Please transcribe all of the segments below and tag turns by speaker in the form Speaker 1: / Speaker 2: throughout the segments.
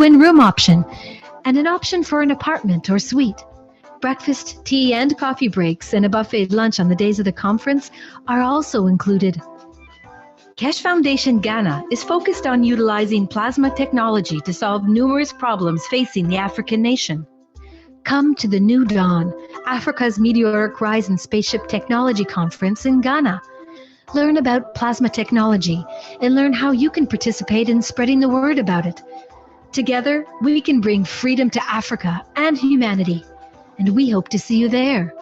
Speaker 1: twin room option, and an option for an apartment or suite. Breakfast, tea, and coffee breaks and a buffet lunch on the days of the conference are also included. Keshe Foundation Ghana is focused on utilizing plasma technology to solve numerous problems facing the African nation. Come to the New Dawn, Africa's Meteoric Rise and Spaceship Technology Conference in Ghana. Learn about plasma technology and learn how you can participate in spreading the word about it. Together, we can bring freedom to Africa and humanity, and we hope to see you there.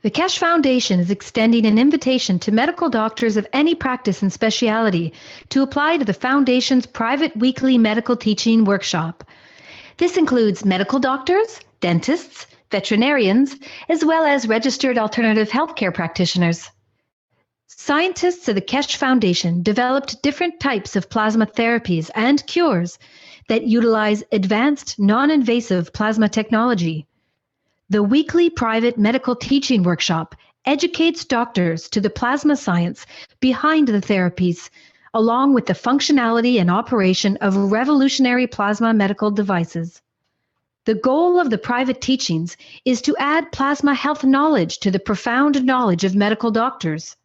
Speaker 1: The Keshe Foundation is extending an invitation to medical doctors of any practice and specialty to apply to the Foundation's private weekly medical teaching workshop. This includes medical doctors, dentists, veterinarians, as well as registered alternative healthcare practitioners. Scientists of the Keshe Foundation developed different types of plasma therapies and cures that utilize advanced non-invasive plasma technology. The weekly private medical teaching workshop educates doctors to the plasma science behind the therapies, along with the functionality and operation of revolutionary plasma medical devices. The goal of the private teachings is to add plasma health knowledge to the profound knowledge of medical doctors.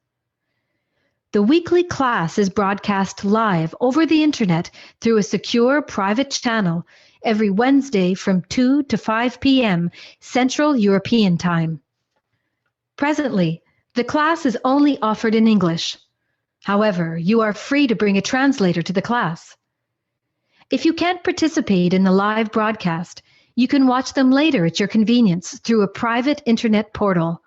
Speaker 1: The weekly class is broadcast live over the internet through a secure private channel every Wednesday from 2 to 5 p.m. Central European Time. Presently, the class is only offered in English. However, you are free to bring a translator to the class. If you can't participate in the live broadcast, you can watch them later at your convenience through a private internet portal.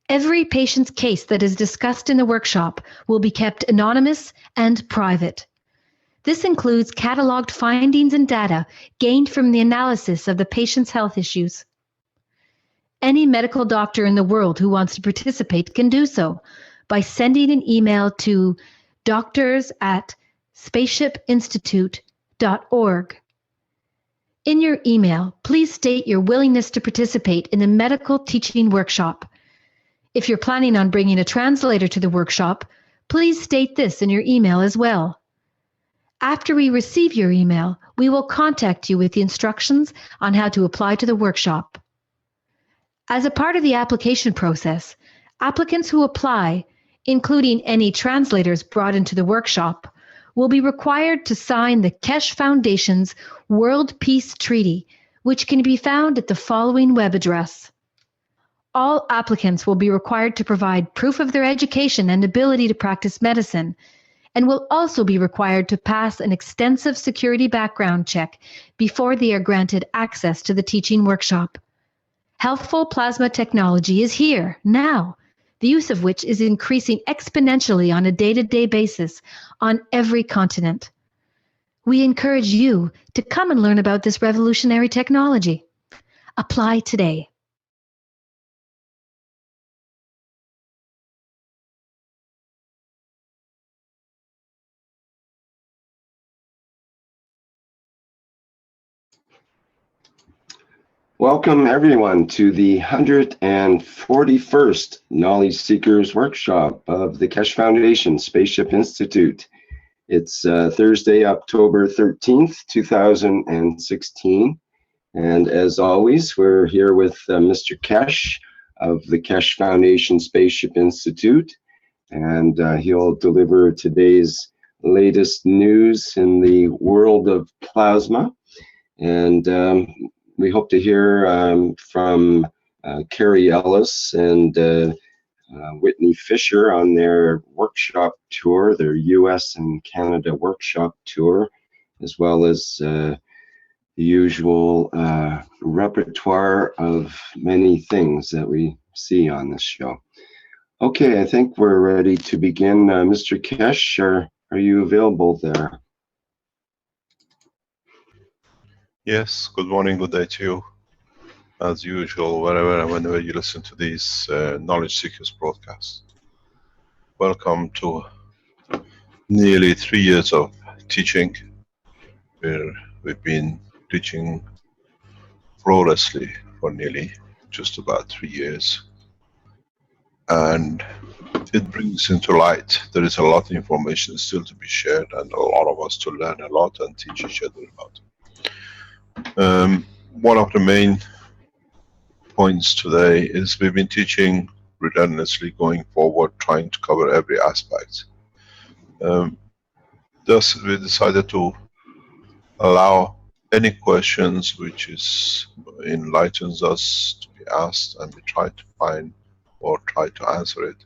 Speaker 1: Every patient's case that is discussed in the workshop will be kept anonymous and private. This includes cataloged findings and data gained from the analysis of the patient's health issues. Any medical doctor in the world who wants to participate can do so by sending an email to doctors@spaceshipinstitute.org. In your email, please state your willingness to participate in the medical teaching workshop. If you're planning on bringing a translator to the workshop, please state this in your email as well. After we receive your email, we will contact you with the instructions on how to apply to the workshop. As a part of the application process, applicants who apply, including any translators brought into the workshop, will be required to sign the Keshe Foundation's World Peace Treaty, which can be found at the following web address. All applicants will be required to provide proof of their education and ability to practice medicine, and will also be required to pass an extensive security background check before they are granted access to the teaching workshop. Healthful plasma technology is here, now, the use of which is increasing exponentially on a day-to-day basis on every continent. We encourage you to come and learn about this revolutionary technology. Apply today.
Speaker 2: Welcome everyone to the 141st Knowledge Seekers Workshop of the Keshe Foundation Spaceship Institute. It's Thursday, October 13th, 2016. And as always, we're here with Mr. Keshe of the Keshe Foundation Spaceship Institute. And he'll deliver today's latest news in the world of plasma. And we hope to hear from Carrie Ellis and Whitney Fisher on their workshop tour, their US and Canada workshop tour, as well as the usual repertoire of many things that we see on this show. Okay, I think we're ready to begin. Mr. Keshe, are you available there?
Speaker 3: Yes, good morning, good day to you. As usual, wherever and whenever you listen to these Knowledge Seekers broadcasts. Welcome to nearly 3 years of teaching, where we've been teaching flawlessly for nearly just about 3 years. And it brings into light there is a lot of information still to be shared and a lot of us to learn a lot and teach each other about. One of the main points today is we've been teaching relentlessly going forward, trying to cover every aspect. Thus we decided to allow any questions which enlightens us to be asked, and we try to find or try to answer it.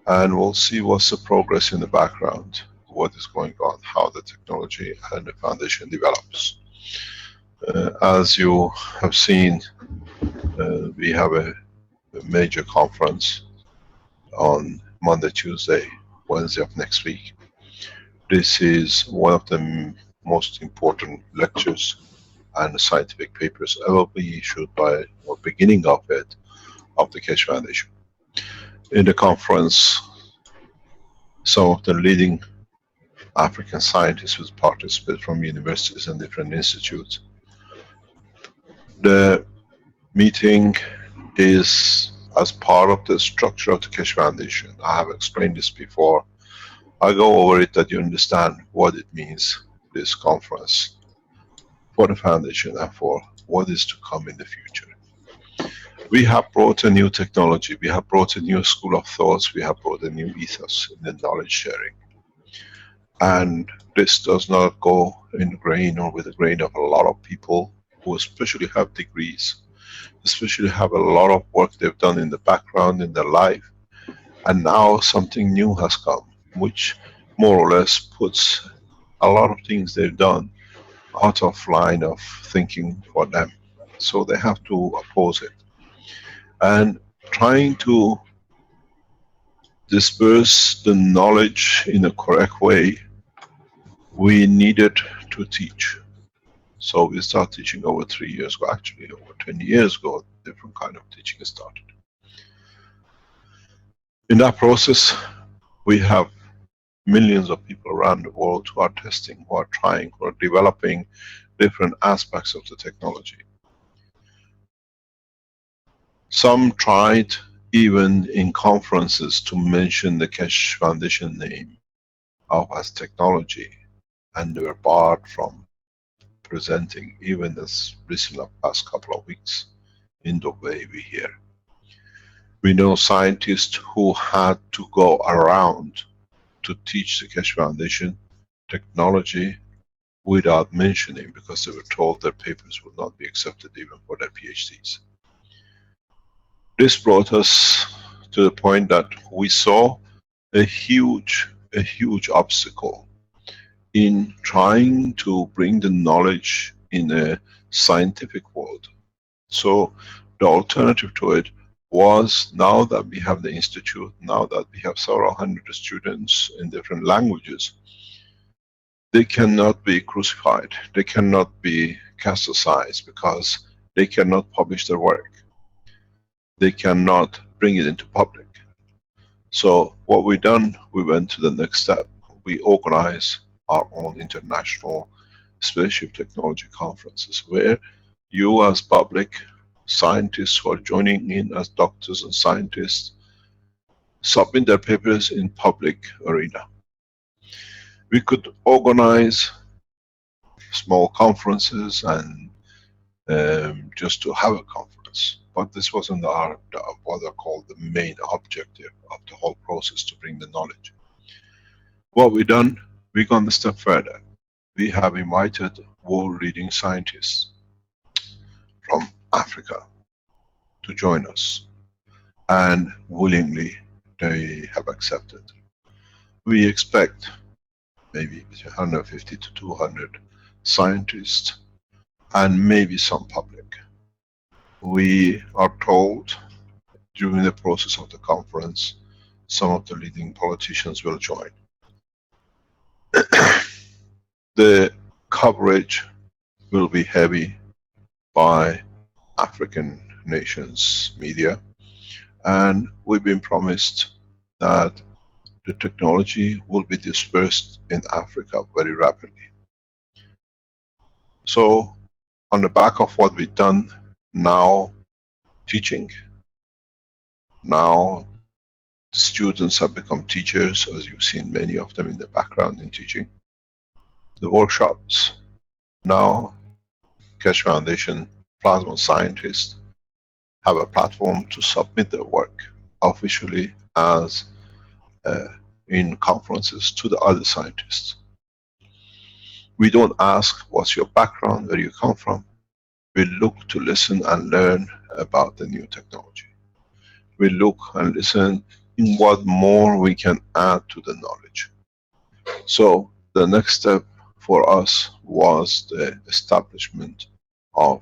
Speaker 3: And we'll see what's the progress in the background, what is going on, how the technology and the foundation develops. As you have seen, we have a major conference on Monday, Tuesday, Wednesday of next week. This is one of the most important lectures and scientific papers ever be issued by, or beginning of it, of the Keshe Foundation. In the conference, some of the leading African scientists will participate from universities and different institutes. The meeting is as part of the structure of the Keshe Foundation. I have explained this before. I go over it that you understand what it means, this conference, for the foundation and for what is to come in the future. We have brought a new technology, we have brought a new school of thoughts, we have brought a new ethos in the knowledge sharing. And this does not go in the grain or with the grain of a lot of people who especially have degrees, especially have a lot of work they've done in the background in their life, and now something new has come, which more or less puts a lot of things they've done out of line of thinking for them. So they have to oppose it. And trying to disperse the knowledge in a correct way, we needed to teach. So we started teaching over 3 years ago, actually over 20 years ago, different kind of teaching started. In that process, we have millions of people around the world who are testing, who are trying, who are developing different aspects of the technology. Some tried even in conferences to mention the Keshe Foundation name as technology, and they were barred from presenting, even as recent of past couple of weeks in the way we hear. We know scientists who had to go around to teach the Keshe Foundation technology without mentioning, because they were told their papers would not be accepted even for their PhDs. This brought us to the point that we saw a huge obstacle in trying to bring the knowledge in a scientific world. So the alternative to it was, now that we have the institute, now that we have several hundred students in different languages, they cannot be crucified, they cannot be castigated because they cannot publish their work. They cannot bring it into public. So what we done, we went to the next step. We organize our own international spaceship technology conferences, where you as public scientists who are joining in as doctors and scientists submit their papers in public arena. We could organize small conferences and just to have a conference, but this wasn't what I call the main objective of the whole process, to bring the knowledge. What we done, we gone a step further. We have invited world leading scientists from Africa to join us, and willingly they have accepted. We expect maybe between 150 to 200 scientists and maybe some public. We are told during the process of the conference, some of the leading politicians will join. The coverage will be heavy by African nations media, and we've been promised that the technology will be dispersed in Africa very rapidly. So on the back of what we've done, now teaching, now students have become teachers, as you've seen many of them in the background in teaching. The workshops, now Keshe Foundation plasma scientists have a platform to submit their work officially as in conferences to the other scientists. We don't ask what's your background, where you come from. We look to listen and learn about the new technology. We look and listen in what more we can add to the knowledge. So the next step for us was the establishment of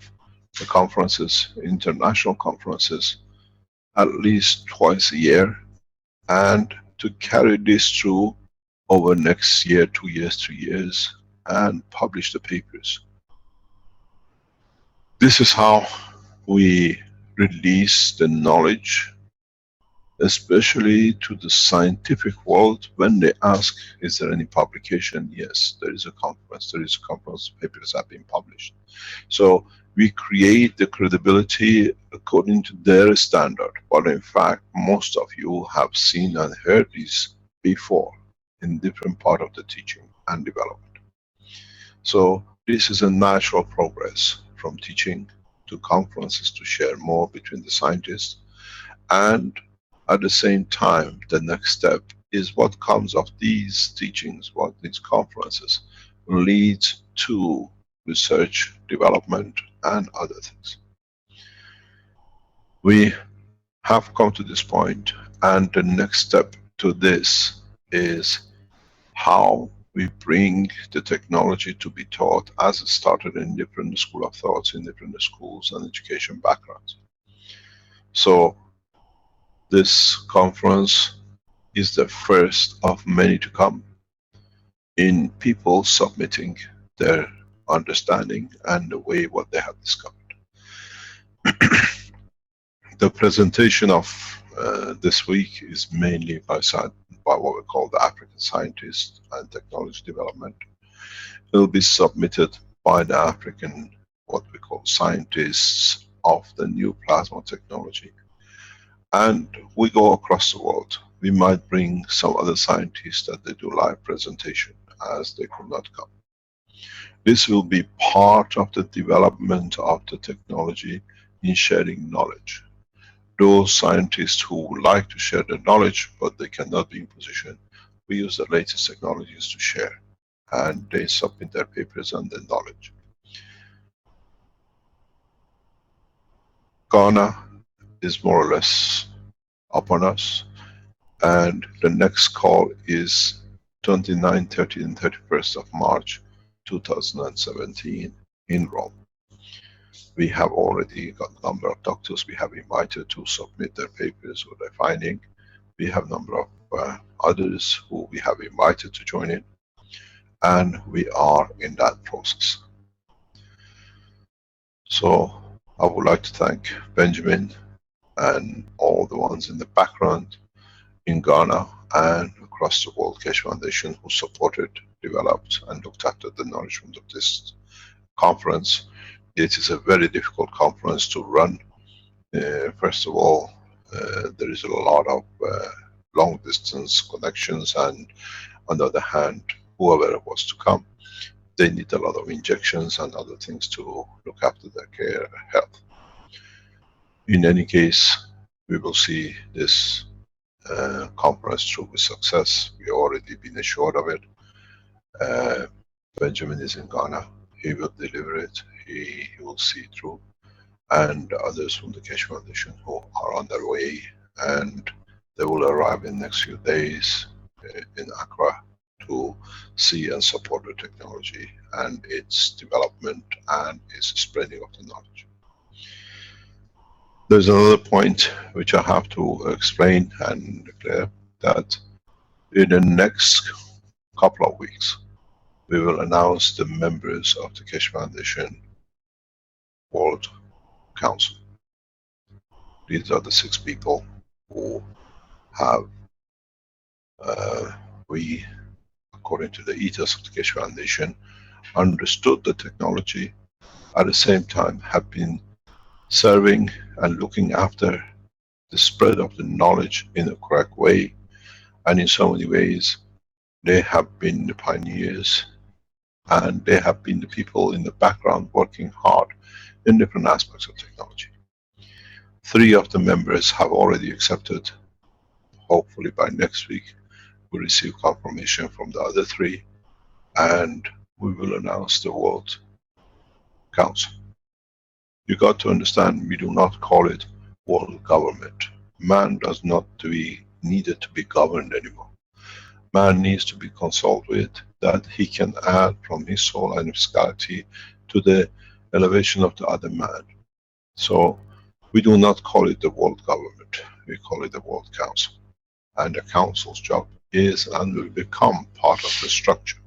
Speaker 3: the conferences, international conferences, at least twice a year, and to carry this through over next year, 2 years, 3 years, and publish the papers. This is how we release the knowledge, especially to the scientific world. When they ask, is there any publication? Yes, there is a conference. There is a conference, papers have been published. So we create the credibility according to their standard. But in fact, most of you have seen and heard this before in different part of the teaching and development. So this is a natural progress from teaching to conferences to share more between the scientists. And at the same time, the next step is what comes of these teachings, what these conferences leads to research, development, and other things. We have come to this point, and the next step to this is how we bring the technology to be taught as it started in different school of thoughts, in different schools and education backgrounds. So this conference is the first of many to come in people submitting their understanding and the way what they have discovered. The presentation of this week is mainly by what we call the African Scientists and Technology Development. It will be submitted by the African, what we call scientists of the new plasma technology. And we go across the world. We might bring some other scientists that they do live presentation as they could not come. This will be part of the development of the technology in sharing knowledge. Those scientists who would like to share their knowledge, but they cannot be in position, we use the latest technologies to share, and they submit their papers and their knowledge. Ghana is more or less upon us, and the next call is 29, 30 and 31st of March 2017 in Rome. We have already got a number of doctors we have invited to submit their papers or their finding. We have a number of others who we have invited to join in, and we are in that process. So I would like to thank Benjamin and all the ones in the background in Ghana and across the world, Keshe Foundation, who supported, developed and looked after the nourishment of this conference. It is a very difficult conference to run. First of all, there is a lot of long distance connections, and on the other hand, whoever was to come, they need a lot of injections and other things to look after their care, health. In any case, we will see this conference through with success. We have already been assured of it. Benjamin is in Ghana. He will deliver it. He will see it through. And others from the Keshe Foundation who are on their way, and they will arrive in the next few days in Accra to see and support the technology and its development and its spreading of the knowledge. There's another point which I have to explain and declare, that in the next couple of weeks we will announce the members of the Keshe Foundation World Council. These are the 6 people who have, we, according to the ethos of the Keshe Foundation, understood the technology at the same time have been serving and looking after the spread of the knowledge in a correct way, and in so many ways they have been the pioneers, and they have been the people in the background working hard in different aspects of technology. 3 of the members have already accepted. Hopefully by next week we'll receive confirmation from the other 3, and we will announce the World Council. You got to understand, we do not call it world government. Man does not needed to be governed anymore. Man needs to be consulted with, that he can add from his soul and physicality to the elevation of the other man. So we do not call it the world government, we call it the World Council. And the Council's job is and will become part of the structure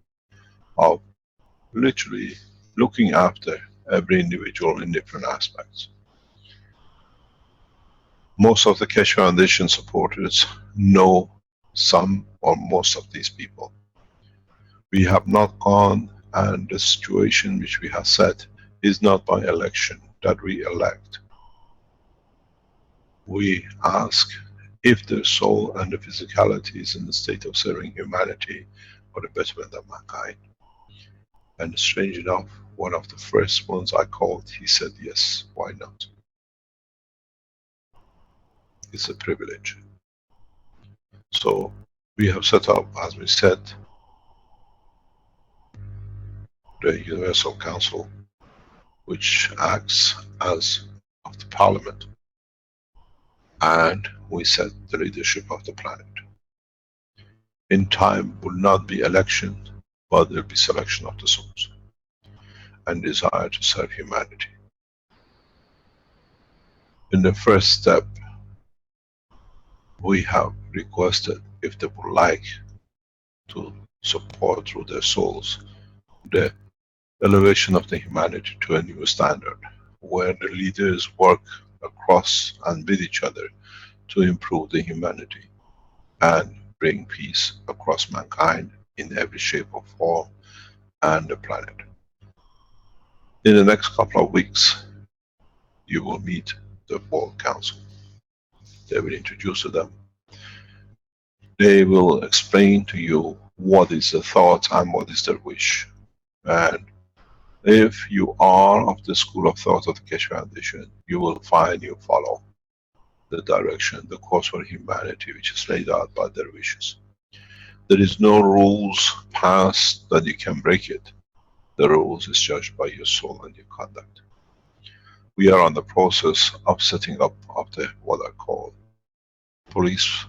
Speaker 3: of literally looking after every individual in different aspects. Most of the Keshe Foundation supporters know some or most of these people. We have not gone, and the situation which we have set is not by election that we elect. We ask if their soul and the physicality is in the state of serving humanity for the betterment of mankind. And strange enough, one of the first ones I called, he said yes, why not? It's a privilege. So we have set up, as we said, the Universal Council, which acts as of the Parliament, and we set the leadership of the planet. In time will not be election, but there will be selection of the souls and desire to serve humanity. In the first step, we have requested if they would like to support through their souls the elevation of the humanity to a new standard, where the leaders work across and with each other to improve the humanity and bring peace across mankind in every shape or form and the planet. In the next couple of weeks, you will meet the World Council. They will introduce to them. They will explain to you what is the thought and what is their wish. And if you are of the school of thought of the Keshe Foundation, you will find you follow the direction, the course for humanity which is laid out by their wishes. There is no rules passed that you can break it. The rules is judged by your soul and your conduct. We are on the process of setting up of the what I call police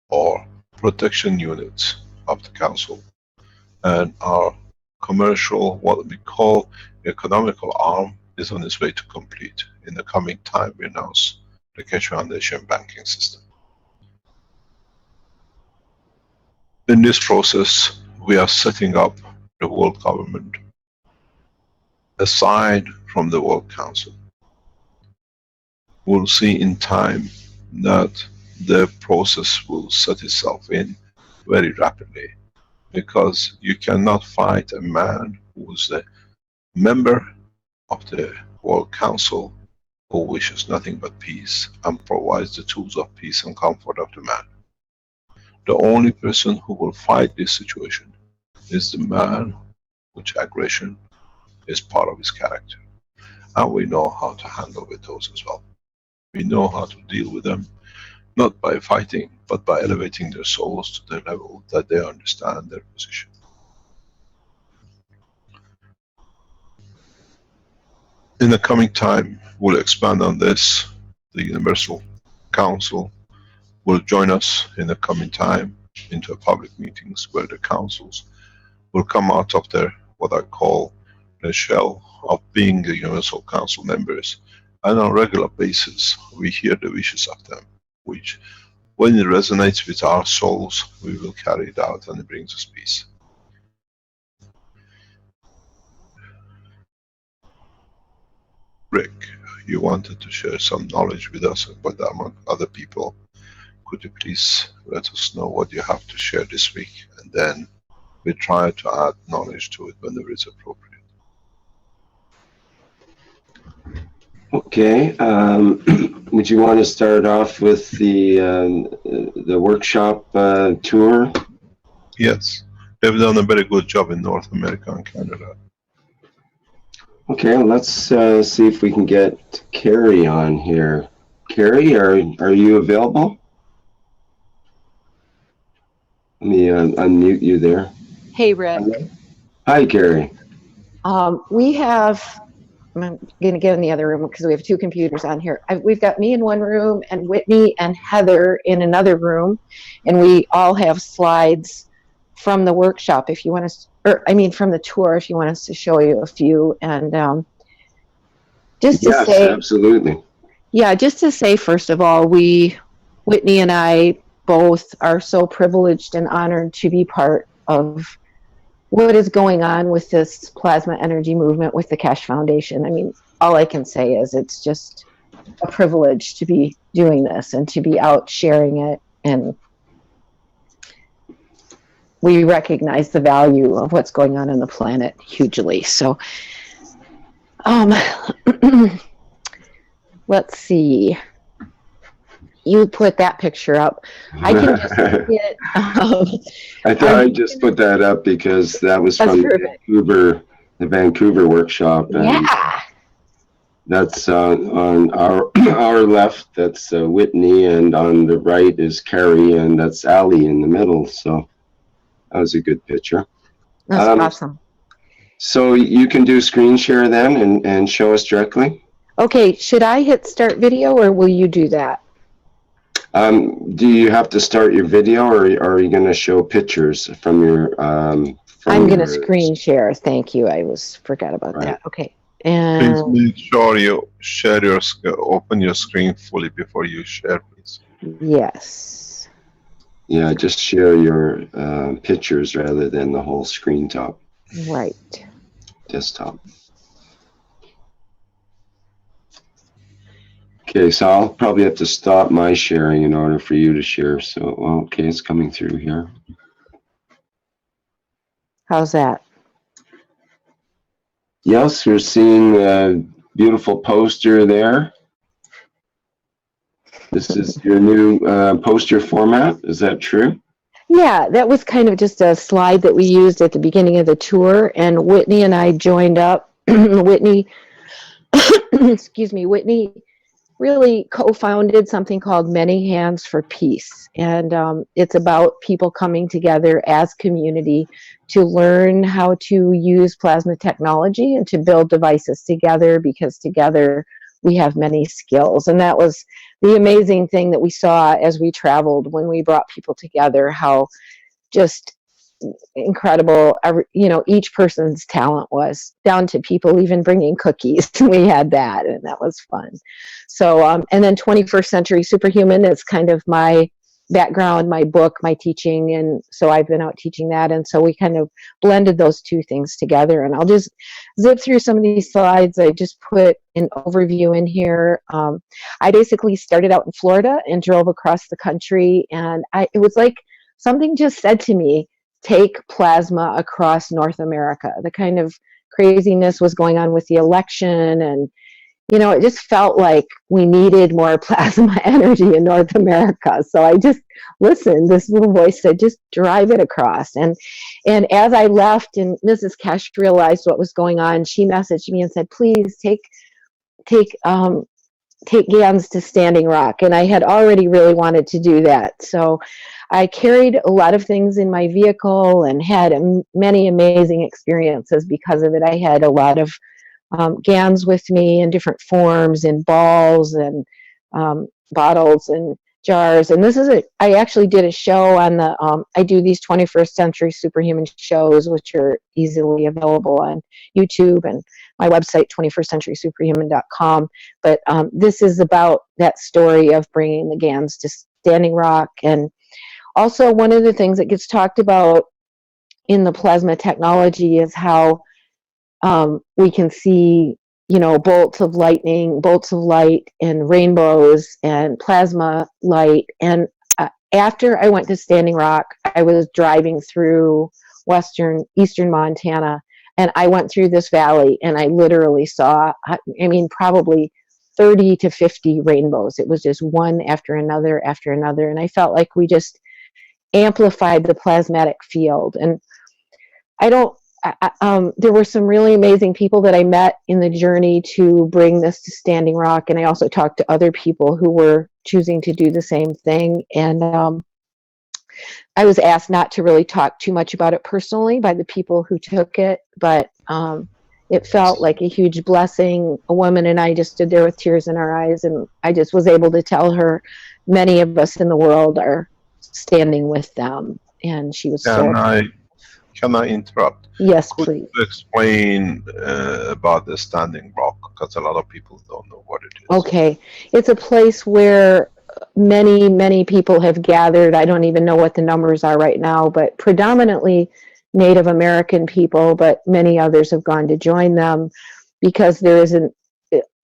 Speaker 3: or protection units of the council, and our commercial, what we call economical arm, is on its way to complete. In the coming time we announce the Keshe Foundation banking system. In this process we are setting up the world government aside from the World Council. We'll see in time that the process will set itself in very rapidly, because you cannot fight a man who is a member of the World Council who wishes nothing but peace and provides the tools of peace and comfort of the man. The only person who will fight this situation is the man which aggression is part of his character. And we know how to handle with those as well. We know how to deal with them, not by fighting, but by elevating their souls to the level that they understand their position. In the coming time, we'll expand on this. The Universal Council will join us in the coming time into public meetings where the councils will come out of their, what I call, the shell of being the Universal Council members, and on a regular basis we hear the wishes of them, which when it resonates with our souls, we will carry it out and it brings us peace. Rick, you wanted to share some knowledge with us, but among other people. Could you please let us know what you have to share this week, and then we try to add knowledge to it whenever it's appropriate.
Speaker 2: Okay. Would you want to start off with the workshop tour?
Speaker 3: Yes, they've done a very good job in North America and Canada.
Speaker 2: Okay, let's see if we can get Carrie on here. Carrie, are you available? Let me unmute you there.
Speaker 4: Hey, Rick.
Speaker 2: Hi, Carrie.
Speaker 4: We have, I'm going to get in the other room because we have two computers on here. We've got me in one room and Whitney and Heather in another room. And we all have slides from the workshop if you want us, or I mean from the tour if you want us to show you a few. And just to
Speaker 2: Yes,
Speaker 4: say,
Speaker 2: absolutely.
Speaker 4: yeah, just to say, first of all, Whitney and I both are so privileged and honored to be part of what is going on with this plasma energy movement with the Keshe Foundation. I mean, all I can say is it's just a privilege to be doing this and to be out sharing it. And we recognize the value of what's going on the planet hugely. So, let's see. You put that picture up. I can just get.
Speaker 2: I thought I just put that up because that was from the Vancouver workshop. And
Speaker 4: yeah.
Speaker 2: That's on our left. That's Whitney, and on the right is Carrie, and that's Allie in the middle. So that was a good picture.
Speaker 4: That's awesome.
Speaker 2: So you can do screen share then and show us directly.
Speaker 4: Okay. Should I hit start video, or will you do that?
Speaker 2: Do you have to start your video, or are you going to show pictures from your?
Speaker 4: I'm going to screen share. Thank you. I forgot about that. Okay.
Speaker 3: Please
Speaker 4: And
Speaker 3: make sure you share your open your screen fully before you share, please.
Speaker 4: yes.
Speaker 2: Yeah, just share your pictures rather than the whole screen top.
Speaker 4: Right.
Speaker 2: Desktop. Okay, so I'll probably have to stop my sharing in order for you to share. So, okay, it's coming through here.
Speaker 4: How's that?
Speaker 2: Yes, you're seeing a beautiful poster there. This is your new poster format. Is that true?
Speaker 4: Yeah, that was kind of just a slide that we used at the beginning of the tour, and Whitney and I joined up. Whitney, excuse me, Whitney really co-founded something called Many Hands for Peace, and it's about people coming together as community to learn how to use plasma technology and to build devices together, because together we have many skills. And that was the amazing thing that we saw as we traveled when we brought people together, how just incredible each person's talent was, down to people even bringing cookies. We had that, and that was fun. So and then 21st Century Superhuman is kind of my background, my book, my teaching, and so I've been out teaching that, and so we kind of blended those two things together. And I'll just zip through some of these slides. I just put an overview in here. I basically started out in Florida and drove across the country, and it was like something just said to me, take plasma across North America. The kind of craziness was going on with the election, and it just felt like we needed more plasma energy in North America. So I just listened. This little voice said, just drive it across. And as I left and Mrs. Keshe realized what was going on, she messaged me and said, please take GANs to Standing Rock. And I had already really wanted to do that. So I carried a lot of things in my vehicle and had many amazing experiences because of it. I had a lot of GANs with me in different forms, in balls and bottles and jars. And I actually did a show on I do these 21st Century Superhuman shows, which are easily available on YouTube and my website, 21stcenturysuperhuman.com. But this is about that story of bringing the GANs to Standing Rock. And also, one of the things that gets talked about in the plasma technology is how we can see, bolts of lightning, bolts of light, and rainbows and plasma light. And after I went to Standing Rock, I was driving through eastern Montana, and I went through this valley, and I literally saw, probably 30 to 50 rainbows. It was just one after another after another. And I felt like we just amplified the plasmatic field. And there were some really amazing people that I met in the journey to bring this to Standing Rock. And I also talked to other people who were choosing to do the same thing. And I was asked not to really talk too much about it personally by the people who took it, but it felt like a huge blessing. A woman and I just stood there with tears in our eyes, and I just was able to tell her many of us in the world are standing with them. And she was
Speaker 3: Can I interrupt?
Speaker 4: Yes,
Speaker 3: Could
Speaker 4: please.
Speaker 3: you explain about the Standing Rock? Because a lot of people don't know what it is.
Speaker 4: Okay. It's a place where many, many people have gathered. I don't even know what the numbers are right now, but predominantly Native American people, but many others have gone to join them because there isn't,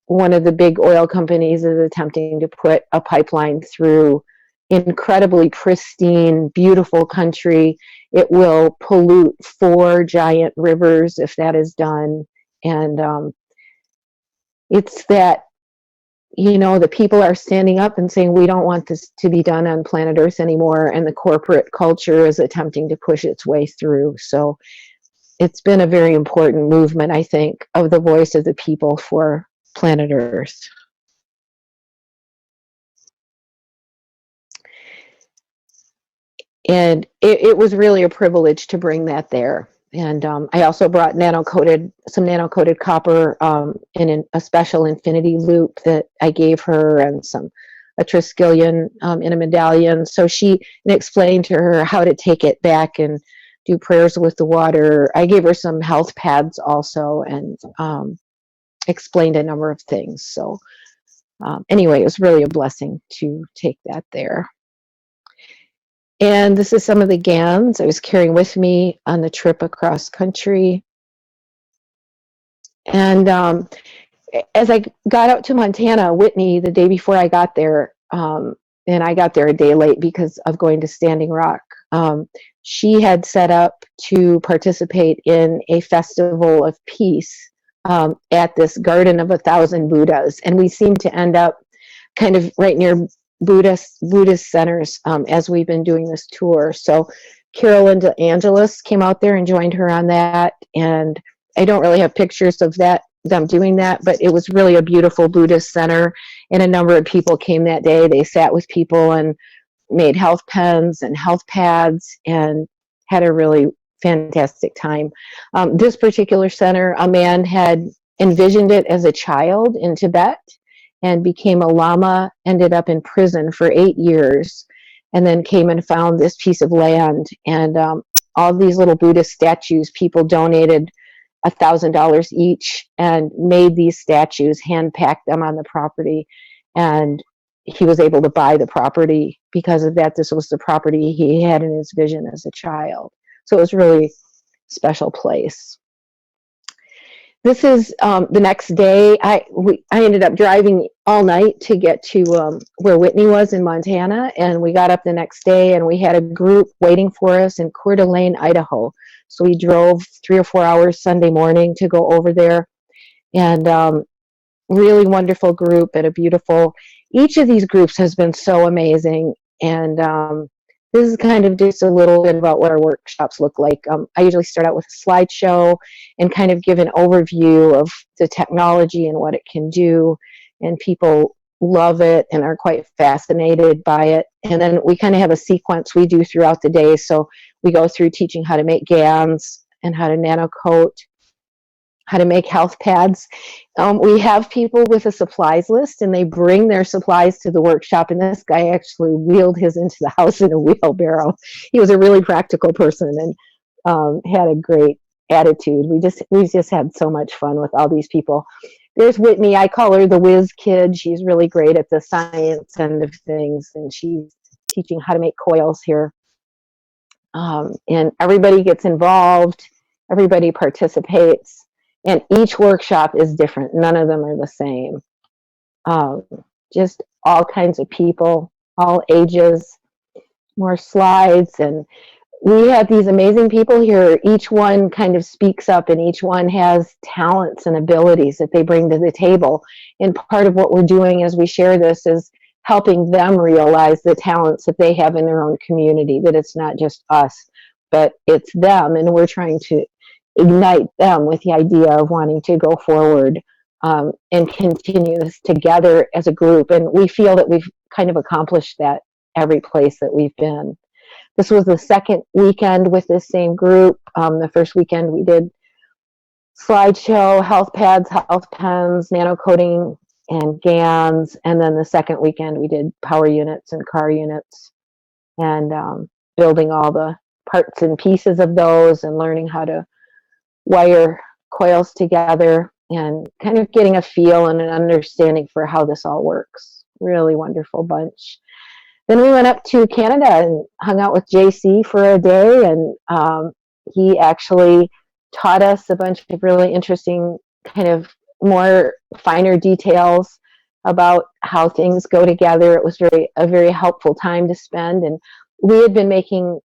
Speaker 4: one of the big oil companies is attempting to put a pipeline through incredibly pristine, beautiful country. It will pollute 4 giant rivers if that is done. And it's that, the people are standing up and saying, we don't want this to be done on planet Earth anymore. And the corporate culture is attempting to push its way through. So it's been a very important movement, I think, of the voice of the people for planet Earth. And it was really a privilege to bring that there. And I also brought some nano-coated copper in a special infinity loop that I gave her, and a Triskelion in a medallion. So she explained to her how to take it back and do prayers with the water. I gave her some health pads also, and explained a number of things. So anyway, it was really a blessing to take that there. And this is some of the GANs I was carrying with me on the trip across country. And as I got out to Montana, Whitney, the day before I got there, and I got there a day late because of going to Standing Rock, she had set up to participate in a festival of peace at this Garden of 1,000 Buddhas. And we seemed to end up kind of right near Buddhist centers as we've been doing this tour. So Carolyn DeAngelis came out there and joined her on that. And I don't really have pictures of them doing that, but it was really a beautiful Buddhist center. And a number of people came that day. They sat with people and made health pens and health pads and had a really fantastic time. This particular center, a man had envisioned it as a child in Tibet and became a lama, ended up in prison for 8 years, and then came and found this piece of land. And all these little Buddhist statues, people donated $1,000 each and made these statues, hand-packed them on the property. And he was able to buy the property because of that. This was the property he had in his vision as a child. So it was really a special place. This is the next day. I ended up driving all night to get to where Whitney was in Montana, and we got up the next day and we had a group waiting for us in Coeur d'Alene, Idaho. So we drove 3 or 4 hours Sunday morning to go over there, and really wonderful group and a beautiful. Each of these groups has been so amazing, and this is kind of just a little bit about what our workshops look like. I usually start out with a slideshow and kind of give an overview of the technology and what it can do, and people love it and are quite fascinated by it. And then we kind of have a sequence we do throughout the day. So we go through teaching how to make GANs and how to nano coat, how to make health pads. We have people with a supplies list, and they bring their supplies to the workshop, and this guy actually wheeled his into the house in a wheelbarrow. He was a really practical person and had a great attitude. We just had so much fun with all these people. There's Whitney. I call her the whiz kid. She's really great at the science end of things, and she's teaching how to make coils here. And everybody gets involved. Everybody participates. And each workshop is different. None of them are the same. Just all kinds of people, all ages, more slides. And we had these amazing people here. Each one kind of speaks up, and each one has talents and abilities that they bring to the table. And part of what we're doing as we share this is helping them realize the talents that they have in their own community, that it's not just us, but it's them. And we're trying to ignite them with the idea of wanting to go forward and continue this together as a group. And we feel that we've kind of accomplished that every place that we've been. This was the second weekend with this same group. The first weekend we did slideshow, health pads, health pens, nano coating, and GANs. And then the second weekend we did power units and car units, and building all the parts and pieces of those, and learning how to wire coils together, and kind of getting a feel and an understanding for how this all works. Really wonderful bunch. Then we went up to Canada and hung out with JC for a day, and he actually taught us a bunch of really interesting, kind of more finer details about how things go together. It was a very helpful time to spend, and we had been making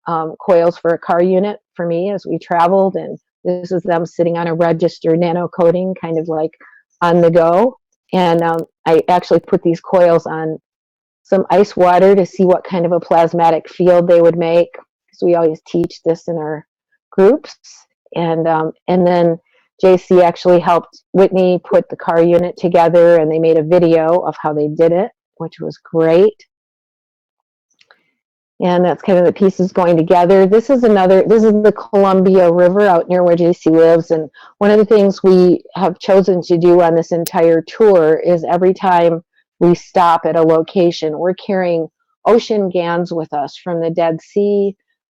Speaker 4: coils for a car unit for me as we traveled, and this was them sitting on a register nano coating, kind of like on the go. And I actually put these coils on some ice water to see what kind of a plasmatic field they would make, because we always teach this in our groups. And then JC actually helped Whitney put the car unit together, and they made a video of how they did it, which was great. And that's kind of the pieces going together. This is the Columbia River out near where JC lives. And one of the things we have chosen to do on this entire tour is every time we stop at a location, we're carrying ocean GANs with us from the Dead Sea,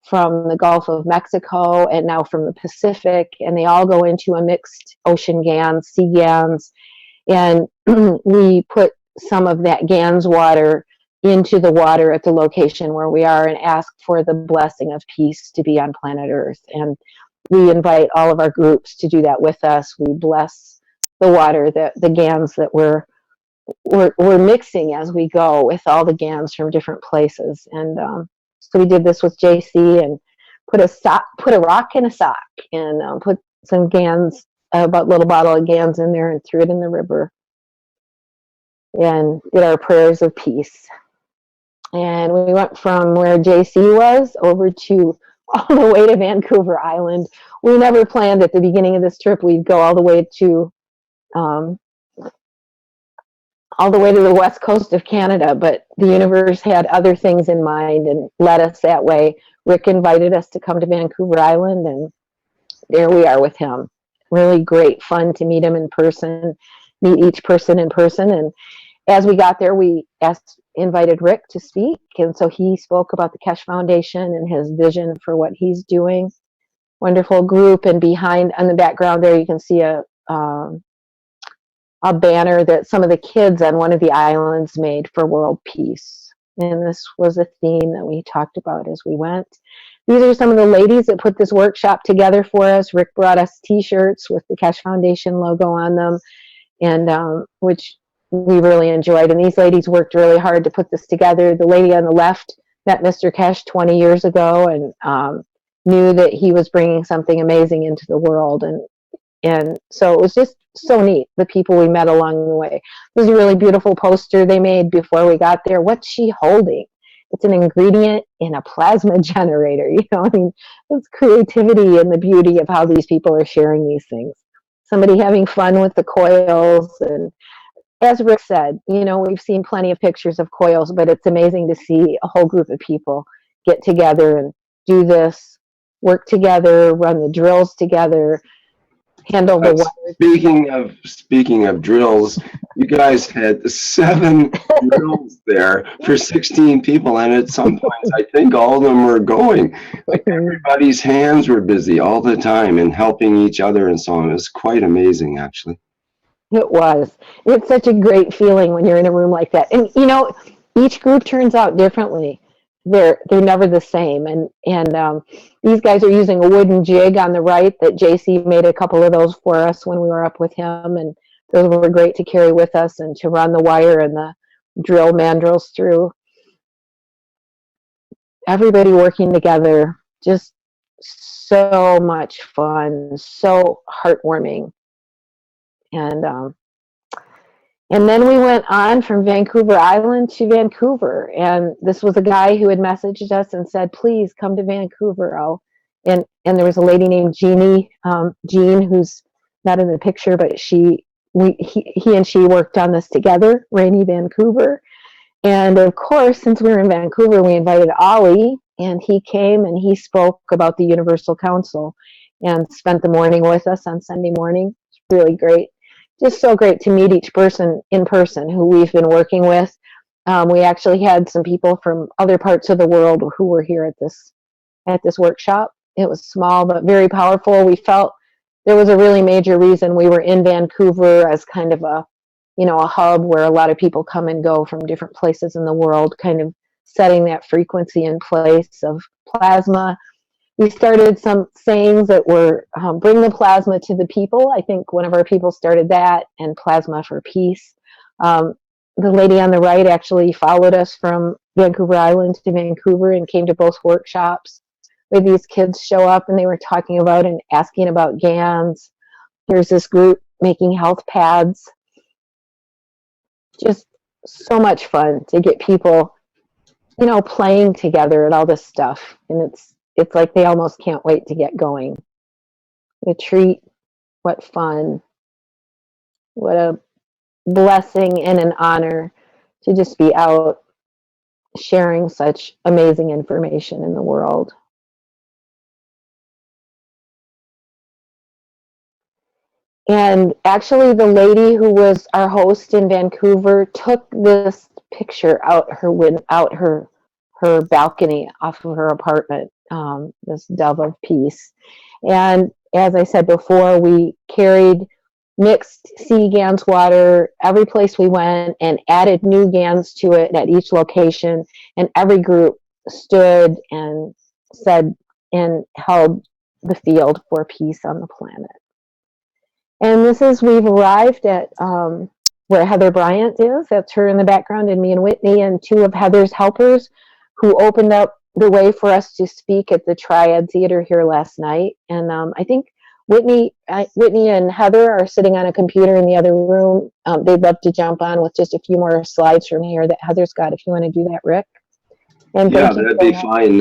Speaker 4: from the Gulf of Mexico, and now from the Pacific. And they all go into a mixed ocean GANs, sea GANs. And we put some of that GANs water into the water at the location where we are, and ask for the blessing of peace to be on planet Earth. And we invite all of our groups to do that with us. We bless the water, the GANs that we're mixing as we go with all the GANs from different places. And so we did this with JC, and put a rock in a sock, and put some GANs, about a little bottle of GANs in there, and threw it in the river, and did our prayers of peace. And we went from where JC was over to all the way to Vancouver Island. We never planned at the beginning of this trip we'd go all the way to the west coast of Canada, but the universe had other things in mind and led us that way. Rick invited us to come to Vancouver Island, and there we are with him. Really great fun to meet him in person, meet each person in person. And as we got there, we invited Rick to speak, and so he spoke about the Keshe Foundation and his vision for what he's doing. Wonderful group, and behind, on the background there, you can see a banner that some of the kids on one of the islands made for world peace. And this was a theme that we talked about as we went. These are some of the ladies that put this workshop together for us. Rick brought us t-shirts with the Keshe Foundation logo on them, and which we really enjoyed. And these ladies worked really hard to put this together. The lady on the left met Mr. Keshe 20 years ago, and knew that he was bringing something amazing into the world. And so it was just so neat, the people we met along the way. This is a really beautiful poster they made before we got there. What's she holding? It's an ingredient in a plasma generator. I mean, it's creativity and the beauty of how these people are sharing these things. Somebody having fun with the coils. And as Rick said, we've seen plenty of pictures of coils, but it's amazing to see a whole group of people get together and do this, work together, run the drills together, handle the wires.
Speaker 2: Speaking of drills, you guys had 7 drills there for 16 people, and at some points, I think all of them were going. Like, everybody's hands were busy all the time and helping each other and so on. It was quite amazing, actually.
Speaker 4: It was. It's such a great feeling when you're in a room like that. And each group turns out differently. They're never the same. And these guys are using a wooden jig on the right that JC made a couple of those for us when we were up with him, and those were great to carry with us and to run the wire and the drill mandrels through. Everybody working together, Just so much fun, so heartwarming. And then we went on from Vancouver Island to Vancouver, and this was a guy who had messaged us and said, "Please come to Vancouver." And there was a lady named Jean, who's not in the picture, but he and she worked on this together, Rainy Vancouver. And of course, since we were in Vancouver, we invited Ollie, and he came and he spoke about the Universal Council and spent the morning with us on Sunday morning. It's really great. Just so great to meet each person in person who we've been working with. We actually had some people from other parts of the world who were here at this workshop. It was small but very powerful. We felt there was a really major reason we were in Vancouver as kind of a hub where a lot of people come and go from different places in the world, kind of setting that frequency in place of plasma. We started some sayings that were bring the plasma to the people. I think one of our people started that, and plasma for peace. The lady on the right actually followed us from Vancouver Island to Vancouver and came to both workshops where these kids show up and they were talking about and asking about GANs. Here's this group making health pads. Just so much fun to get people, playing together and all this stuff. And it's like they almost can't wait to get going. A treat, what fun, what a blessing and an honor to just be out sharing such amazing information in the world. And actually, the lady who was our host in Vancouver took this picture out her balcony off of her apartment, this dove of peace. And as I said before, we carried mixed sea GANs water every place we went and added new GANs to it at each location. And every group stood and said and held the field for peace on the planet. And we've arrived at where Heather Bryant is. That's her in the background, and me and Whitney and two of Heather's helpers who opened up the way for us to speak at the Triad Theater here last night. And I think Whitney and Heather are sitting on a computer in the other room. They'd love to jump on with just a few more slides from here that Heather's got, if you want to do that, Rick. And
Speaker 2: yeah, that'd be fine.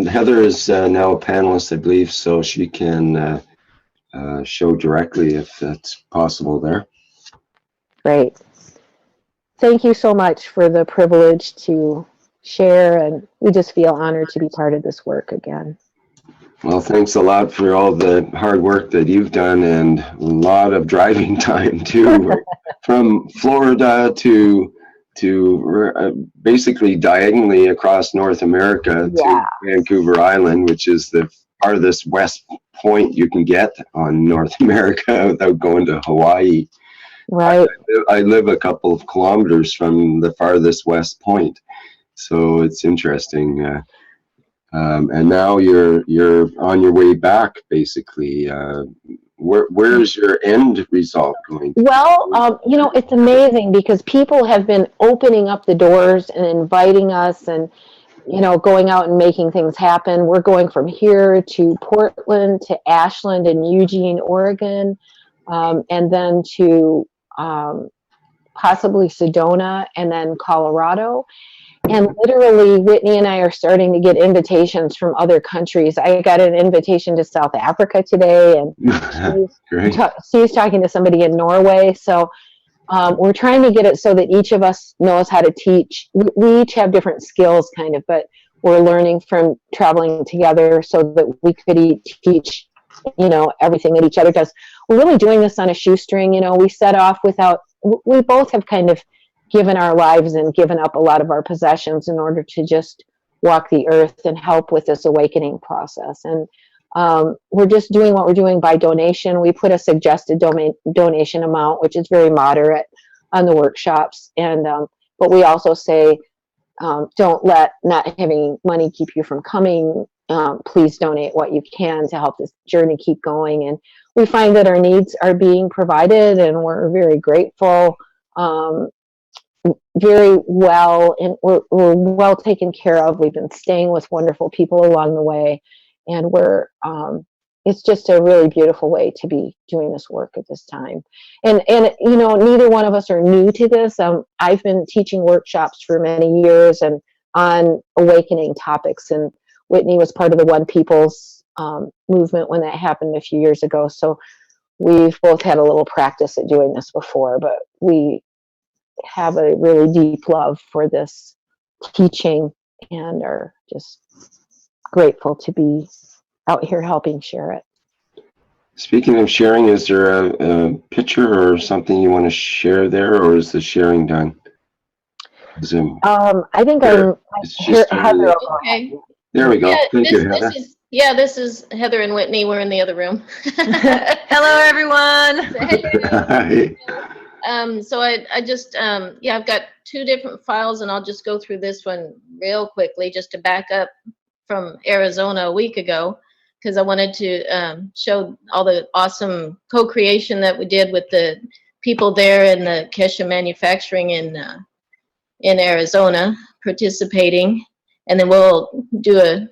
Speaker 2: Heather is now a panelist, I believe, so she can show directly if that's possible there.
Speaker 4: Great. Thank you so much for the privilege to share, and we just feel honored to be part of this work again.
Speaker 2: Well, thanks a lot for all the hard work that you've done, and a lot of driving time too, from Florida to basically diagonally across North America to Vancouver Island, which is the farthest west point you can get on North America without going to Hawaii.
Speaker 4: Right.
Speaker 2: I live a couple of kilometers from the farthest west point, so it's interesting. And now you're on your way back, basically. Where's your end result going to?
Speaker 4: Well, it's amazing because people have been opening up the doors and inviting us and, going out and making things happen. We're going from here to Portland to Ashland and Eugene, Oregon, and then to possibly Sedona and then Colorado. And literally, Whitney and I are starting to get invitations from other countries. I got an invitation to South Africa today, and she's talking to somebody in Norway. So we're trying to get it so that each of us knows how to teach. We each have different skills, kind of, but we're learning from traveling together so that we could teach, everything that each other does. We're really doing this on a shoestring. We set off we both have kind of given our lives and given up a lot of our possessions in order to just walk the earth and help with this awakening process. And we're just doing what we're doing by donation. We put a suggested donation amount, which is very moderate, on the workshops. And but we also say, don't let not having money keep you from coming. Please donate what you can to help this journey keep going. And we find that our needs are being provided, and we're very grateful. Very well, and we're well taken care of. We've been staying with wonderful people along the way, and it's just a really beautiful way to be doing this work at this time. And you know, neither one of us are new to this. I've been teaching workshops for many years and on awakening topics, and Whitney was part of the One People's movement when that happened a few years ago. So we've both had a little practice at doing this before, but we have a really deep love for this teaching and are just grateful to be out here helping share it.
Speaker 2: Speaking of sharing, is there a picture or something you want to share there, or is the sharing done? Zoom.
Speaker 4: I think
Speaker 2: Here. It's just
Speaker 4: Heather.
Speaker 5: Okay.
Speaker 2: There we go. Thank you, Heather.
Speaker 5: This is Heather and Whitney. We're in the other room.
Speaker 6: Hello, everyone.
Speaker 2: Hi.
Speaker 5: So I just, I've got two different files, and I'll just go through this one real quickly just to back up from Arizona a week ago, because I wanted to show all the awesome co-creation that we did with the people there in the Keshe Manufacturing in Arizona participating. And then we'll do a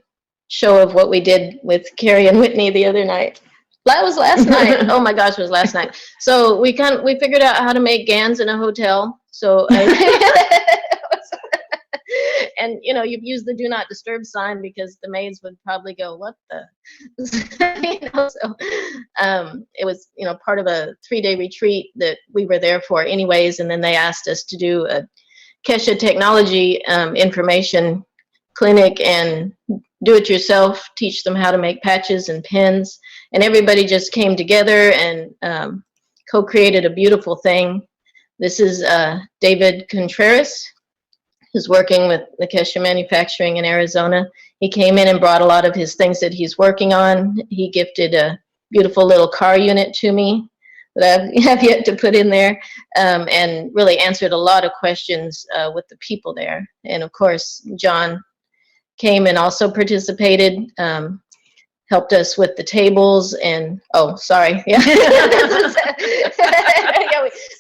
Speaker 5: show of what we did with Carrie and Whitney the other night. That was last night. Oh my gosh, it was last night. So we figured out how to make GANs in a hotel. So and you know, you've used the do not disturb sign because the maids would probably go, what the? You know, so it was, you know, part of a 3-day retreat that we were there for anyways. And then they asked us to do a Keshe technology information clinic and do it yourself, teach them how to make patches and pins. And everybody just came together and co-created a beautiful thing. This is David Contreras, who's working with the Keshe Manufacturing in Arizona. He came in and brought a lot of his things that he's working on. He gifted a beautiful little car unit to me that I have yet to put in there, and really answered a lot of questions with the people there. And of course, John came and also participated, helped us with the tables and, oh, sorry. Yeah, yeah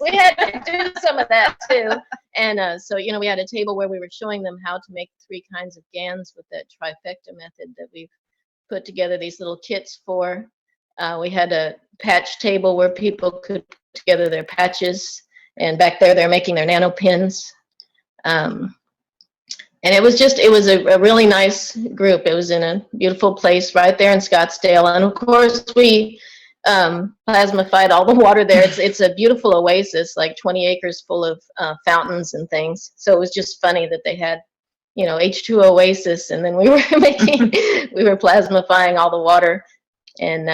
Speaker 5: we had to do some of that too. And so, you know, we had a table where we were showing them how to make 3 kinds of GANs with that trifecta method that we've put together these little kits for. We had a patch table where people could put together their patches, and back there they're making their nano pins. And it was a really nice group. It was in a beautiful place right there in Scottsdale. And of course we plasmified all the water there. It's a beautiful oasis, like 20 acres full of fountains and things. So it was just funny that they had, you know, H2 oasis, and then we were we were plasmifying all the water. And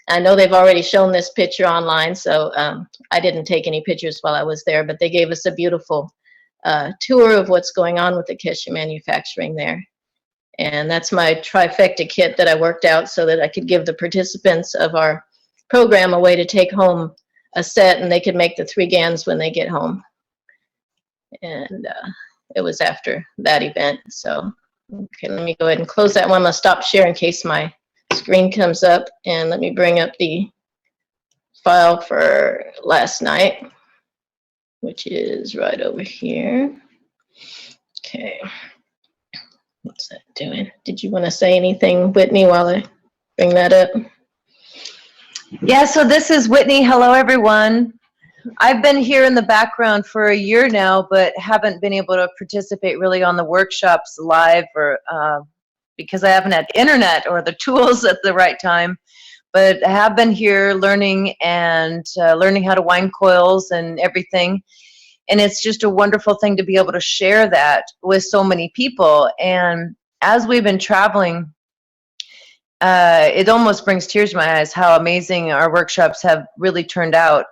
Speaker 5: I know they've already shown this picture online, so I didn't take any pictures while I was there, but they gave us a beautiful tour of what's going on with the Keshe Manufacturing there. And that's my trifecta kit that I worked out so that I could give the participants of our program a way to take home a set, and they could make the 3 GANs when they get home. And it was after that event. So, okay, let me go ahead and close that one. I'm gonna stop share in case my screen comes up, and let me bring up the file for last night, which is right over here. Okay. What's that doing? Did you want to say anything, Whitney, while I bring that up?
Speaker 6: Yeah, so this is Whitney. Hello, everyone. I've been here in the background for a year now, but haven't been able to participate really on the workshops live, or because I haven't had internet or the tools at the right time. But I have been here learning and learning how to wind coils and everything. And it's just a wonderful thing to be able to share that with so many people. And as we've been traveling, it almost brings tears to my eyes how amazing our workshops have really turned out,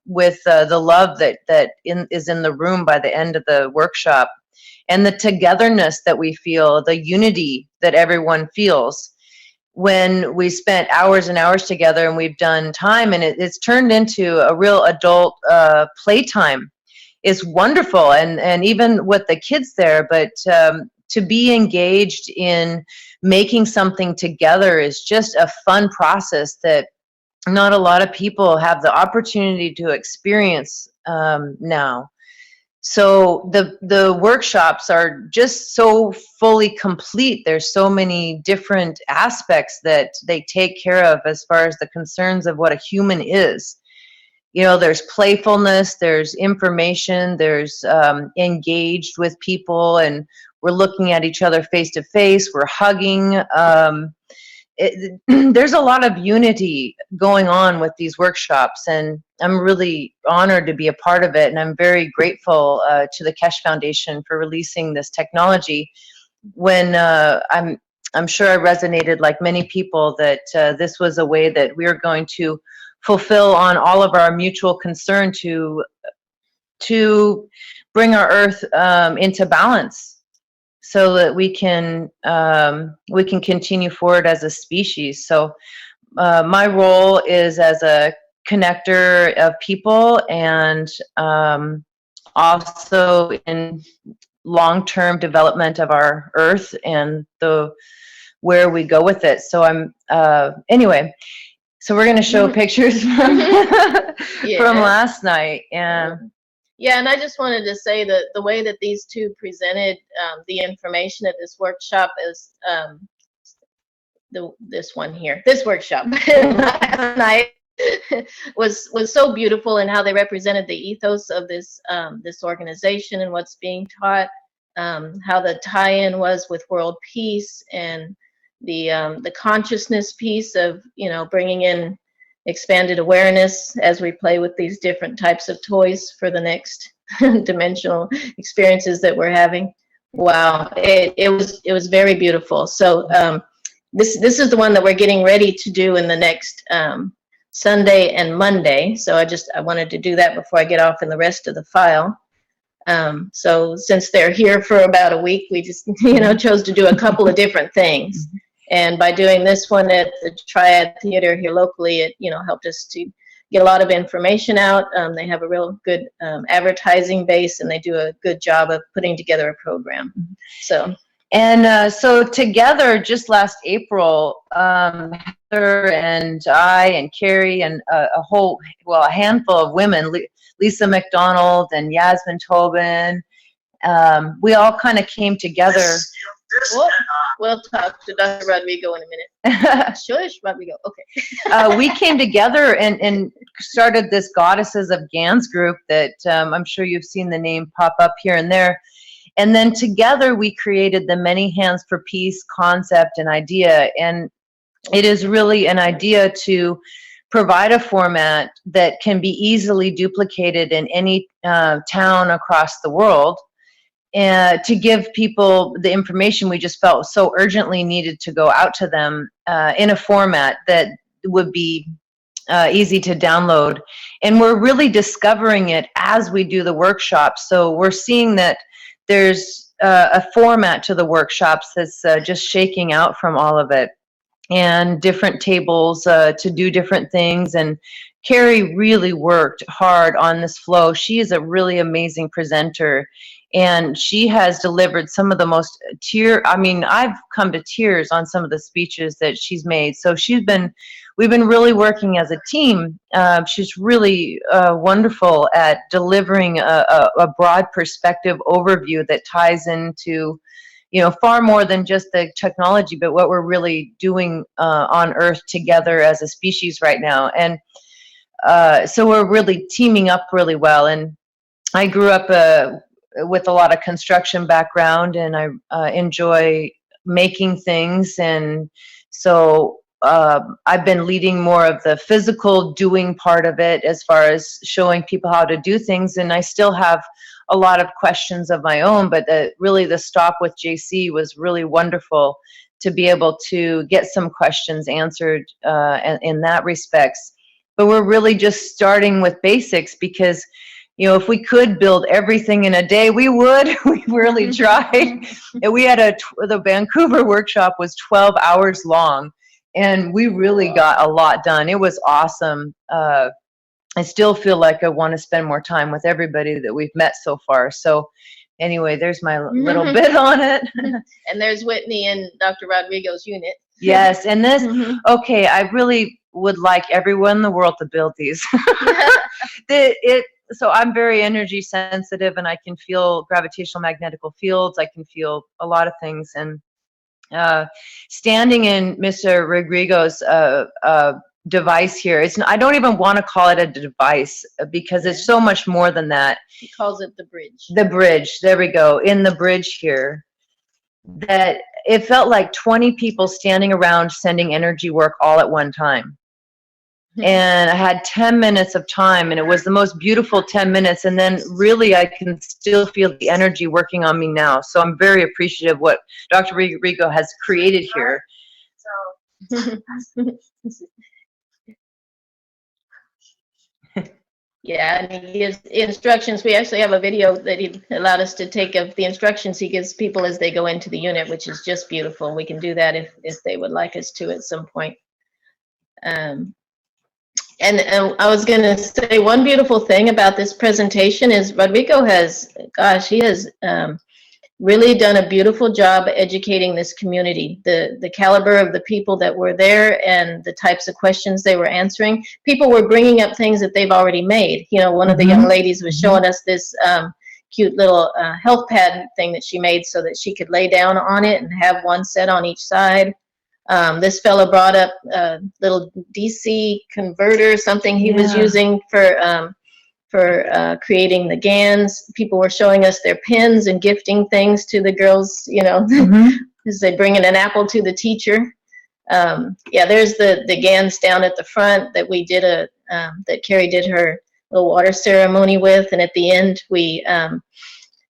Speaker 6: with the love that is in the room by the end of the workshop, and the togetherness that we feel, the unity that everyone feels when we spent hours and hours together and we've done time, and it's turned into a real adult playtime. It's wonderful, and even with the kids there, but to be engaged in making something together is just a fun process that not a lot of people have the opportunity to experience now. So the workshops are just so fully complete. There's so many different aspects that they take care of as far as the concerns of what a human is. You know, there's playfulness, there's information, there's engaged with people, and we're looking at each other face to face, we're hugging. There's a lot of unity going on with these workshops, and I'm really honored to be a part of it, and I'm very grateful to the Keshe Foundation for releasing this technology. When I'm sure I resonated like many people that this was a way that we are going to fulfill on all of our mutual concern to bring our Earth into balance, so that we can continue forward as a species. So my role is as a connector of people, and also in long-term development of our Earth and where we go with it. So I'm anyway. So we're going to show pictures from from last night, and.
Speaker 5: Yeah, and I just wanted to say that the way that these two presented the information at this workshop is this workshop last night was so beautiful, and how they represented the ethos of this this organization and what's being taught, how the tie-in was with world peace, and the consciousness piece of, you know, bringing in expanded awareness as we play with these different types of toys for the next dimensional experiences that we're having. Wow, it was very beautiful. So this is the one that we're getting ready to do in the next Sunday and Monday. So I wanted to do that before I get off in the rest of the file. So since they're here for about a week, we just, you know, chose to do a couple of different things. And by doing this one at the Triad Theater here locally, it, you know, helped us to get a lot of information out. They have a real good advertising base, and they do a good job of putting together a program. So.
Speaker 6: And so together, just last April, Heather and I and Carrie and a handful of women, Lisa McDonald and Yasmin Tobin, we all kind of came together.
Speaker 5: We'll talk to Dr. Rodrigo in a minute. Shush, Rodrigo. Okay.
Speaker 6: We came together and started this Goddesses of GANS group that I'm sure you've seen the name pop up here and there. And then together we created the Many Hands for Peace concept and idea. And it is really an idea to provide a format that can be easily duplicated in any town across the world, and to give people the information we just felt so urgently needed to go out to them in a format that would be easy to download. And we're really discovering it as we do the workshops. So we're seeing that there's a format to the workshops that's just shaking out from all of it, and different tables to do different things. And Carrie really worked hard on this flow. She is a really amazing presenter, and she has delivered some of the most I've come to tears on some of the speeches that she's made. So we've been really working as a team. She's really wonderful at delivering a broad perspective overview that ties into, you know, far more than just the technology, but what we're really doing on Earth together as a species right now. And so we're really teaming up really well. And I grew up with a lot of construction background, and I enjoy making things. And so I've been leading more of the physical doing part of it, as far as showing people how to do things. And I still have a lot of questions of my own, but really the stop with JC was really wonderful to be able to get some questions answered in that respects. But we're really just starting with basics, because, you know, if we could build everything in a day, we would. We really tried. And we had the Vancouver workshop was 12 hours long, and we really got a lot done. It was awesome. I still feel like I want to spend more time with everybody that we've met so far. So anyway, there's my little bit on it.
Speaker 5: And there's Whitney and Dr. Rodrigo's unit.
Speaker 6: Yes, and this, okay, I really would like everyone in the world to build these. so I'm very energy sensitive, and I can feel gravitational magnetical fields. I can feel a lot of things. And standing in Mr. Rodrigo's device here, I don't even want to call it a device, because it's so much more than that.
Speaker 5: He calls it the bridge.
Speaker 6: The bridge, there we go, in the bridge here, that it felt like 20 people standing around sending energy work all at one time. And I had 10 minutes of time, and it was the most beautiful 10 minutes. And then really I can still feel the energy working on me now. So I'm very appreciative of what Dr. Rodrigo has created here.
Speaker 5: Yeah, and he gives instructions. We actually have a video that he allowed us to take of the instructions he gives people as they go into the unit, which is just beautiful. We can do that if they would like us to at some point. And I was going to say, one beautiful thing about this presentation is Rodrigo has, gosh, he has really done a beautiful job educating this community. The caliber of the people that were there and the types of questions they were answering. People were bringing up things that they've already made. You know, one of the young ladies was showing us this cute little health pad thing that she made so that she could lay down on it and have one set on each side. This fellow brought up a little DC converter, something he was using for creating the GANs. People were showing us their pens and gifting things to the girls, you know, as they bring in an apple to the teacher. Yeah, there's the GANs down at the front that we did that Carrie did her little water ceremony with, and at the end we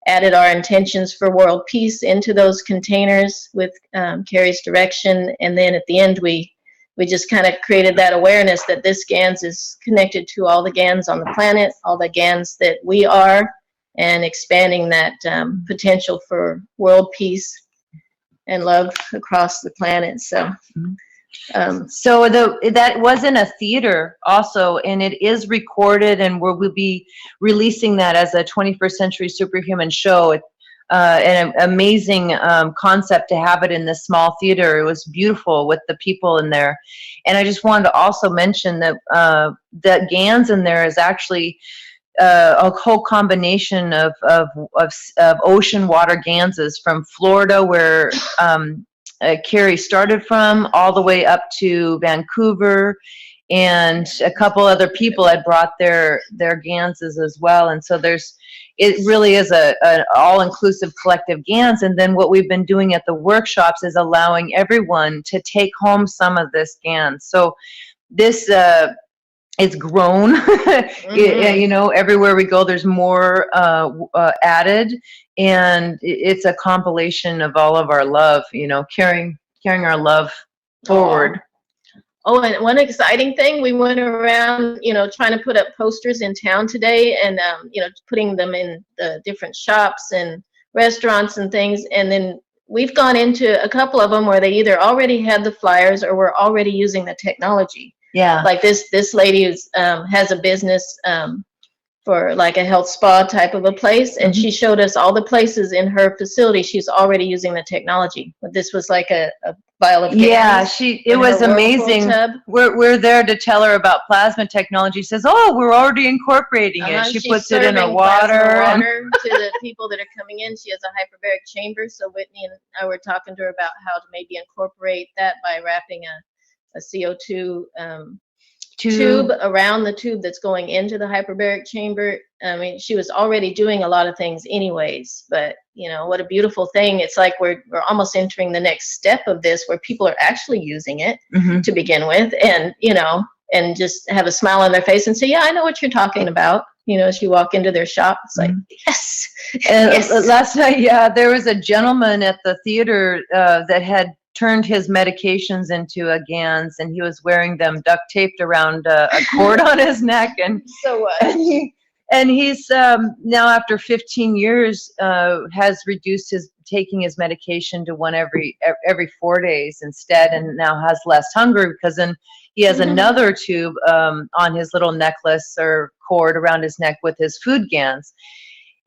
Speaker 5: added our intentions for world peace into those containers with Carrie's direction, and then at the end we just kind of created that awareness that this GANs is connected to all the GANs on the planet, all the GANs that we are, and expanding that potential for world peace and love across the planet. So
Speaker 6: that was in a theater also, and it is recorded, and we'll be releasing that as a 21st Century Superhuman show. An amazing concept to have it in this small theater. It was beautiful with the people in there. And I just wanted to also mention that that GANs in there is actually a whole combination of ocean water GANSes from Florida, where Carrie started from, all the way up to Vancouver, and a couple other people had brought their GANSes as well. And so it really is an all-inclusive collective GANs. And then what we've been doing at the workshops is allowing everyone to take home some of this GANs. So this it's grown. You know, everywhere we go, there's more added, and it's a compilation of all of our love. You know, carrying our love forward.
Speaker 5: Oh, and one exciting thing, we went around, you know, trying to put up posters in town today, and you know, putting them in the different shops and restaurants and things. And then we've gone into a couple of them where they either already had the flyers or were already using the technology.
Speaker 6: Yeah.
Speaker 5: Like this lady who's has a business for like a health spa type of a place, and she showed us all the places in her facility she's already using the technology. But this was like a vial of
Speaker 6: GANs. It was amazing. We're there to tell her about plasma technology. She says, "Oh, we're already incorporating it." She puts it in her water.
Speaker 5: To the people that are coming in. She has a hyperbaric chamber, so Whitney and I were talking to her about how to maybe incorporate that by wrapping a CO2 tube around the tube that's going into the hyperbaric chamber. I mean, she was already doing a lot of things anyways, but you know, what a beautiful thing. It's like we're almost entering the next step of this, where people are actually using it to begin with, and you know, and just have a smile on their face and say, yeah, I know what you're talking about. You know, as you walk into their shop, it's like, yes.
Speaker 6: And
Speaker 5: yes.
Speaker 6: Last night, there was a gentleman at the theater that had turned his medications into a GANs, and he was wearing them duct taped around a cord on his neck. And
Speaker 5: so
Speaker 6: and he's now, after 15 years, has reduced taking his medication to one every 4 days instead, and now has less hunger, because then he has another tube on his little necklace or cord around his neck with his food GANs.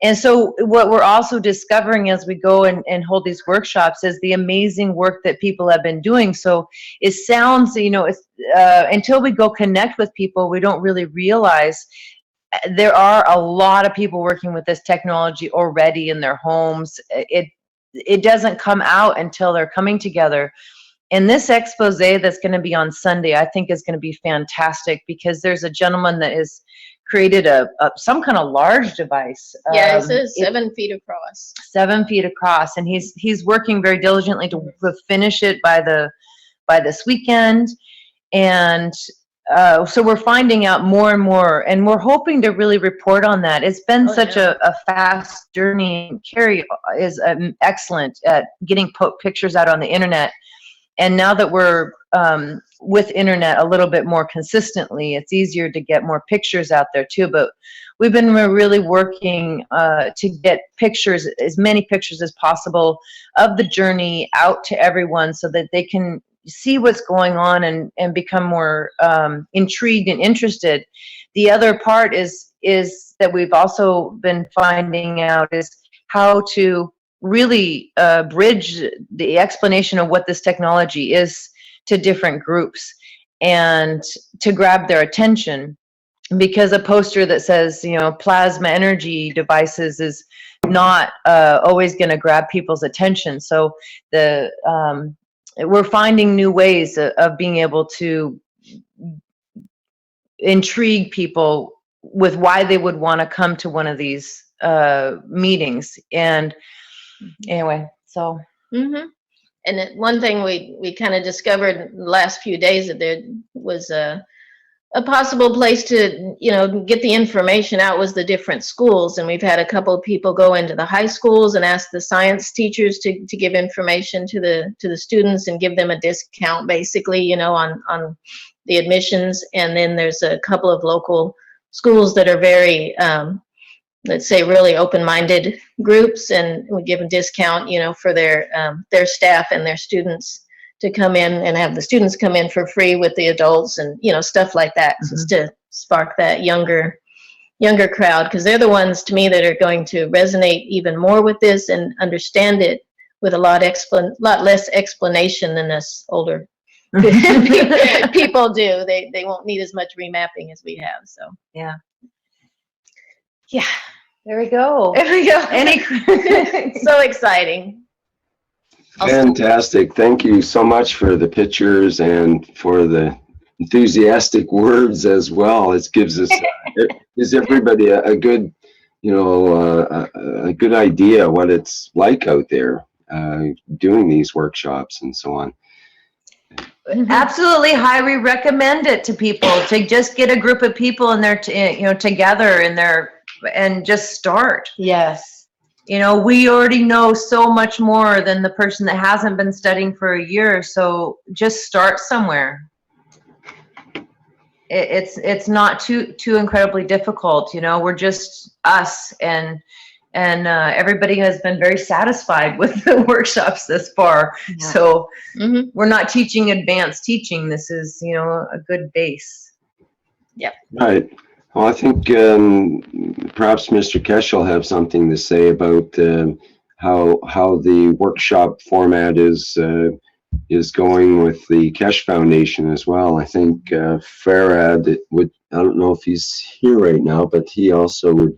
Speaker 6: And so what we're also discovering as we go and hold these workshops is the amazing work that people have been doing. So it sounds, you know, until we go connect with people, we don't really realize there are a lot of people working with this technology already in their homes. It doesn't come out until they're coming together. And this expose that's going to be on Sunday, I think is going to be fantastic, because there's a gentleman that has created some kind of large device.
Speaker 5: Yeah, it says 7 feet across.
Speaker 6: 7 feet across, and he's working very diligently to finish it by this weekend. And so we're finding out more and more, and we're hoping to really report on that. It's been such a fast journey. Carrie is excellent at getting pictures out on the internet. And now that we're with internet a little bit more consistently, it's easier to get more pictures out there too. But we've been really working to get pictures, as many pictures as possible of the journey out to everyone, so that they can see what's going on and become more intrigued and interested. The other part is that we've also been finding out is how to really bridge the explanation of what this technology is to different groups, and to grab their attention, because a poster that says, plasma energy devices is not always going to grab people's attention. So we're finding new ways of being able to intrigue people with why they would want to come to one of these meetings. And anyway, so.
Speaker 5: Mm-hmm. And one thing we kind of discovered in the last few days, that there was a possible place to, get the information out, was the different schools. And we've had a couple of people go into the high schools and ask the science teachers to give information to the students and give them a discount, basically, on the admissions. And then there's a couple of local schools that are very, let's say, really open-minded groups, and we give a discount, for their staff and their students to come in, and have the students come in for free with the adults, and stuff like that, just to spark that younger crowd, because they're the ones, to me, that are going to resonate even more with this and understand it with a lot less explanation than us older people do. They won't need as much remapping as we have. So
Speaker 6: Yeah.
Speaker 5: There we go. So exciting.
Speaker 2: Fantastic. Thank you so much for the pictures and for the enthusiastic words as well. It gives us, gives everybody a good, a good idea what it's like out there doing these workshops and so on.
Speaker 6: Absolutely, highly recommend it to people, to just get a group of people in there, together and just start.
Speaker 5: Yes.
Speaker 6: We already know so much more than the person that hasn't been studying for a year. So just start somewhere. It's not too incredibly difficult. We're just us, and everybody has been very satisfied with the workshops this far. Yeah. So we're not teaching advanced teaching. This is, a good base.
Speaker 5: Yep.
Speaker 2: Right. Well, I think perhaps Mr. Kesh will have something to say about how the workshop format is going with the Kesh Foundation as well. I think Farad would, I don't know if he's here right now, but he also would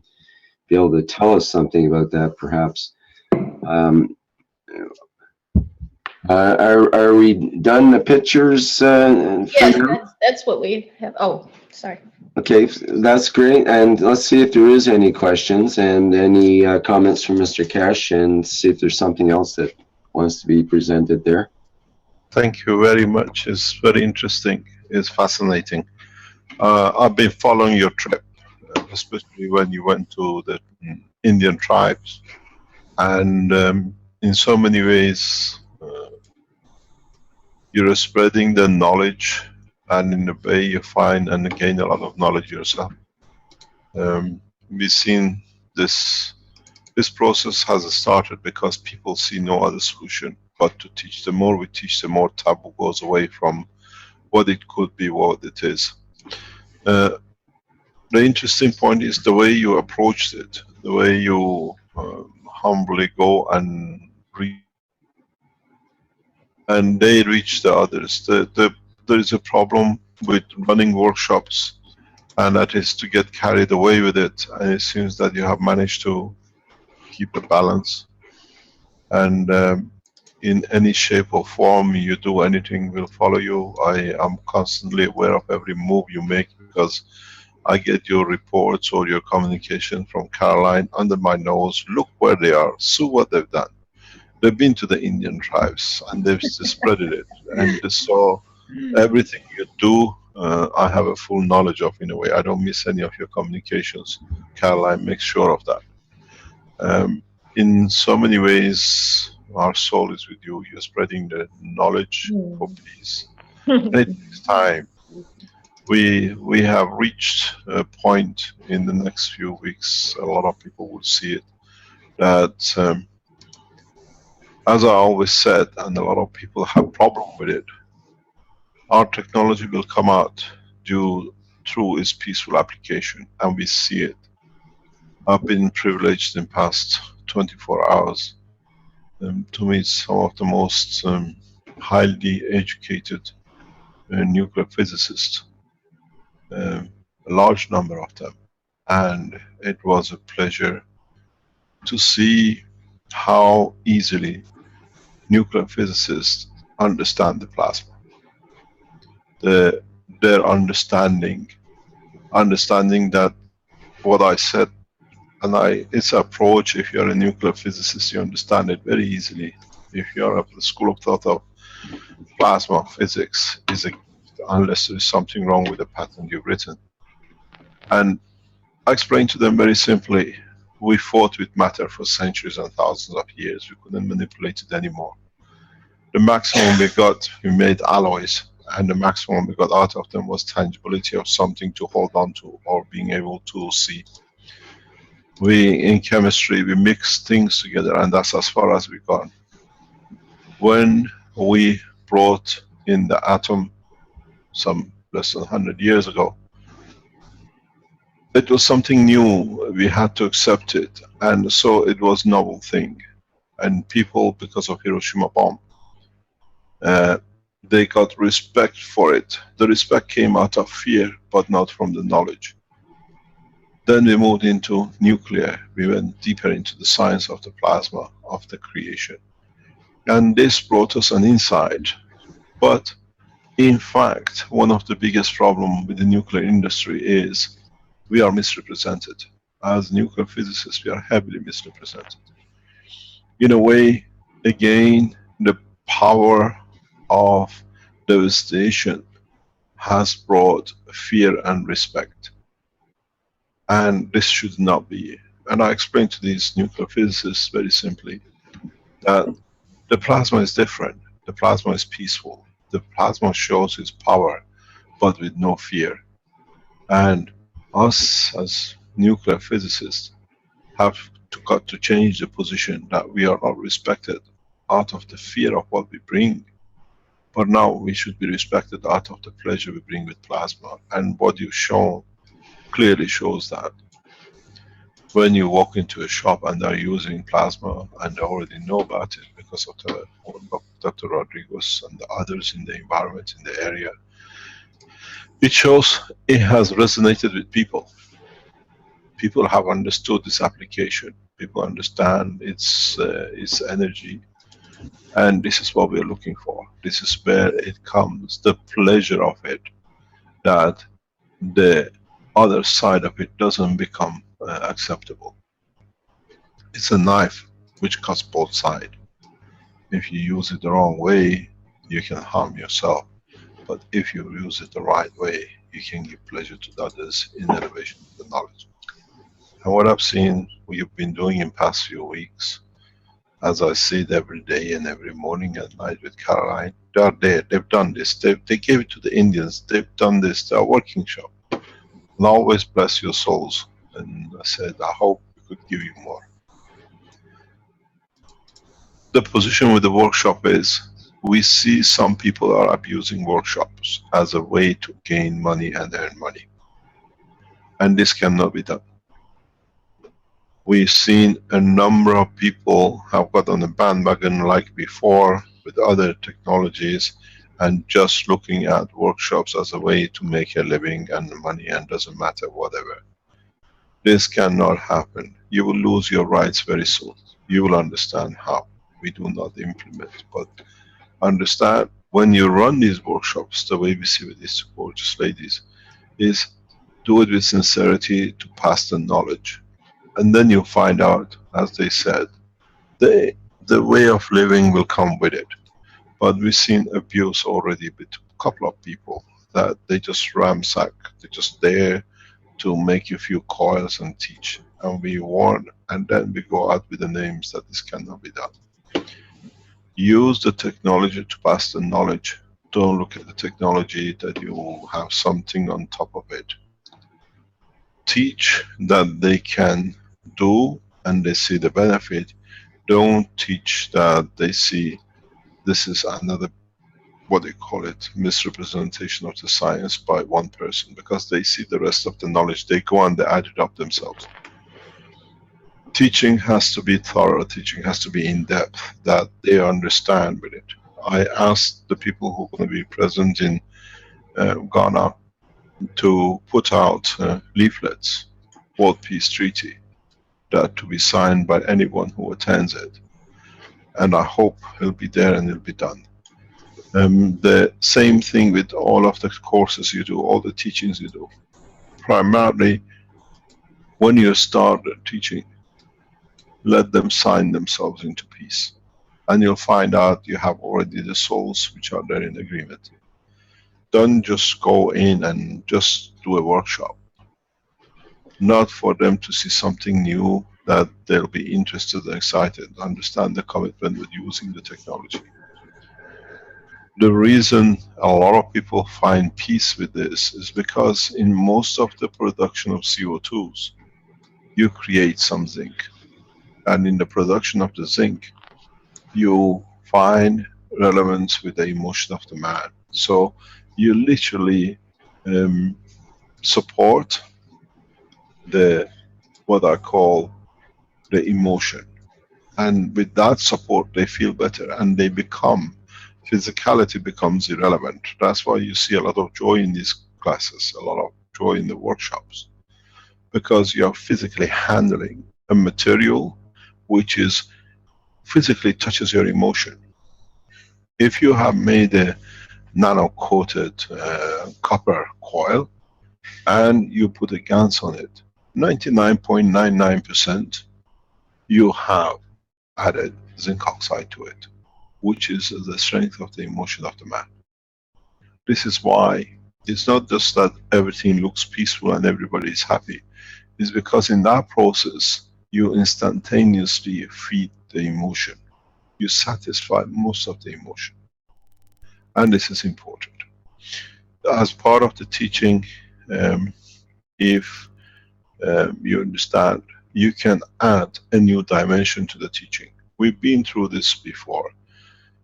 Speaker 2: be able to tell us something about that, perhaps. Are we done the pictures?
Speaker 5: Yes, that's what we have. Oh, sorry.
Speaker 2: Okay, that's great. And let's see if there is any questions and any comments from Mr. Kesh, and see if there's something else that wants to be presented there.
Speaker 3: Thank you very much. It's very interesting. It's fascinating. I've been following your trip, especially when you went to the Indian tribes, and in so many ways you're spreading the knowledge, and in a way you find and gain a lot of knowledge yourself. We've seen this process has started because people see no other solution but to teach. The more we teach, the more taboo goes away from what it could be, what it is. The interesting point is the way you approached it, the way you humbly go and read, and they reach the others. There is a problem with running workshops and that is to get carried away with it. And it seems that you have managed to keep a balance. And in any shape or form you do anything, will follow you. I am constantly aware of every move you make, because I get your reports or your communication from Caroline under my nose. Look where they are, see what they've done. They've been to the Indian tribes and they've spreaded it. And so everything you do, I have a full knowledge of in a way. I don't miss any of your communications. Caroline makes sure of that. In so many ways, our soul is with you. You're spreading the knowledge for peace. And it takes time. We have reached a point in the next few weeks, a lot of people will see it, that as I always said, and a lot of people have problem with it, our technology will come out through its peaceful application, and we see it. I've been privileged in past 24 hours to meet some of the most highly educated nuclear physicists, a large number of them, and it was a pleasure to see how easily nuclear physicists understand the plasma. Their understanding that what I said, and its approach, if you're a nuclear physicist, you understand it very easily. If you're of the school of thought of plasma physics, unless there is something wrong with the patent you've written. And I explained to them very simply, we fought with matter for centuries and thousands of years. We couldn't manipulate it anymore. The maximum we got, we made alloys, and the maximum we got out of them was tangibility of something to hold on to or being able to see. In chemistry, we mix things together, and that's as far as we got. When we brought in the atom some less than 100 years ago, it was something new. We had to accept it, and so it was a novel thing. And people, because of Hiroshima bomb, they got respect for it. The respect came out of fear, but not from the knowledge. Then we moved into nuclear. We went deeper into the science of the plasma, of the creation. And this brought us an insight. But in fact, one of the biggest problems with the nuclear industry is we are misrepresented. As nuclear physicists, we are heavily misrepresented. In a way, again, the power of devastation has brought fear and respect. And this should not be. And I explained to these nuclear physicists very simply that the plasma is different. The plasma is peaceful. The plasma shows its power, but with no fear. And us as nuclear physicists have got to change the position that we are not respected out of the fear of what we bring. But now we should be respected out of the pleasure we bring with plasma. And what you've shown clearly shows that. When you walk into a shop and they're using plasma and they already know about it because of Dr. Rodriguez and the others in the environment, in the area, it shows it has resonated with people. People have understood this application. People understand its energy. And this is what we're looking for. This is where it comes, the pleasure of it, that the other side of it doesn't become acceptable. It's a knife which cuts both sides. If you use it the wrong way, you can harm yourself. But if you use it the right way, you can give pleasure to others in elevation of the knowledge. And what I've seen, what you've been doing in past few weeks, as I see it every day and every morning and night with Caroline, they are there, they've done this, they gave it to the Indians, they've done this, they're working shop. And always bless your souls. And I said, I hope we could give you more. The position with the workshop is, we see some people are abusing workshops as a way to gain money and earn money. And this cannot be done. We've seen a number of people have got on the bandwagon like before with other technologies, and just looking at workshops as a way to make a living and money and doesn't matter whatever. This cannot happen. You will lose your rights very soon. You will understand how. We do not implement, but understand when you run these workshops, the way we see with these gorgeous ladies, is do it with sincerity to pass the knowledge. And then you'll find out, as they said, the way of living will come with it. But we've seen abuse already with a couple of people that they just ransack, they're just there to make you feel coils and teach. And we warn, and then we go out with the names that this cannot be done. Use the technology to pass the knowledge. Don't look at the technology that you have something on top of it. Teach that they can do and they see the benefit. Don't teach that they see this is another, what they call it, misrepresentation of the science by one person, because they see the rest of the knowledge, they go and they add it up themselves. Teaching has to be thorough, teaching has to be in depth, that they understand with it. I asked the people who are going to be present in Ghana to put out leaflets, World Peace Treaty, that to be signed by anyone who attends it. And I hope it'll be there and it'll be done. The same thing with all of the courses you do, all the teachings you do. Primarily, when you start teaching, let them sign themselves into peace. And you'll find out you have already the souls which are there in agreement. Don't just go in and just do a workshop. Not for them to see something new that they'll be interested and excited, understand the commitment with using the technology. The reason a lot of people find peace with this is because in most of the production of CO2s, you create some zinc. And in the production of the zinc, you find relevance with the emotion of the man. So you literally support the, what I call the emotion. And with that support, they feel better and they become, physicality becomes irrelevant. That's why you see a lot of joy in these classes, a lot of joy in the workshops. Because you are physically handling a material which is physically touches your emotion. If you have made a nano-coated copper coil and you put a GaNs on it, 99.99% you have added zinc oxide to it, which is the strength of the emotion of the man. This is why it's not just that everything looks peaceful and everybody is happy. It's because in that process, you instantaneously feed the emotion. You satisfy most of the emotion. And this is important. As part of the teaching, if you understand, you can add a new dimension to the teaching. We've been through this before.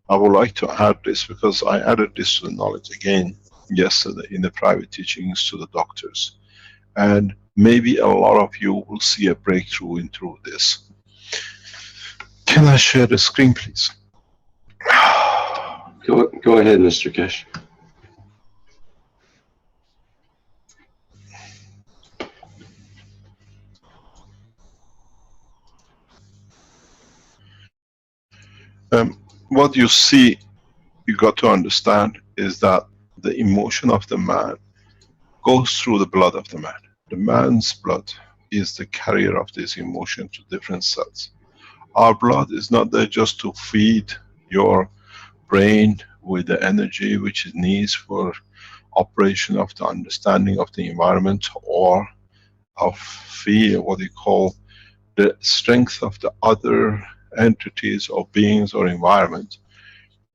Speaker 3: I would like to add this because I added this to the knowledge again yesterday in the private teachings to the doctors. And maybe a lot of you will see a breakthrough in through this. Can I share the screen, please?
Speaker 2: Go ahead, Mr. Keshe.
Speaker 3: What you see, you got to understand, is that the emotion of the man goes through the blood of the man. The man's blood is the carrier of this emotion to different cells. Our blood is not there just to feed your brain with the energy which it needs for operation of the understanding of the environment, or of feel what you call the strength of the other entities or beings or environment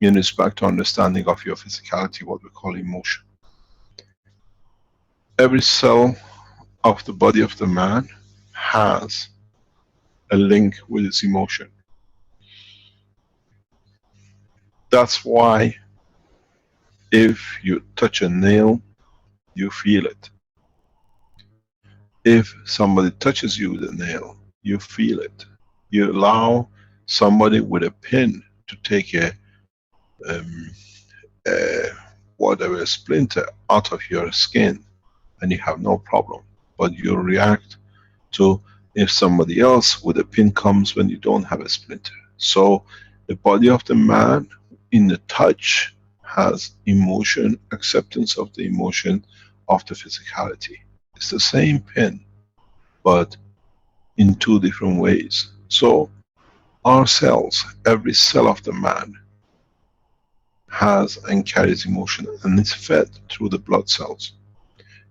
Speaker 3: in respect to understanding of your physicality, what we call emotion. Every cell of the body of the man has a link with its emotion. That's why if you touch a nail, you feel it. If somebody touches you with a nail, you feel it. You allow somebody with a pin to take a whatever splinter out of your skin and you have no problem. But you react to if somebody else with a pin comes when you don't have a splinter. So the body of the man in the touch has emotion, acceptance of the emotion of the physicality. It's the same pin, but in two different ways. So our cells, every cell of the man has and carries emotion, and it's fed through the blood cells.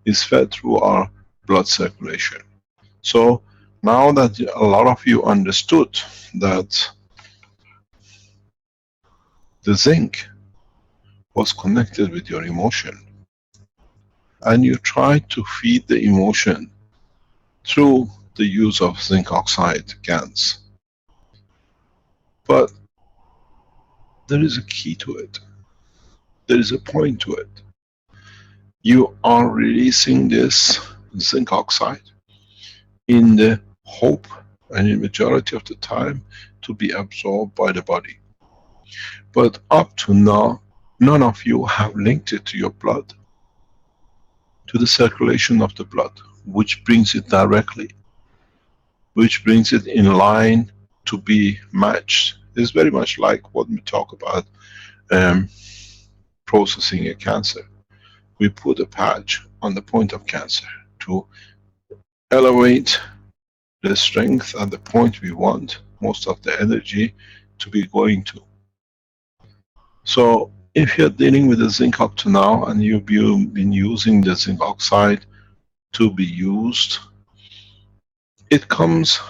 Speaker 3: It's fed through our blood circulation. So now that a lot of you understood that the zinc was connected with your emotion, and you try to feed the emotion through the use of zinc oxide GANs. But there is a key to it. There is a point to it. You are releasing this zinc oxide in the hope, and in majority of the time, to be absorbed by the body. But up to now, none of you have linked it to your blood, to the circulation of the blood, which brings it directly, which brings it in line to be matched. It's very much like what we talk about processing a cancer. We put a patch on the point of cancer to elevate the strength at the point we want most of the energy to be going to. So if you're dealing with the zinc up to now, and you've been using the zinc oxide to be used, it comes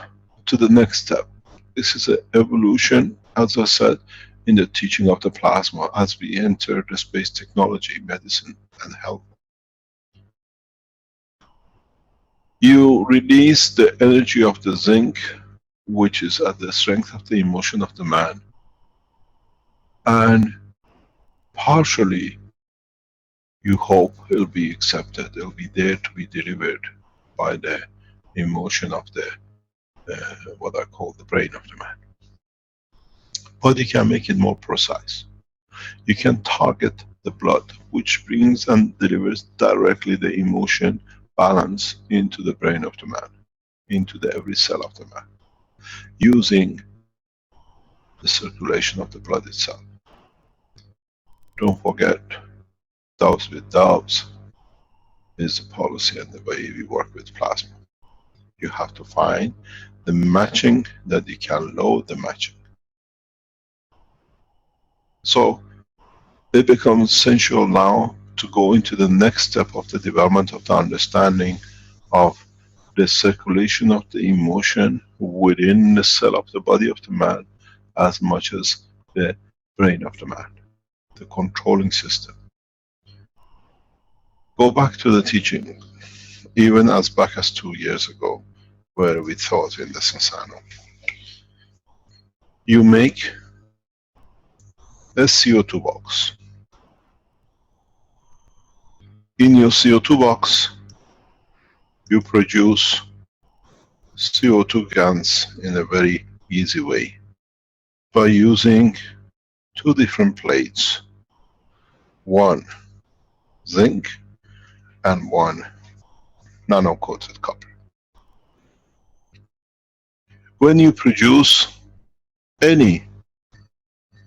Speaker 3: to the next step. This is an evolution, as I said, in the teaching of the plasma as we enter the space technology, medicine and health. You release the energy of the zinc, which is at the strength of the emotion of the man, and partially you hope it'll be accepted, it'll be there to be delivered by the emotion of the what I call the brain of the man. But you can make it more precise. You can target the blood, which brings and delivers directly the emotion balance into the brain of the man, into the every cell of the man, using the circulation of the blood itself. Don't forget, doves with doves is the policy and the way we work with plasma. You have to find the matching that you can load the matching. So it becomes essential now to go into the next step of the development of the understanding of the circulation of the emotion within the cell of the body of the man, as much as the brain of the man, the controlling system. Go back to the teaching, even as back as 2 years ago, where we taught in the Sansano. You make a CO2 box. In your CO2 box, you produce CO2 GANs in a very easy way by using two different plates, one zinc and one nano-coated copper. When you produce any,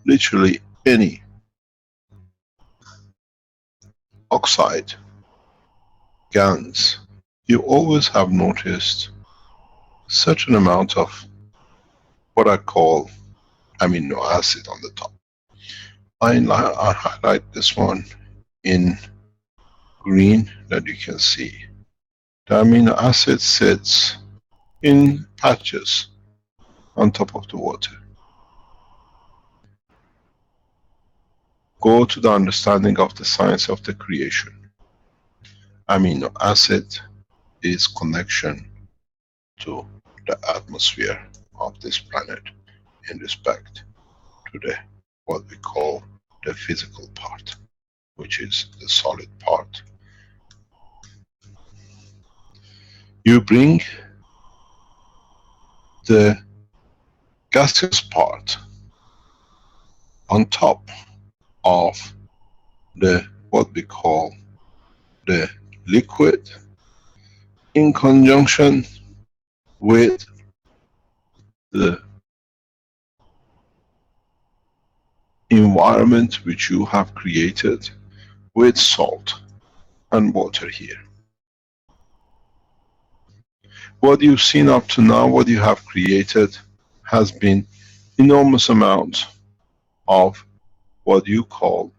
Speaker 3: literally any oxide GANs, you always have noticed certain amount of what I call amino acid on the top. I highlight this one in green that you can see. The amino acid sits in patches on top of the water. Go to the understanding of the science of the creation. Amino acid is connection to the atmosphere of this planet in respect to the what we call the physical part, which is the solid part. You bring the gaseous part on top of the what we call the liquid in conjunction with the environment which you have created with salt and water here. What you've seen up to now, what you have created, has been enormous amount of what you call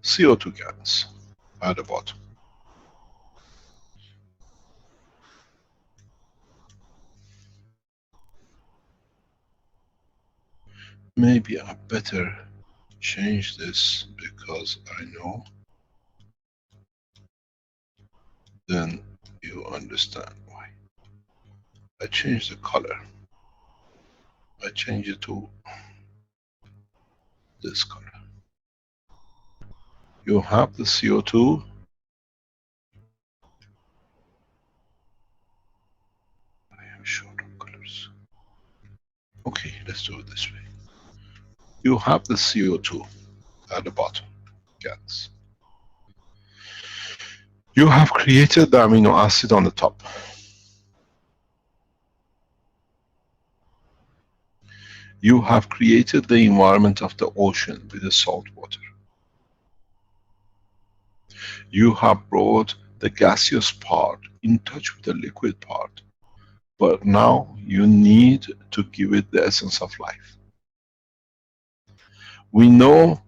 Speaker 3: CO2 gas at the bottom. Maybe I better change this, because I know then you understand why. I change the color. I change it to this color. You have the CO2. I am short on colors. Okay, let's do it this way. You have the CO2 at the bottom, gas. You have created the amino acid on the top. You have created the environment of the ocean with the salt water. You have brought the gaseous part in touch with the liquid part, but now you need to give it the essence of life. We know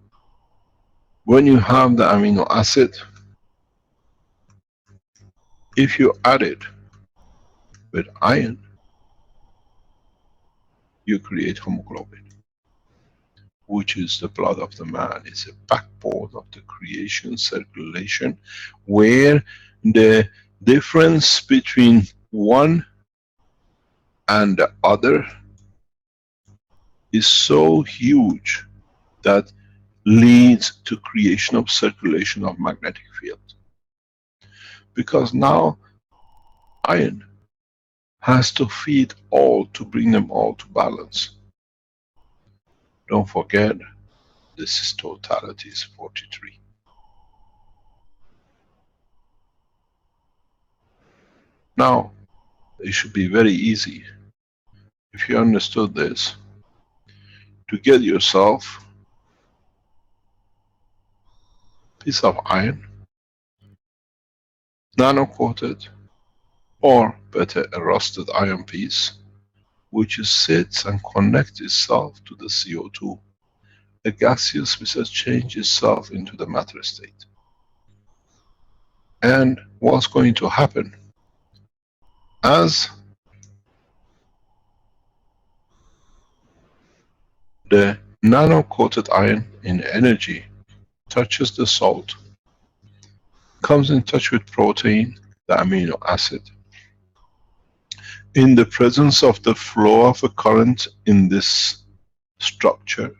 Speaker 3: when you have the amino acid, if you add it with iron, you create hemoglobin, which is the blood of the man. It's a backbone of the creation circulation, where the difference between one and the other is so huge that leads to creation of circulation of magnetic field. Because now iron has to feed all to bring them all to balance. Don't forget, this is totality is 43. Now, it should be very easy, if you understood this, to get yourself a piece of iron, nano-coated, or better, a rusted iron piece, which sits and connects itself to the CO2. The gaseous which has changed itself into the matter state. And what's going to happen? As the nano-coated iron in energy touches the salt, comes in touch with protein, the amino acid, in the presence of the flow of a current in this structure,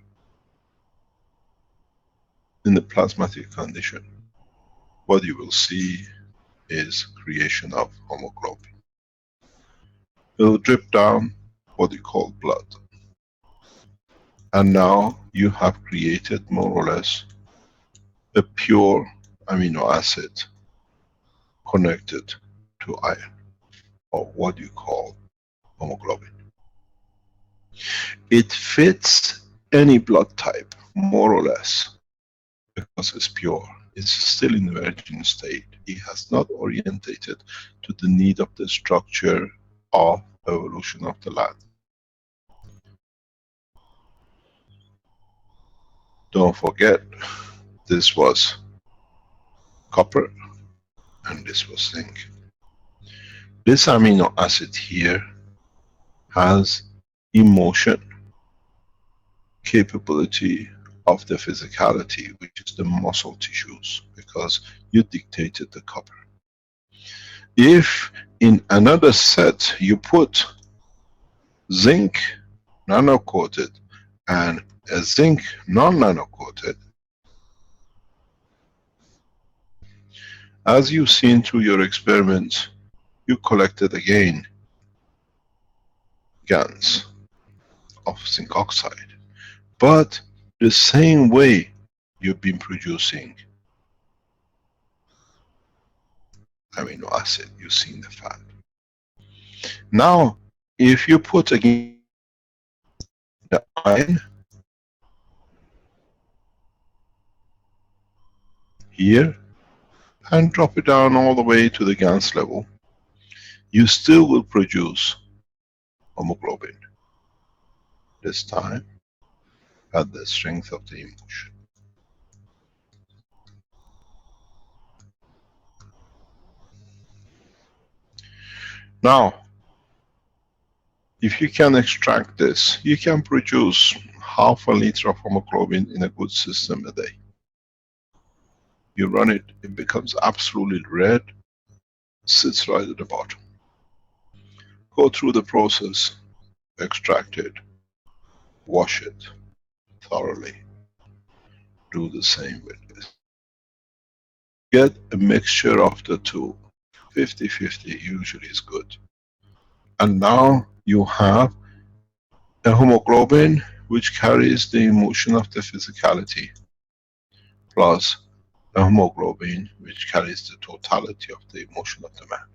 Speaker 3: in the plasmatic condition, what you will see is creation of hemoglobin. It will drip down what you call blood. And now you have created more or less a pure amino acid connected to iron, or what you call hemoglobin. It fits any blood type, more or less, because it's pure. It's still in the virgin state. It has not orientated to the need of the structure of evolution of the land. Don't forget, this was copper and this was zinc. This amino acid here has emotion capability of the physicality, which is the muscle tissues, because you dictated the copper. If in another set you put zinc nano-coated and a zinc non-nano-coated, as you've seen through your experiments, you collected again GaNs of zinc oxide, but the same way you've been producing amino acid, you've seen the fat. Now, if you put again the iron here and drop it down all the way to the GANS level, you still will produce hemoglobin. This time at the strength of the emotion. Now, if you can extract this, you can produce half a liter of hemoglobin in a good system a day. You run it, it becomes absolutely red, sits right at the bottom. Go through the process, extract it, wash it thoroughly. Do the same with this. Get a mixture of the two. 50-50 usually is good. And now you have a hemoglobin which carries the emotion of the physicality, plus a hemoglobin which carries the totality of the emotion of the man.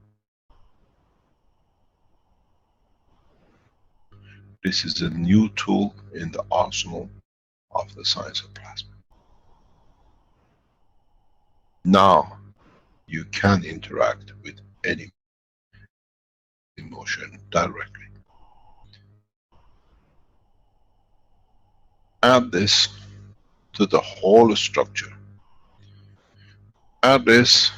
Speaker 3: This is a new tool in the arsenal of the science of plasma. Now you can interact with any emotion directly. Add this to the whole structure. Add this.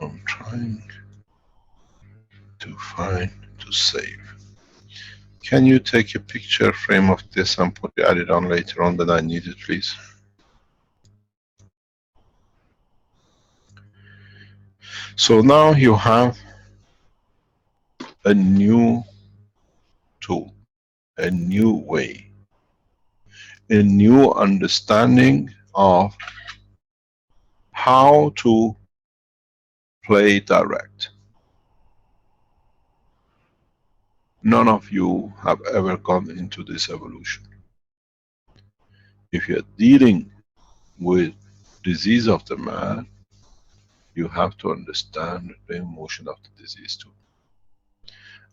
Speaker 3: I'm trying to save. Can you take a picture frame of this and add it on later on that I need it, please? So now you have a new tool, a new way, a new understanding of how to play direct. None of you have ever gone into this evolution. If you're dealing with disease of the man, you have to understand the emotion of the disease too.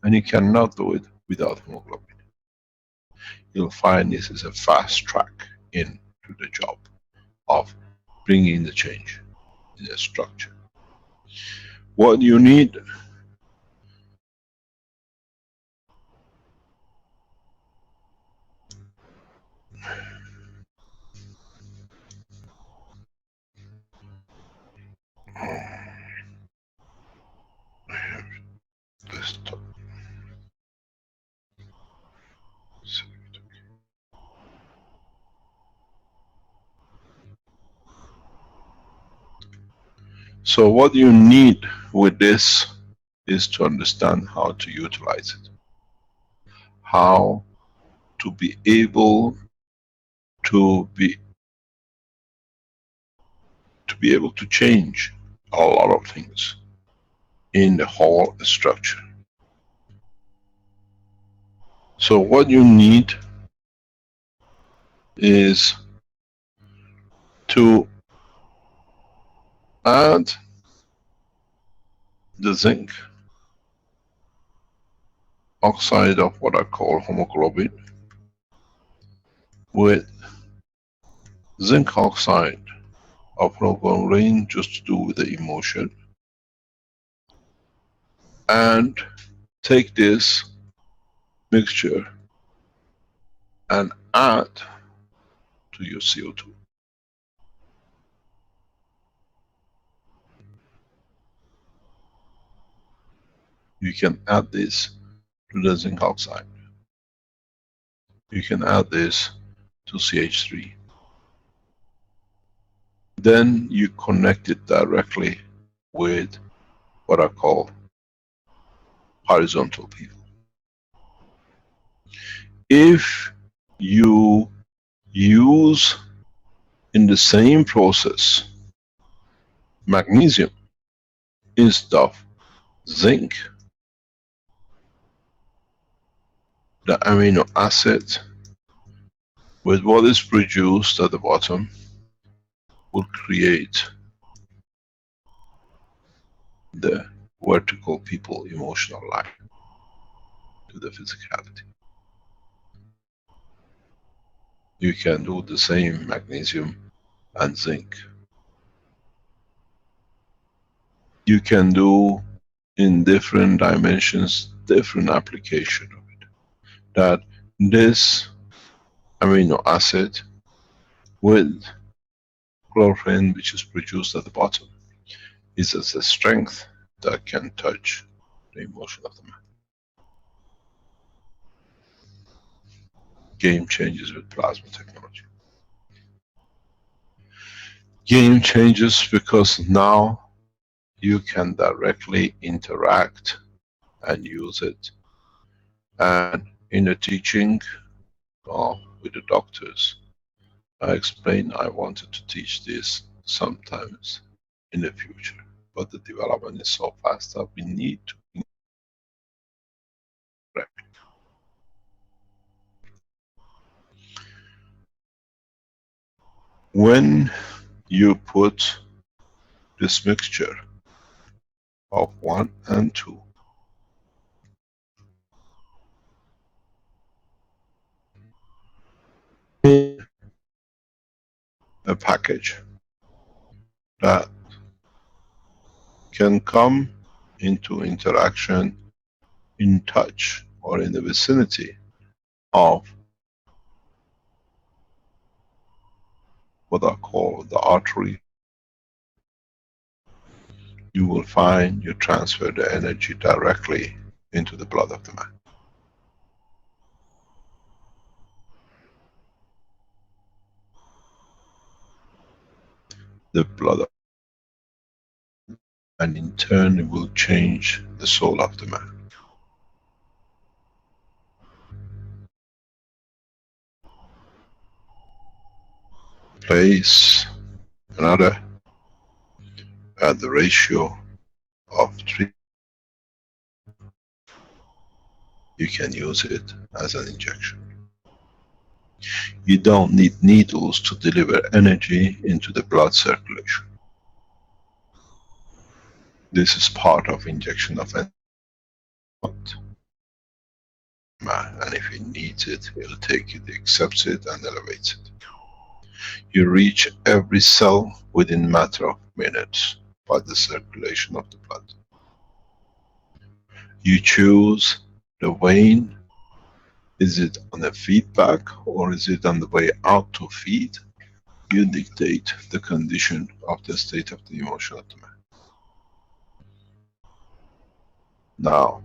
Speaker 3: And you cannot do it without hemoglobin. You'll find this is a fast track into the job of bringing the change in the structure. What you need desktop. So what you need with this is to understand how to utilize it. How to be able to change a lot of things in the whole structure. So what you need is to add the zinc oxide of what I call hemoglobin with zinc oxide of hemoglobin, just to do with the emotion, and take this mixture and add to your CO2. You can add this to the zinc oxide. You can add this to CH3. Then you connect it directly with what I call horizontal people. If you use in the same process magnesium instead of zinc, the amino acid with what is produced at the bottom will create the vertical people emotional line to the physicality. You can do the same magnesium and zinc. You can do in different dimensions, different application of it. That this amino acid with chlorophyll, which is produced at the bottom, is as a strength that can touch the emotion of the man. Game changes with plasma technology. Game changes because now you can directly interact and use it. And in the teaching with the doctors, I explained I wanted to teach this sometimes in the future, but the development is so fast that we need to interact. When you put this mixture of 1 and 2 in a package that can come into interaction, in touch, or in the vicinity of what I call the artery, you will find you transfer the energy directly into the blood of the man. The blood, and in turn it will change the soul of the man. Place another at the ratio of 3. You can use it as an injection. You don't need needles to deliver energy into the blood circulation. This is part of injection of energy. And if he needs it, he'll take it, accepts it, and elevates it. You reach every cell within a matter of minutes by the circulation of the blood. You choose the vein. Is it on a feedback or is it on the way out to feed? You dictate the condition of the state of the emotion of the man. Now,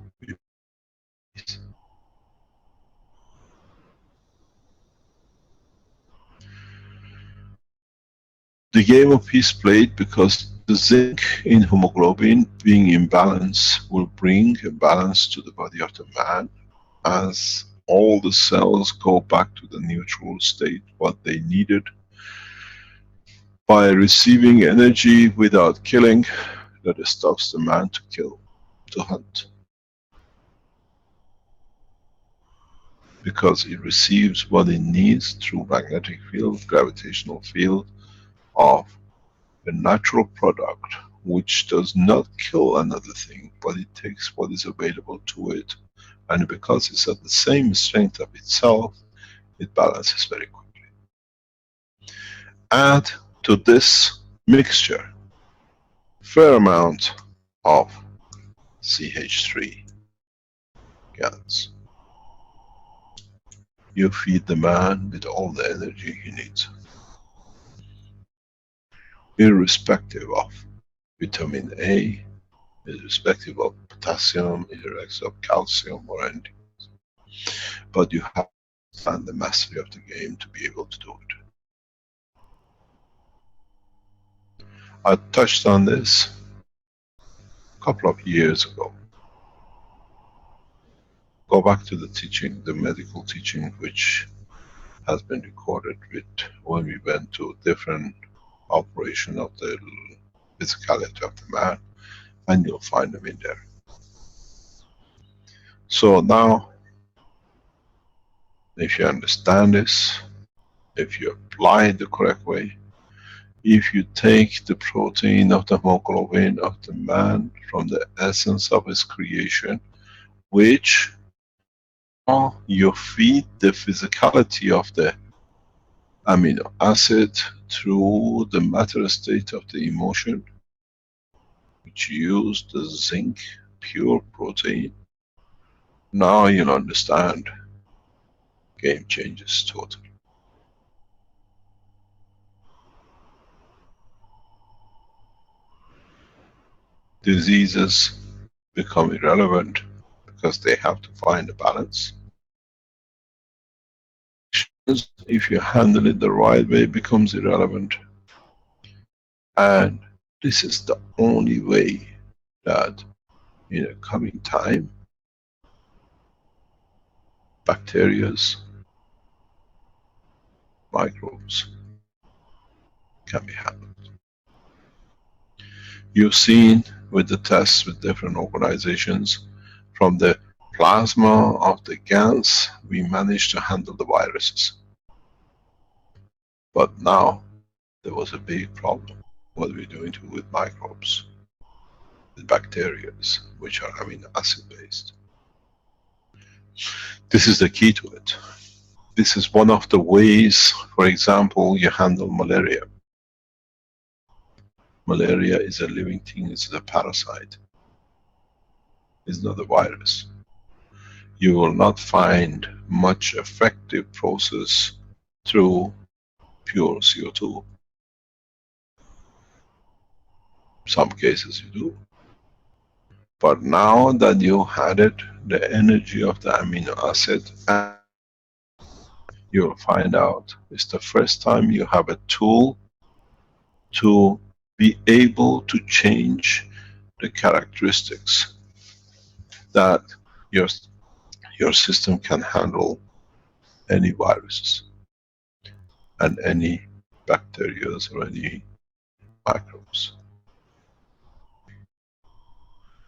Speaker 3: the game of peace played because the zinc in hemoglobin being in balance will bring a balance to the body of the man as all the cells go back to the neutral state, what they needed, by receiving energy without killing, that stops the man to kill, to hunt. Because it receives what it needs through magnetic field, gravitational field of a natural product which does not kill another thing, but it takes what is available to it, and because it's at the same strength of itself, it balances very quickly. Add to this mixture fair amount of CH3 gans. You feed the man with all the energy he needs, irrespective of vitamin A, irrespective of potassium, irrespective of calcium or anything. But you have to understand the mastery of the game to be able to do it. I touched on this a couple of years ago. Go back to the teaching, the medical teaching, which has been recorded with when we went to different operation of the physicality of the man, and you'll find them in there. So now, If you understand this, if you apply it the correct way, if you take the protein of the hemoglobin of the man from the essence of his creation, which you feed the physicality of the amino acid through the matter state of the emotion, which use the zinc pure protein. Now you'll understand. Game changes totally. Diseases become irrelevant because they have to find a balance. If you handle it the right way, it becomes irrelevant. And this is the only way that in a coming time, bacteria, microbes can be handled. You've seen with the tests with different organizations, from the plasma of the GANs, we managed to handle the viruses. But now, there was a big problem. What are we doing with microbes, with bacteria, which are amino acid based? This is the key to it. This is one of the ways, for example, you handle malaria. Malaria is a living thing, it's a parasite. It's not a virus. You will not find much effective process through pure CO2. Some cases you do. But now that you added the energy of the amino acid, you'll find out it's the first time you have a tool to be able to change the characteristics that your system can handle any viruses and any bacteria or any microbes.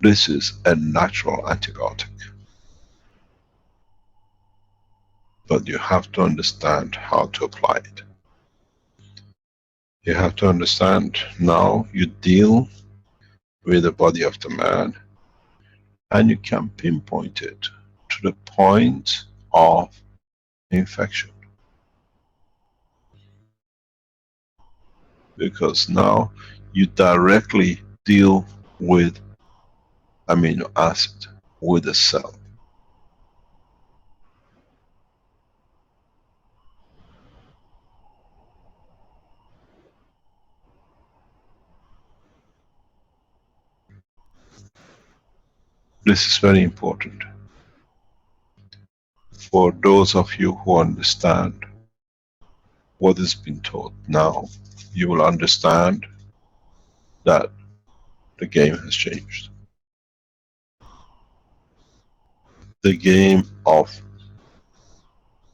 Speaker 3: This is a natural antibiotic. But you have to understand how to apply it. You have to understand now you deal with the body of the man and you can pinpoint it to the point of infection. Because now you directly deal with amino acid, with the cell. This is very important. For those of you who understand what has been taught now, you will understand that the game has changed. The game of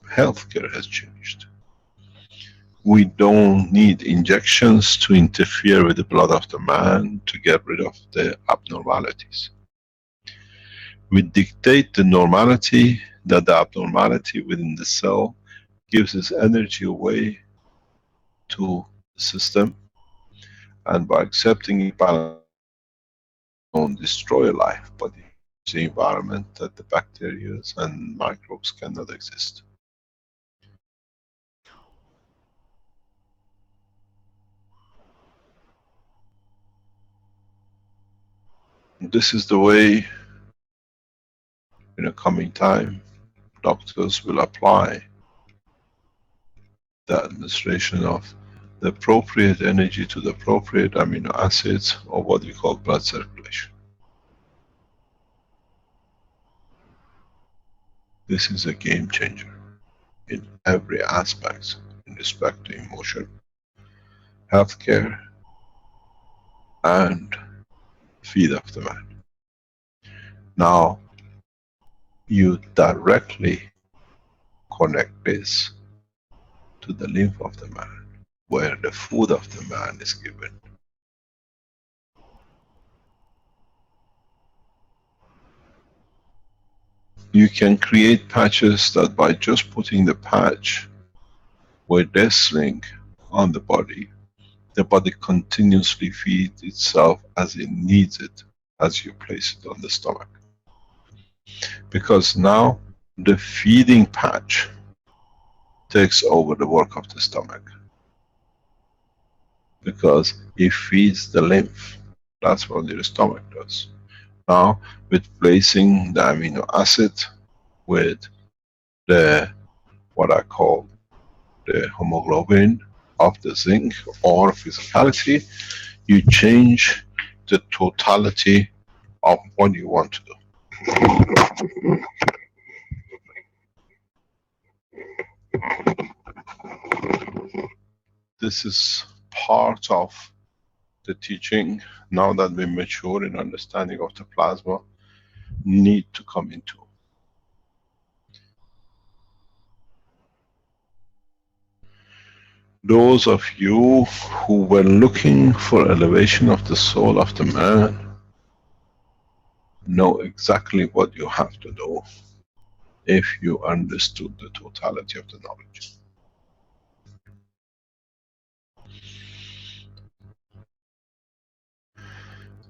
Speaker 3: healthcare has changed. We don't need injections to interfere with the blood of the man to get rid of the abnormalities. We dictate the normality, that the abnormality within the cell gives its energy away to the system, and by accepting it, don't destroy life, but it's the environment that the bacteria and microbes cannot exist. This is the way in a coming time doctors will apply the administration of the appropriate energy to the appropriate amino acids, or what we call blood circulation. This is a game changer in every aspect, in respect to emotion, healthcare, and feed of the man. Now, you directly connect this to the lymph of the man, where the food of the man is given. you can create patches that by just putting the patch with this link on the body continuously feeds itself as it needs it as you place it on the stomach. Because now the feeding patch takes over the work of the stomach. Because it feeds the lymph. That's what your stomach does. Now, with placing the amino acid with the, what I call the hemoglobin of the zinc or physicality, you change the totality of what you want to do. This is part of the teaching, now that we mature in understanding of the plasma, need to come into. Those of you who were looking for elevation of the soul of the man know exactly what you have to do if you understood the totality of the knowledge.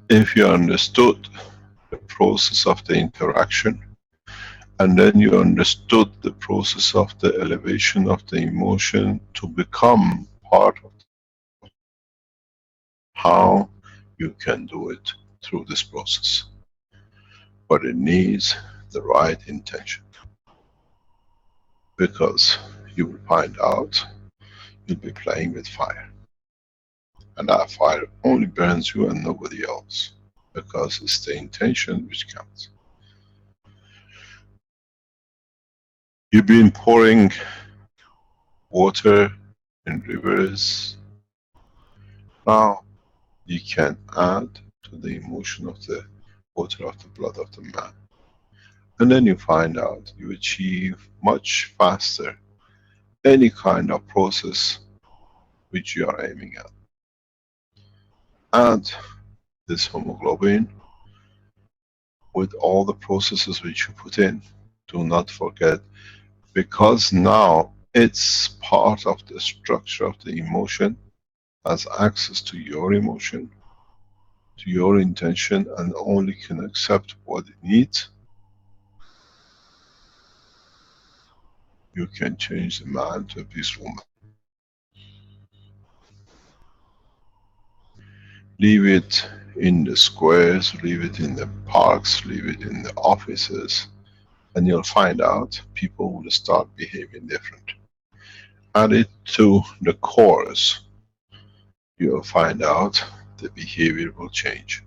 Speaker 3: If you understood the process of the interaction, and then you understood the process of the elevation of the emotion to become part of how you can do it through this process. But it needs the right intention. Because you will find out you'll be playing with fire. And that fire only burns you and nobody else. Because it's the intention which counts. You've been pouring water in rivers. Now you can add to the emotion of the water of the blood of the man. And then you find out you achieve much faster any kind of process which you are aiming at. Add this hemoglobin with all the processes which you put in. Do not forget, because now it's part of the structure of the emotion, has access to your emotion, to your intention, and only can accept what it needs. You can change the man to a peaceful man. Leave it in the squares, leave it in the parks, leave it in the offices, and you'll find out people will start behaving different. Add it to the cores, you'll find out the behavior will change.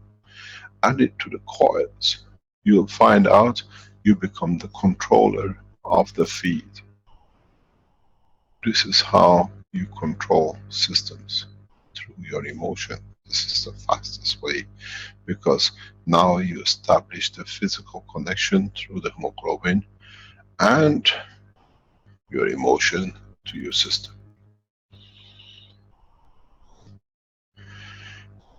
Speaker 3: Add it to the coils, you'll find out you become the controller of the feed. This is how you control systems, through your emotion. This is the fastest way, because now you establish the physical connection through the hemoglobin and your emotion to your system.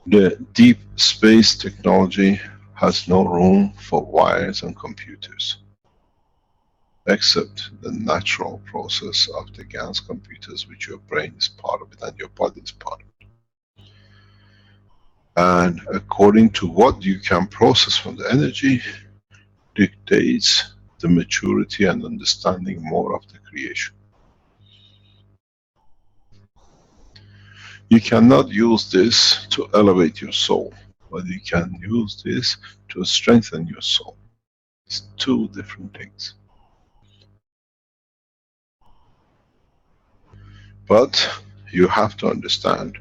Speaker 3: The deep space technology has no room for wires and computers, except the natural process of the GANs computers, which your brain is part of it and your body is part of it. And according to what you can process from the energy, dictates the maturity and understanding more of the creation. You cannot use this to elevate your soul, but you can use this to strengthen your soul. It's two different things. But you have to understand,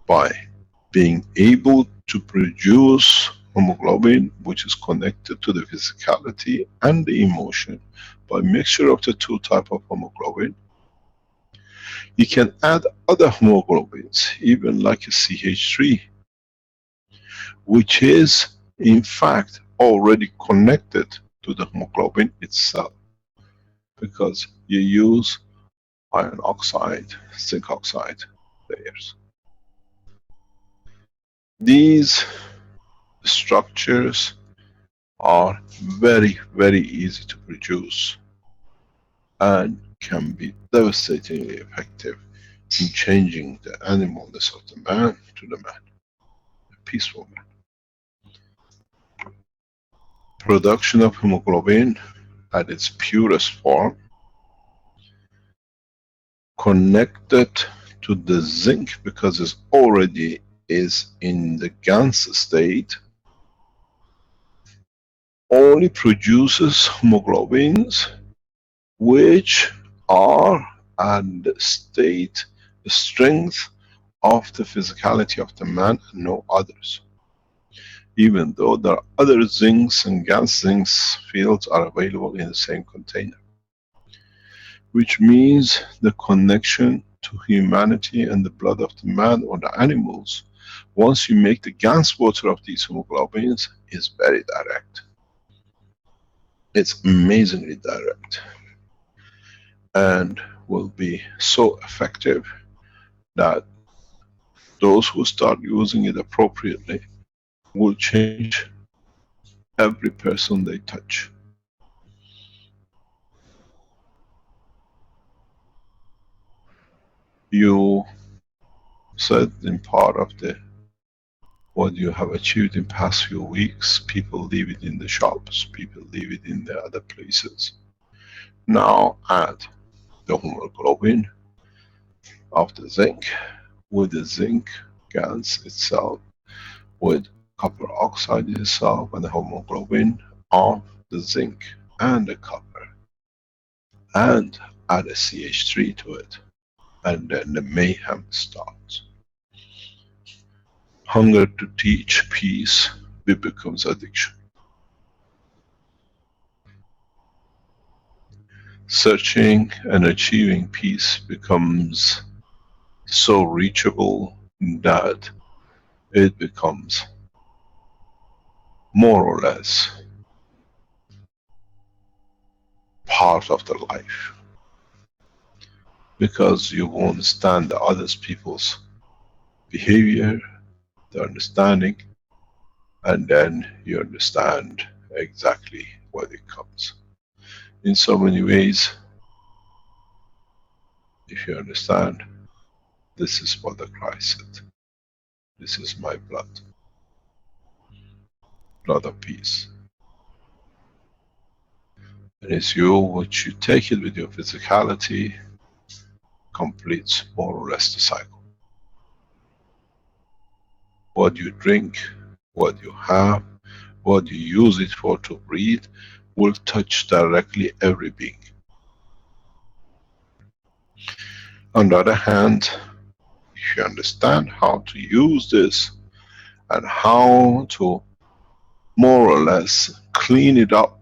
Speaker 3: by being able to produce hemoglobin, which is connected to the physicality and the emotion, by mixture of the two types of hemoglobin, you can add other hemoglobins, even like a CH3, which is in fact already connected to the hemoglobin itself, because you use iron oxide, zinc oxide layers. These structures are very, very easy to produce and can be devastatingly effective in changing the animalness of the man to the man, a peaceful man. Production of hemoglobin at its purest form, connected to the zinc because it already is in the GANS state, only produces hemoglobins which are at the state, the strength of the physicality of the man and no others. Even though there are other zincs and GANS zincs fields are available in the same container. Which means the connection to humanity and the blood of the man or the animals, once you make the GANS water of these hemoglobins, is very direct. It's amazingly direct. And will be so effective that those who start using it appropriately will change every person they touch. You said in part of the what you have achieved in past few weeks, people leave it in the shops, people leave it in the other places. Now add the hemoglobin of the zinc with the zinc GANS itself, with copper oxide itself and the hemoglobin of the zinc and the copper, and add a CH3 to it, and then the mayhem starts. Hunger to teach peace, it becomes addiction. Searching and achieving peace becomes so reachable that it becomes more or less part of the life. Because you understand the other people's behavior, the understanding, and then you understand exactly what it comes. In so many ways, if you understand, this is what the Christ said. This is my blood. Blood of peace. And it's you, which you take it with your physicality, completes more or less the cycle. What you drink, what you have, what you use it for to breathe, will touch directly every being. On the other hand, if you understand how to use this and how to more or less clean it up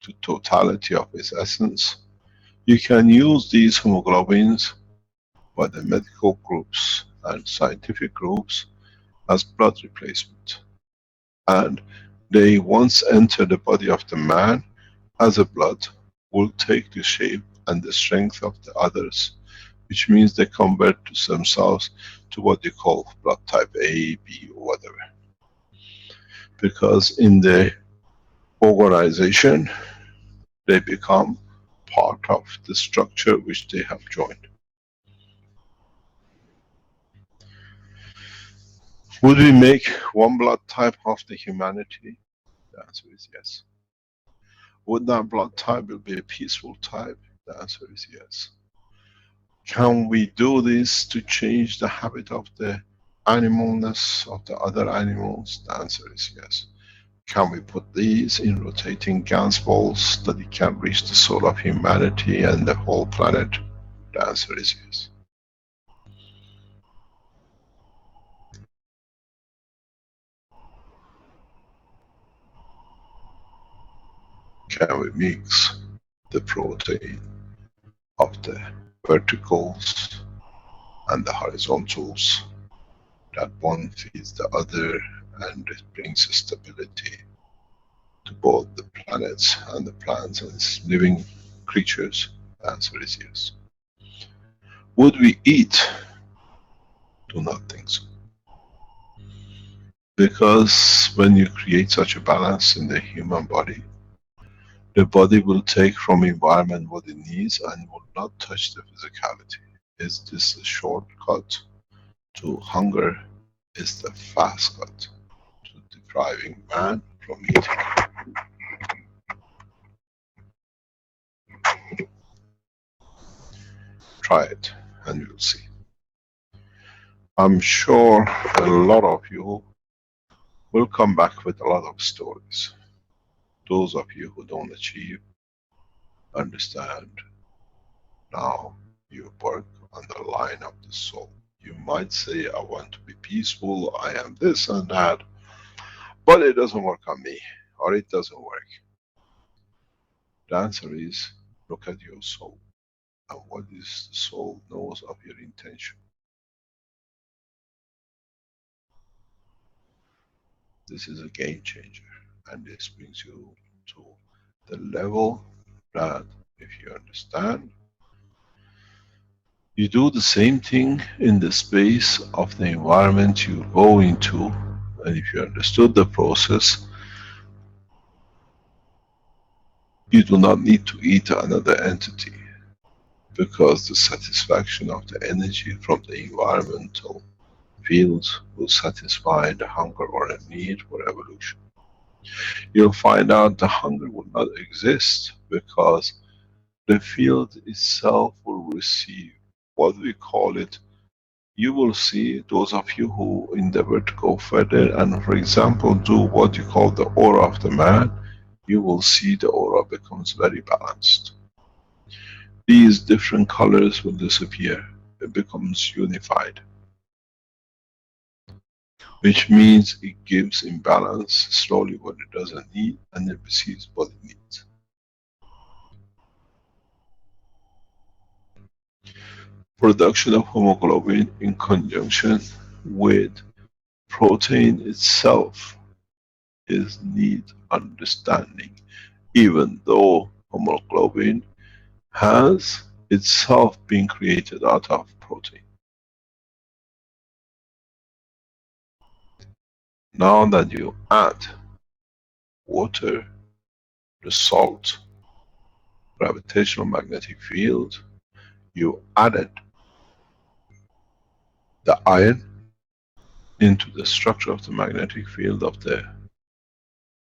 Speaker 3: to totality of its essence, you can use these hemoglobins by the medical groups and scientific groups as blood replacement. And they once enter the body of the man as a blood, will take the shape and the strength of the others, which means they convert to themselves to what you call blood type A, B, or whatever. Because in the organization, they become part of the structure which they have joined. Would we make one blood type of the humanity? The answer is yes. Would that blood type will be a peaceful type? The answer is yes. Can we do this to change the habit of the animalness of the other animals? The answer is yes. Can we put these in rotating GANS balls that it can reach the soul of humanity and the whole planet? The answer is yes. Can we mix the protein of the verticals and the horizontals, that one feeds the other and it brings stability to both the planets and the plants and its living creatures? The answer is yes. Would we eat? Do not think so. Because when you create such a balance in the human body, the body will take from environment what it needs and will not touch the physicality. Is this a shortcut to hunger? Is the fast cut to depriving man from eating? Try it and you'll see. I'm sure a lot of you will come back with a lot of stories. Those of you who don't achieve, understand, now you work on the line of the soul. You might say, I want to be peaceful, I am this and that, but it doesn't work on me, or it doesn't work. The answer is, look at your soul, and what is the soul knows of your intention. This is a game changer, and this brings you to the level that if you understand, you do the same thing in the space of the environment you go into, and if you understood the process, you do not need to eat another entity, because the satisfaction of the energy from the environmental fields will satisfy the hunger or a need for evolution. You'll find out the hunger will not exist, because the field itself will receive what we call it. You will see those of you who endeavor to go further and, for example, do what you call the aura of the man, you will see the aura becomes very balanced. These different colors will disappear. It becomes unified, which means it gives imbalance slowly what it doesn't need, and it receives what it needs. Production of hemoglobin in conjunction with protein itself is need understanding, even though hemoglobin has itself been created out of protein. Now that you add water, the salt, gravitational magnetic field, you added the iron into the structure of the magnetic field of the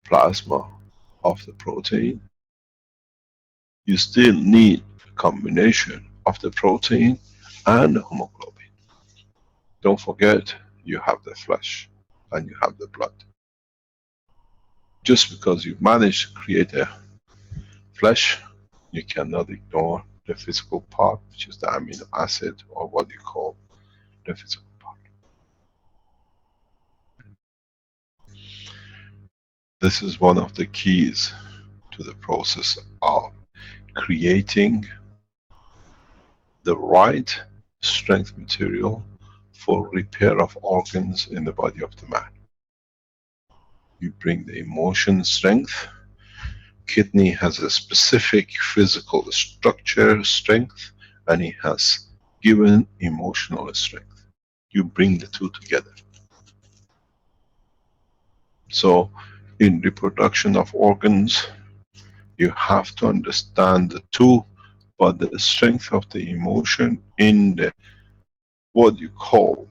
Speaker 3: plasma of the protein, you still need a combination of the protein and the hemoglobin. Don't forget, you have the flesh and you have the blood. Just because you managed to create a flesh, you cannot ignore the physical part, which is the amino acid, or what you call the physical part. This is one of the keys to the process of creating the right strength material for repair of organs in the body of the man. You bring the emotion strength. Kidney has a specific physical structure, strength, and it has given emotional strength. You bring the two together. So, in reproduction of organs, you have to understand the two, but the strength of the emotion in the, what you call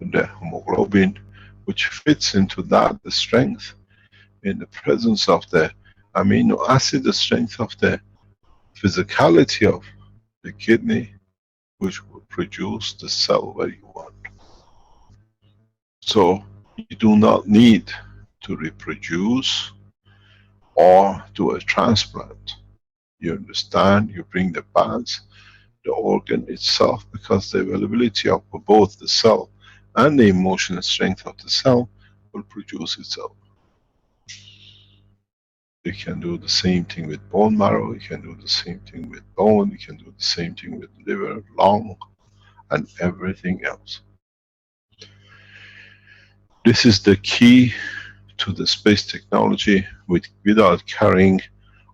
Speaker 3: the hemoglobin, which fits into that, the strength, in the presence of the amino acid, the strength of the physicality of the kidney, which will produce the cell where you want. So you do not need to reproduce or do a transplant. You understand, you bring the balance, the organ itself, because the availability of both the cell and the emotional strength of the cell will produce itself. You can do the same thing with bone marrow, you can do the same thing with bone, you can do the same thing with liver, lung, and everything else. This is the key to the space technology, without carrying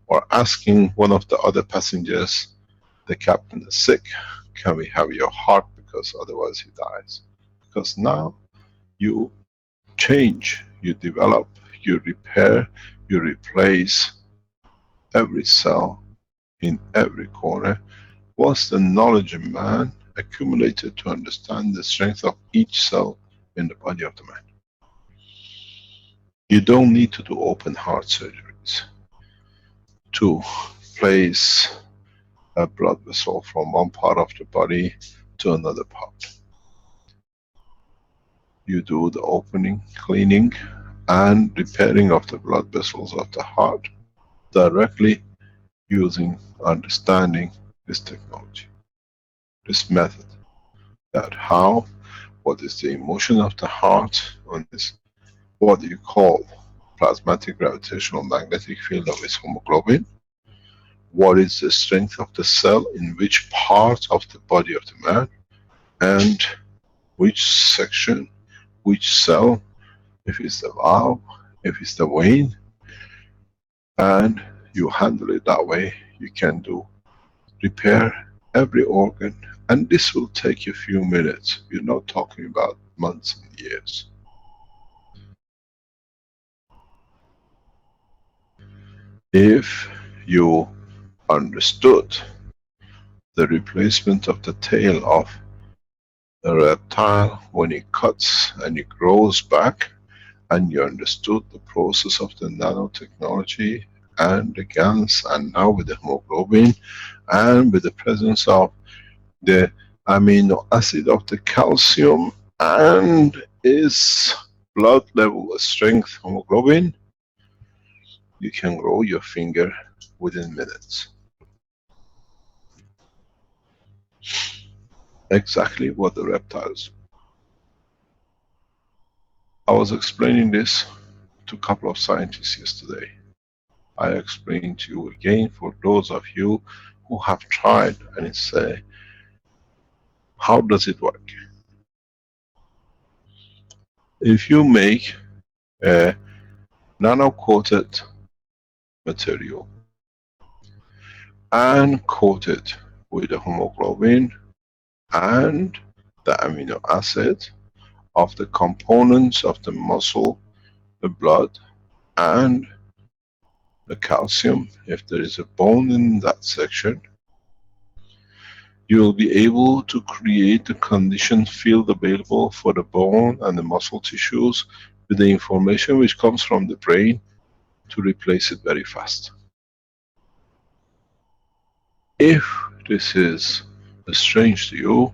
Speaker 3: or asking one of the other passengers, the captain is sick, can we have your heart, because otherwise he dies. Because now you change, you develop, you repair, you replace every cell in every corner. Was the knowledge of man accumulated to understand the strength of each cell in the body of the man. You don't need to do open heart surgeries to place a blood vessel from one part of the body to another part. You do the opening, cleaning, and repairing of the blood vessels of the heart directly using understanding this technology, this method. That how, what is the emotion of the heart on this, what do you call plasmatic gravitational magnetic field of its hemoglobin, what is the strength of the cell in which part of the body of the man, and which section, which cell, if it's the valve, if it's the vein, and you handle it that way. You can do repair every organ, and this will take you a few minutes. We're not talking about months and years. If you understood the replacement of the tail of a reptile when it cuts and it grows back, and you understood the process of the nanotechnology and the GANs, and now with the hemoglobin and with the presence of the amino acid of the calcium and its blood level strength hemoglobin, you can grow your finger within minutes. Exactly what the reptiles. I was explaining this to a couple of scientists yesterday. I explained to you again for those of you who have tried, and it's how does it work? If you make a nano-coated material and coat it with the hemoglobin and the amino acid of the components of the muscle, the blood, and the calcium, if there is a bone in that section, you will be able to create the condition field available for the bone and the muscle tissues with the information which comes from the brain to replace it very fast. If this is strange to you,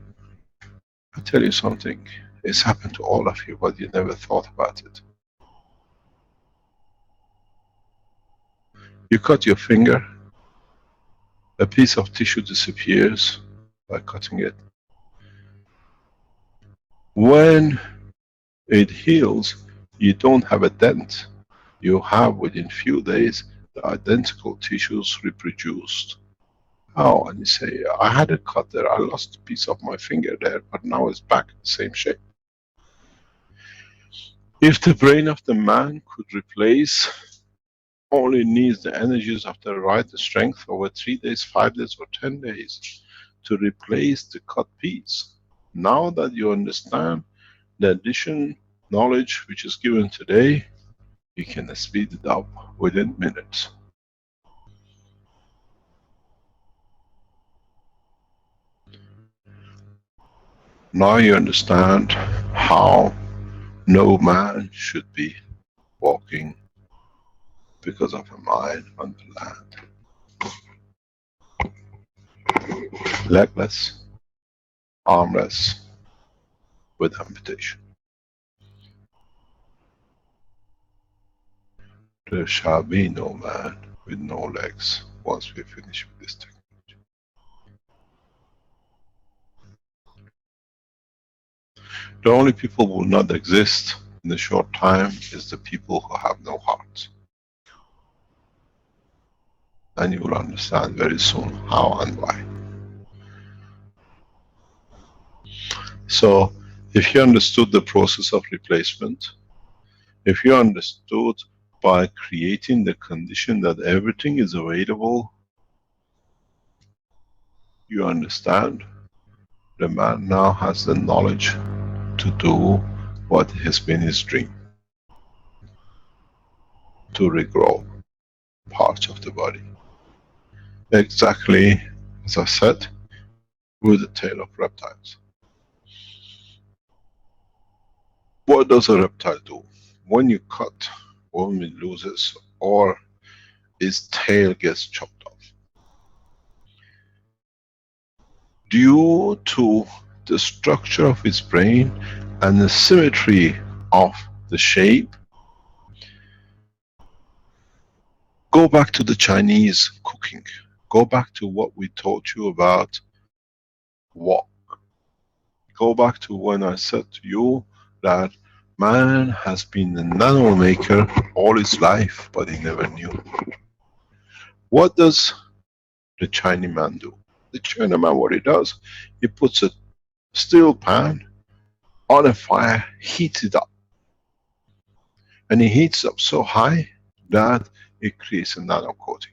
Speaker 3: I tell you something, it's happened to all of you, but you never thought about it. You cut your finger, a piece of tissue disappears by cutting it. When it heals, you don't have a dent. You have within few days the identical tissues reproduced. Oh, and you say, I had a cut there, I lost a piece of my finger there, but now it's back in the same shape. If the brain of the man could replace, only needs the energies of the right strength over 3 days, 5 days, or 10 days to replace the cut piece. Now that you understand the addition knowledge which is given today, you can speed it up within minutes. Now you understand how no man should be walking because of a mine on the land. Legless, armless, with amputation. There shall be no man with no legs once we finish with this technology. The only people who will not exist in a short time is the people who have no heart. And you will understand very soon how and why. So, if you understood the process of replacement, if you understood by creating the condition that everything is available, you understand the man now has the knowledge to do what has been his dream. to regrow parts of the body. Exactly as I said, with the tail of reptiles. What does a reptile do? When you cut, when it loses, or its tail gets chopped off, due to the structure of its brain and the symmetry of the shape, go back to the Chinese cooking. Go back to what we taught you about wok. Go back to when I said to you that man has been a nano maker all his life, but he never knew. What does the Chinese man do? The Chinese man, what he does, he puts a steel pan on a fire, heats it up. And he heats up so high that it creates a nano coating.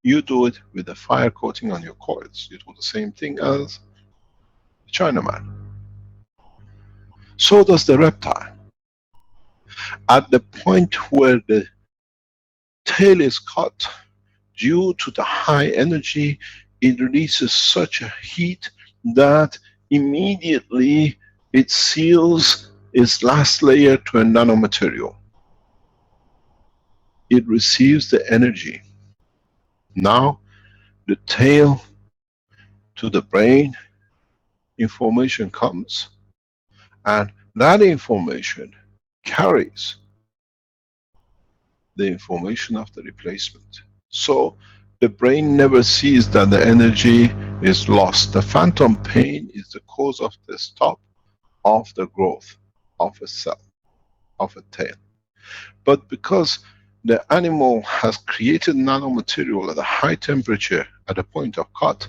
Speaker 3: You do it with a fire coating on your coils. You do the same thing as the Chinaman. So does the reptile. At the point where the tail is cut, due to the high energy, it releases such a heat that immediately it seals its last layer to a nanomaterial. It receives the energy. Now, the tail to the brain, information comes, and that information carries the information of the replacement. So, the brain never sees that the energy is lost. The phantom pain is the cause of the stop of the growth of a cell, of a tail. But because the animal has created nanomaterial at a high temperature at a point of cut,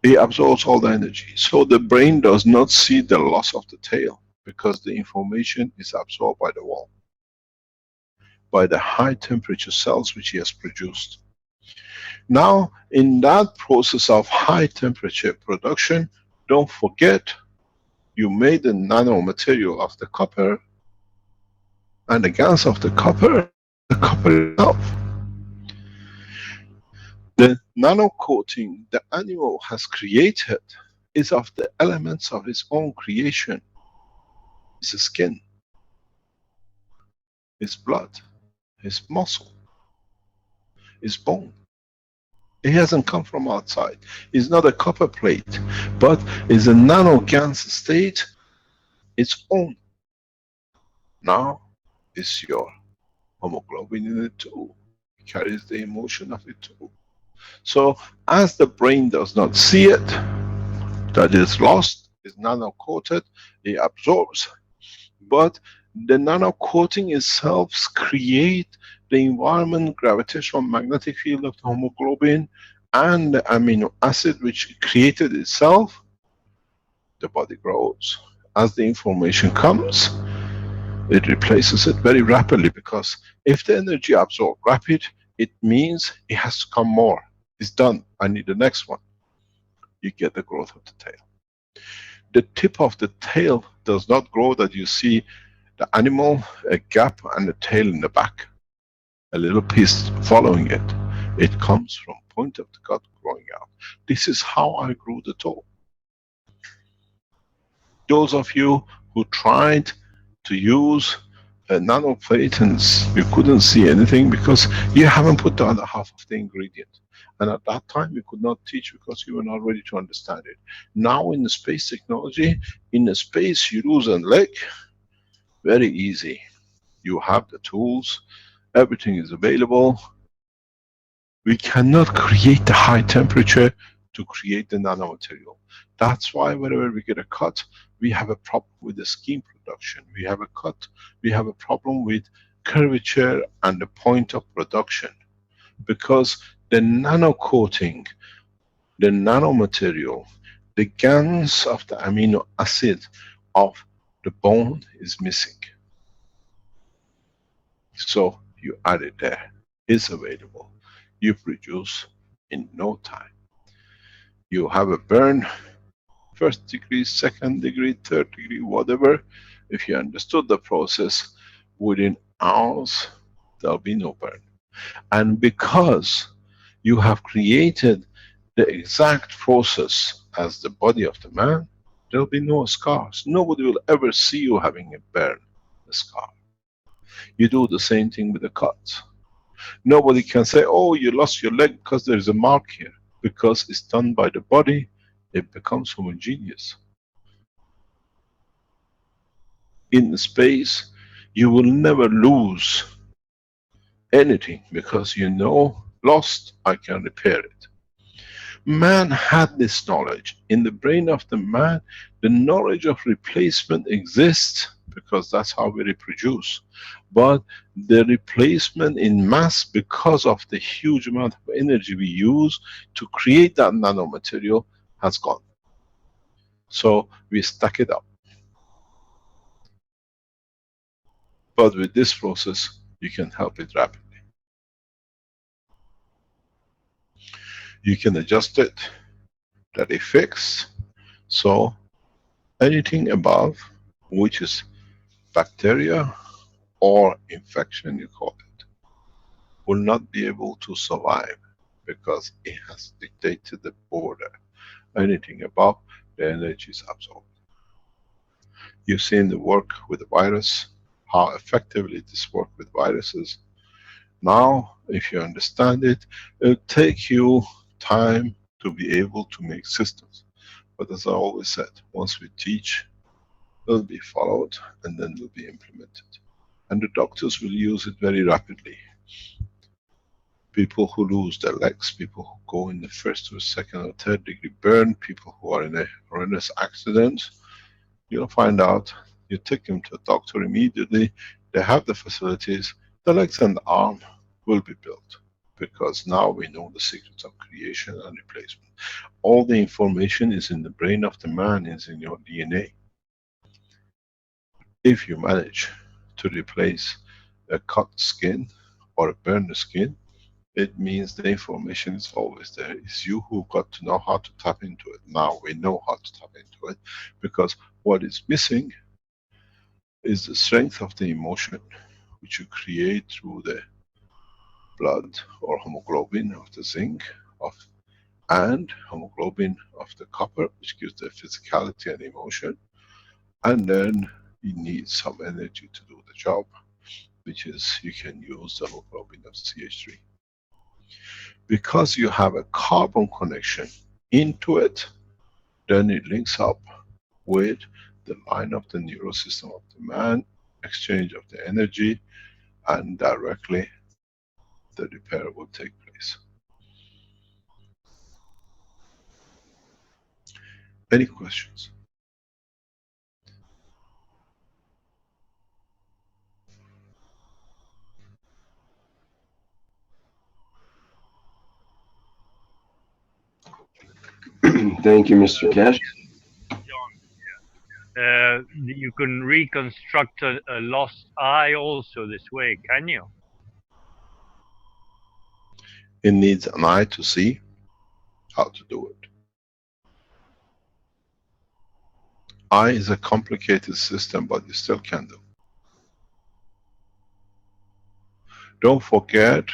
Speaker 3: it absorbs all the energy. So the brain does not see the loss of the tail because the information is absorbed by the wall, by the high temperature cells which he has produced. Now, in that process of high temperature production, don't forget you made the nanomaterial of the copper and the GaNs of the copper itself. The nano coating the animal has created is of the elements of its own creation. It's skin, it's blood, it's muscle, it's bone. It hasn't come from outside. It's not a copper plate, but it's a nano GaNs state, its own. Now it's your hemoglobin in it too. It carries the emotion of it too. So as the brain does not see it, that is lost, is nano coated, it absorbs. But the nano coating itself creates the environment, gravitational magnetic field of the hemoglobin and the amino acid which created itself. The body grows. As the information comes, it replaces it very rapidly, because if the energy absorbed rapid, it means it has to come more. It's done. I need the next one. You get the growth of the tail. The tip of the tail does not grow that you see the animal, a gap and a tail in the back. A little piece following it. It comes from point of the gut growing out. This is how I grew the toe. Those of you who tried to use a nano plate and you couldn't see anything because you haven't put the other half of the ingredient. And at that time we could not teach because you were not ready to understand it. Now in the space technology, in the space you lose a leg, very easy. You have the tools, everything is available. We cannot create the high temperature to create the nanomaterial. That's why whenever we get a cut, we have a problem with the skin production. We have a cut, we have a problem with curvature and the point of production. Because the nano coating, the nanomaterial, the GaNs of the amino acid of the bone is missing. So you add it there, it's available. You produce in no time. You have a burn, first degree, second degree, third degree, whatever. If you understood the process, within hours there'll be no burn. And because you have created the exact process as the body of the man, there'll be no scars. Nobody will ever see you having a burn, a scar. You do the same thing with the cut. Nobody can say, oh, you lost your leg because there's a mark here. Because it's done by the body, it becomes homogeneous. In space, you will never lose anything because you know, lost, I can repair it. Man had this knowledge. In the brain of the man, the knowledge of replacement exists because that's how we reproduce. But the replacement in mass, because of the huge amount of energy we use to create that nanomaterial, has gone. So we stack it up. But with this process, you can help it rapidly. You can adjust it, that it fixed. So anything above, which is bacteria or infection, you call it, will not be able to survive because it has dictated the border. Anything above, the energy is absorbed. You've seen the work with the virus, how effectively this works with viruses. Now, if you understand it, it'll take you time to be able to make systems. But as I always said, once we teach, it'll be followed and then will be implemented. And the doctors will use it very rapidly. People who lose their legs, people who go in the first or second or third degree burn, people who are in a horrendous accident, you'll find out, you take them to a doctor immediately, they have the facilities, the legs and the arm will be built. Because now we know the secrets of creation and replacement. All the information is in the brain of the man, is in your DNA. If you manage to replace a cut skin or a burned skin, it means the information is always there. It's you who got to know how to tap into it. Now we know how to tap into it, because what is missing is the strength of the emotion, which you create through the blood or hemoglobin of the zinc and hemoglobin of the copper, which gives the physicality and emotion. And then you need some energy to do the job, which is you can use the hemoglobin of CH3. Because you have a carbon connection into it, then it links up with the line of the neural system of the man, exchange of the energy, and directly the repair will take place. Any questions?
Speaker 2: Thank you, Mr. Keshe.
Speaker 7: You can reconstruct a lost eye also this way, can you?
Speaker 3: It needs an eye to see how to do it. Eye is a complicated system, but you still can do. Don't forget,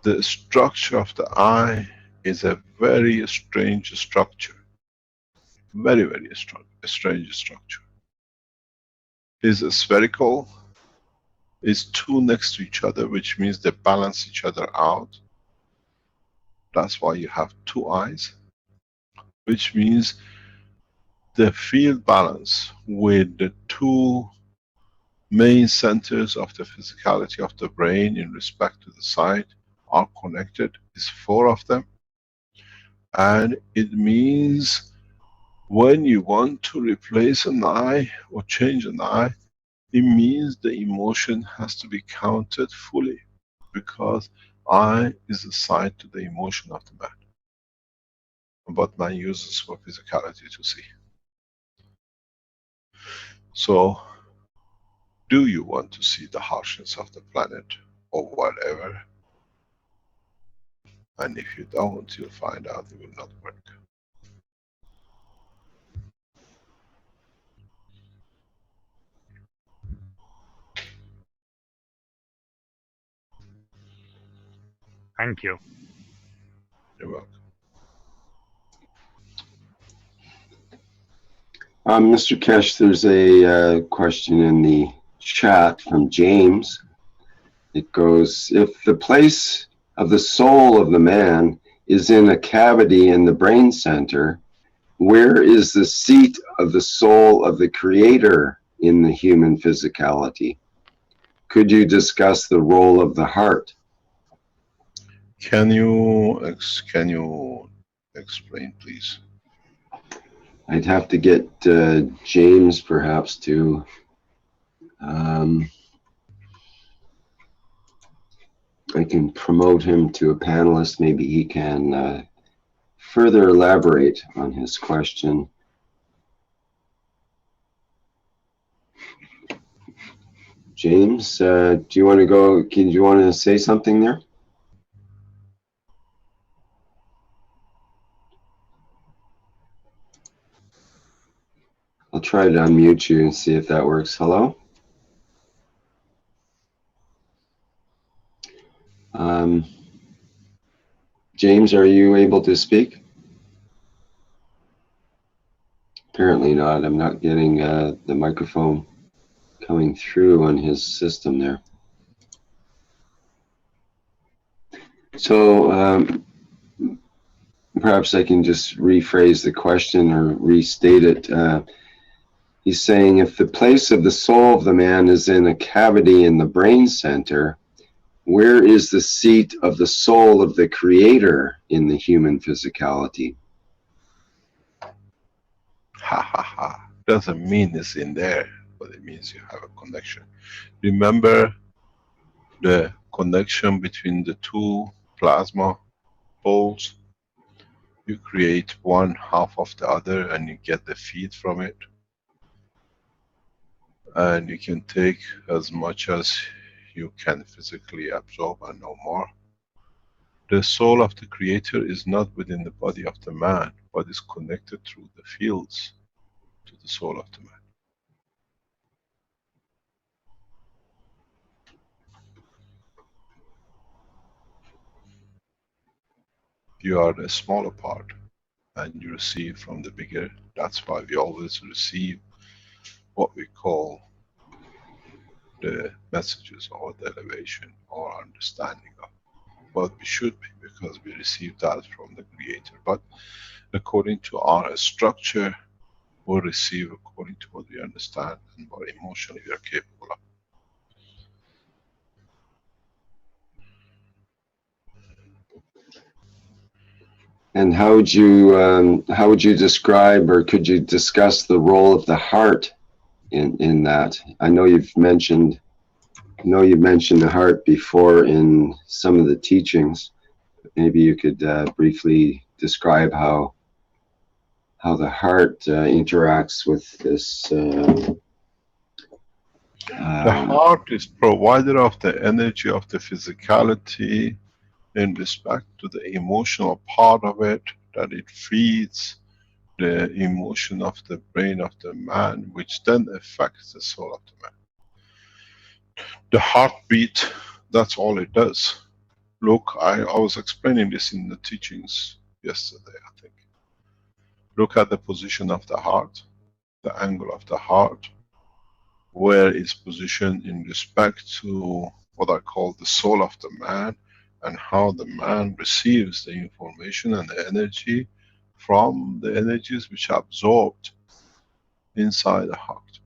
Speaker 3: the structure of the eye is a very strange structure. Very, very strange structure. Is spherical, is two next to each other, which means they balance each other out. That's why you have two eyes, which means the field balance with the two main centers of the physicality of the brain in respect to the side are connected. Is 4 of them. And it means when you want to replace an eye or change an eye, it means the emotion has to be counted fully, because eye is assigned to the emotion of the man. But man uses for physicality to see. So, do you want to see the harshness of the planet or whatever? And if you don't, you'll find out it will not work.
Speaker 7: Thank you.
Speaker 3: You're welcome.
Speaker 2: Mr. Keshe, there's a question in the chat from James. It goes, if the place of the soul of the man is in a cavity in the brain center, where is the seat of the soul of the creator in the human physicality? Could you discuss the role of the heart?
Speaker 3: Can you explain, please?
Speaker 2: I'd have to get James perhaps to I can promote him to a panelist. Maybe he can further elaborate on his question. James, do you want to go? Do you want to say something there? I'll try to unmute you and see if that works. Hello? James, are you able to speak? Apparently not. I'm not getting the microphone coming through on his system there. So perhaps I can just rephrase the question or restate it. He's saying if the place of the soul of the man is in a cavity in the brain center, where is the seat of the soul of the creator in the human physicality?
Speaker 3: Ha ha ha. Doesn't mean it's in there, but it means you have a connection. Remember the connection between the two plasma poles? You create one half of the other and you get the feed from it. And you can take as much as you can physically absorb and no more. The soul of the creator is not within the body of the man, but is connected through the fields to the soul of the man. You are the smaller part and you receive from the bigger. That's why we always receive what we call the messages or the elevation or understanding of what we should be, because we receive that from the creator. But according to our structure, we'll receive according to what we understand and what emotionally we are capable of.
Speaker 2: And how would you describe, or could you discuss the role of the heart in that? I know you've mentioned the heart before in some of the teachings. Maybe you could briefly describe how the heart interacts with this.
Speaker 3: The heart is provider of the energy of the physicality in respect to the emotional part of it, that it feeds the emotion of the brain of the man, which then affects the soul of the man. The heartbeat, that's all it does. Look, I was explaining this in the teachings yesterday, I think. Look at the position of the heart, the angle of the heart, where it's positioned in respect to what I call the soul of the man, and how the man receives the information and the energy from the energies which are absorbed inside the heart.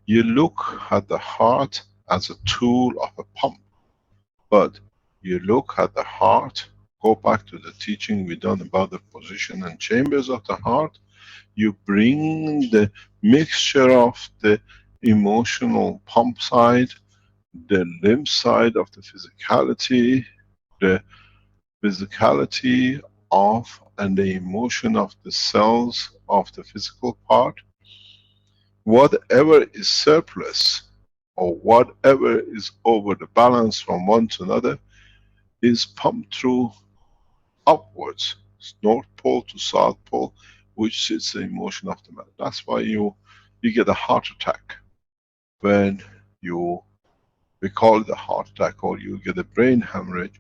Speaker 3: You look at the heart as a tool of a pump, but you look at the heart, go back to the teaching we done about the position and chambers of the heart, you bring the mixture of the emotional pump side, the limb side of the physicality, the physicality of and the emotion of the cells of the physical part. Whatever is surplus or whatever is over the balance from one to another is pumped through upwards, North Pole to South Pole, which is the emotion of the man. That's why you get a heart attack when we call it a heart attack, or you get a brain hemorrhage.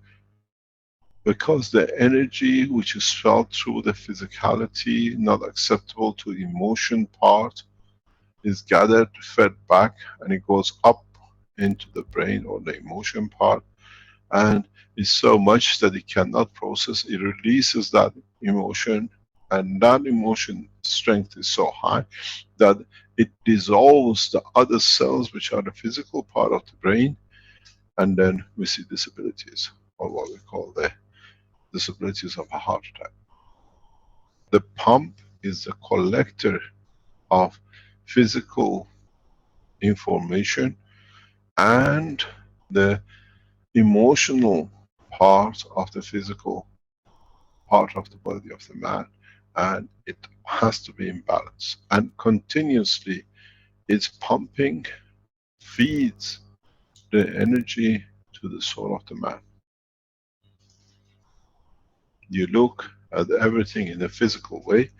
Speaker 3: because the energy which is felt through the physicality, not acceptable to emotion part, is gathered, fed back, and it goes up into the brain or the emotion part, and it's so much that it cannot process. It releases that emotion, and that emotion strength is so high that it dissolves the other cells which are the physical part of the brain, and then we see disabilities, or what we call the disabilities of a heart attack. The pump is the collector of physical information and the emotional part of the physical part of the body of the man, and it has to be in balance, and continuously it's pumping, feeds the energy to the soul of the man. You look at everything in a physical way,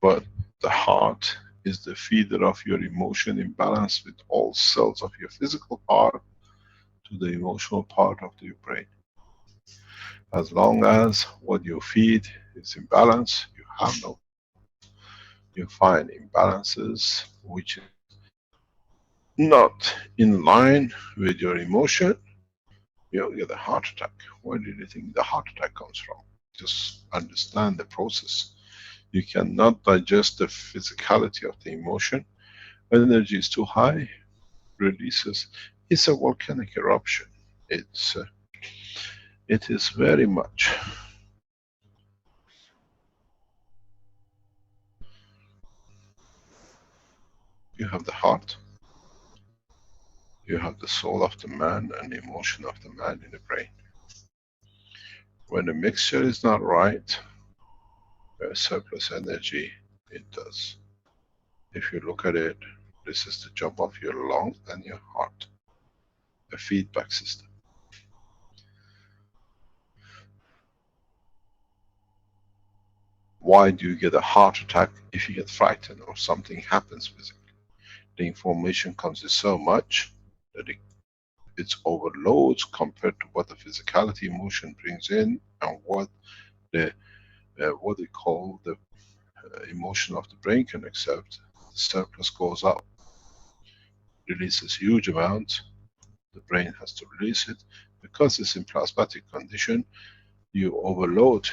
Speaker 3: but the heart is the feeder of your emotion, in balance with all cells of your physical part to the emotional part of your brain. As long as what you feed is in balance, you have no. You find imbalances which is not in line with your emotion, you'll get a heart attack. Where do you think the heart attack comes from? Just understand the process. You cannot digest the physicality of the emotion. When energy is too high, releases. It's a volcanic eruption. It is very much. You have the heart, you have the soul of the man and the emotion of the man in the brain. When the mixture is not right, there's surplus energy, it does. If you look at it, this is the job of your lung and your heart, a feedback system. Why do you get a heart attack if you get frightened or something happens physically? The information comes in so much that it's overloads compared to what the physicality emotion brings in, and what the what they call the emotion of the brain can accept. The surplus goes up, releases huge amount. The brain has to release it because it's in plasmatic condition. You overload.